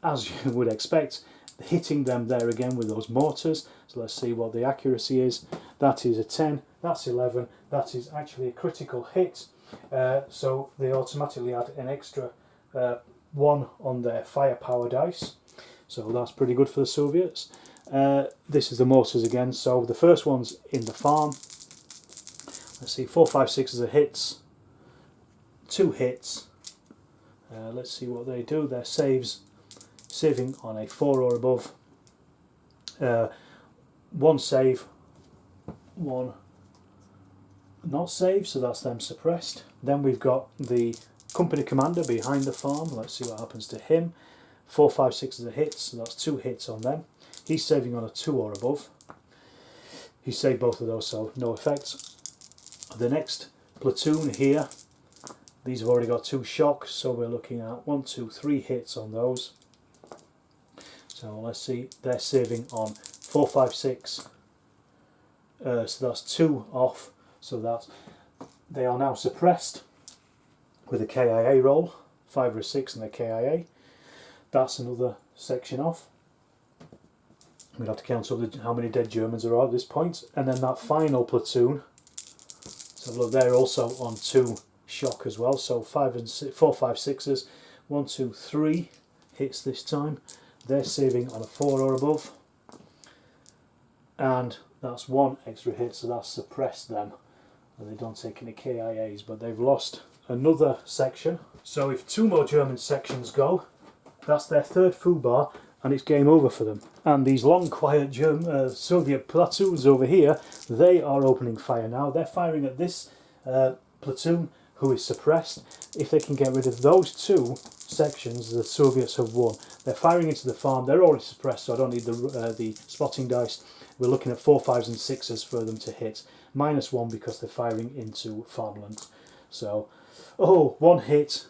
as you would expect, hitting them there again with those mortars. So let's see what the accuracy is. That is a 10, that's 11, that is actually a critical hit. So they automatically add an extra 1 on their firepower dice. So that's pretty good for the Soviets. This is the mortars again. So the first one's in the farm. Let's see, 4, 5, 6 are hits. 2 hits. Let's see what they do. Their saving on a 4 or above. 1 save, 1 not save, so that's them suppressed. Then we've got the company commander behind the farm. Let's see what happens to him. 4, 5, 6 are hits, so that's 2 hits on them. He's saving on a 2 or above. He saved both of those, so no effect. The next platoon here, these have already got 2 shocks, so we're looking at 1, 2, 3 hits on those. So let's see, they're saving on 4, 5, 6. So that's 2 off. So they are now suppressed with a KIA roll, 5 or 6 and a KIA. That's another section off. We'd have to count up how many dead Germans there are at this point. And then that final platoon, so look, they're also on 2 shock as well. So 4, 5, 6s, 1, 2, 3 hits this time. They're saving on a 4 or above. And that's 1 extra hit, so that's suppressed them. And they don't take any KIAs, but they've lost another section. So if 2 more German sections go, that's their 3rd foobar, and it's game over for them. And these long, quiet Soviet platoons over here, they are opening fire now. They're firing at this platoon who is suppressed. If they can get rid of those 2 sections, the Soviets have won. They're firing into the farm. They're already suppressed, so I don't need the spotting dice. We're looking at 4, 5s and 6s for them to hit. -1 because they're firing into farmland. So Oh, one hit,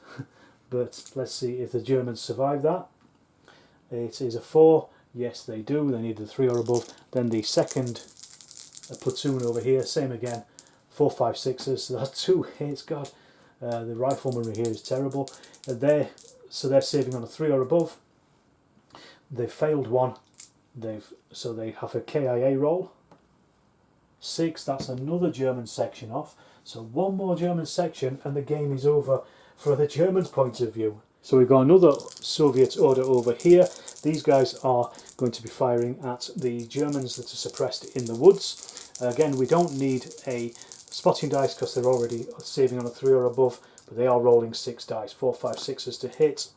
but let's see if the Germans survive that. It is a 4. Yes, they do. They need a 3 or above. Then the second platoon over here, same again. 4, 5, 6s. So that's 2 hits. God, the riflemanry here is terrible. They're saving on a 3 or above. They failed one. So they have a KIA roll. 6. That's another German section off. So one more German section, and the game is over from the Germans' point of view. So we've got another Soviet order over here. These guys are going to be firing at the Germans that are suppressed in the woods. Again, we don't need a spotting dice because they're already saving on a 3 or above, but they are rolling 6 dice, 4, 5, 6s to hit,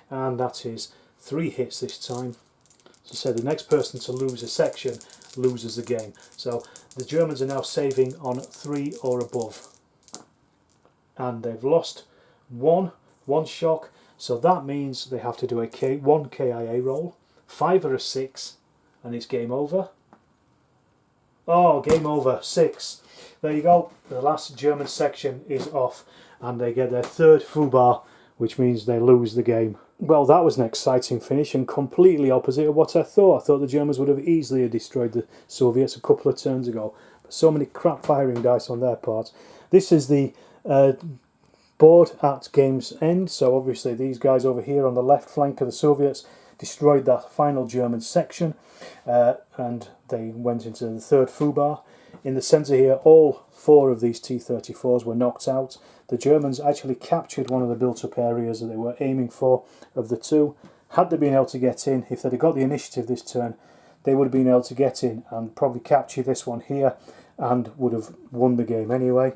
and that is 3 hits this time. So say the next person to lose a section loses the game. So the Germans are now saving on 3 or above, and they've lost one shock. So that means they have to do one KIA roll, 5 or a 6, and it's game over. Oh, game over, 6. There you go. The last German section is off, and they get their 3rd FUBAR, which means they lose the game. Well, that was an exciting finish, and completely opposite of what I thought. I thought the Germans would have easily destroyed the Soviets a couple of turns ago. But so many crap firing dice on their part. This is the board at game's end. So obviously these guys over here on the left flank of the Soviets destroyed that final German section, and they went into the 3rd FUBAR. In the centre here, all 4 of these T-34s were knocked out. The Germans actually captured one of the built-up areas that they were aiming for of the 2. Had they been able to get in, if they'd have got the initiative this turn, they would have been able to get in and probably capture this one here and would have won the game anyway.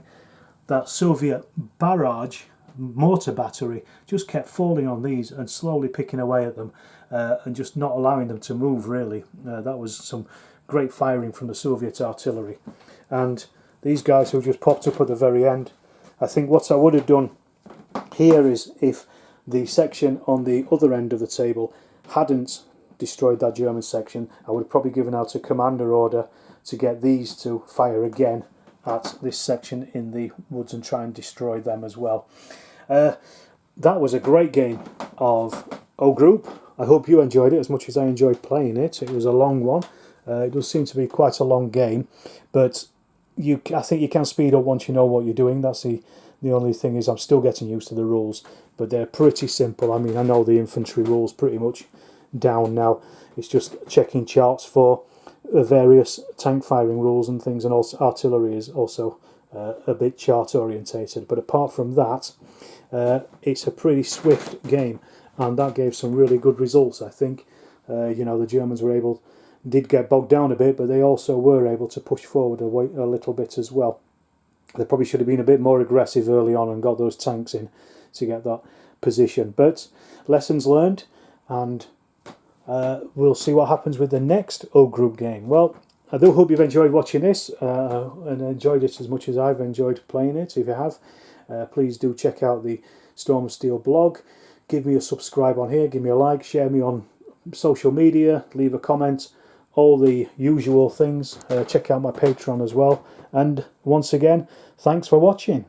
That Soviet barrage, mortar battery, just kept falling on these and slowly picking away at them and just not allowing them to move, really. That was some great firing from the Soviet artillery. And these guys who just popped up at the very end, I think what I would have done here is if the section on the other end of the table hadn't destroyed that German section, I would have probably given out a commander order to get these to fire again at this section in the woods and try and destroy them as well. That was a great game of O Group. I hope you enjoyed it as much as I enjoyed playing it. It was a long one. It does seem to be quite a long game, but I think you can speed up once you know what you're doing. That's the only thing is I'm still getting used to the rules, but they're pretty simple. I mean, I know the infantry rules pretty much down now. It's just checking charts for various tank firing rules and things, and also artillery is also a bit chart orientated. But apart from that, it's a pretty swift game, and that gave some really good results. I think you know, the Germans did get bogged down a bit, but they also were able to push forward a little bit as well. They probably should have been a bit more aggressive early on and got those tanks in to get that position. But lessons learned, and we'll see what happens with the next O Group game. Well, I do hope you've enjoyed watching this and enjoyed it as much as I've enjoyed playing it. If you have, please do check out the Storm of Steel blog. Give me a subscribe on here, give me a like, share me on social media, leave a comment, all the usual things. Check out my Patreon as well. And once again, thanks for watching.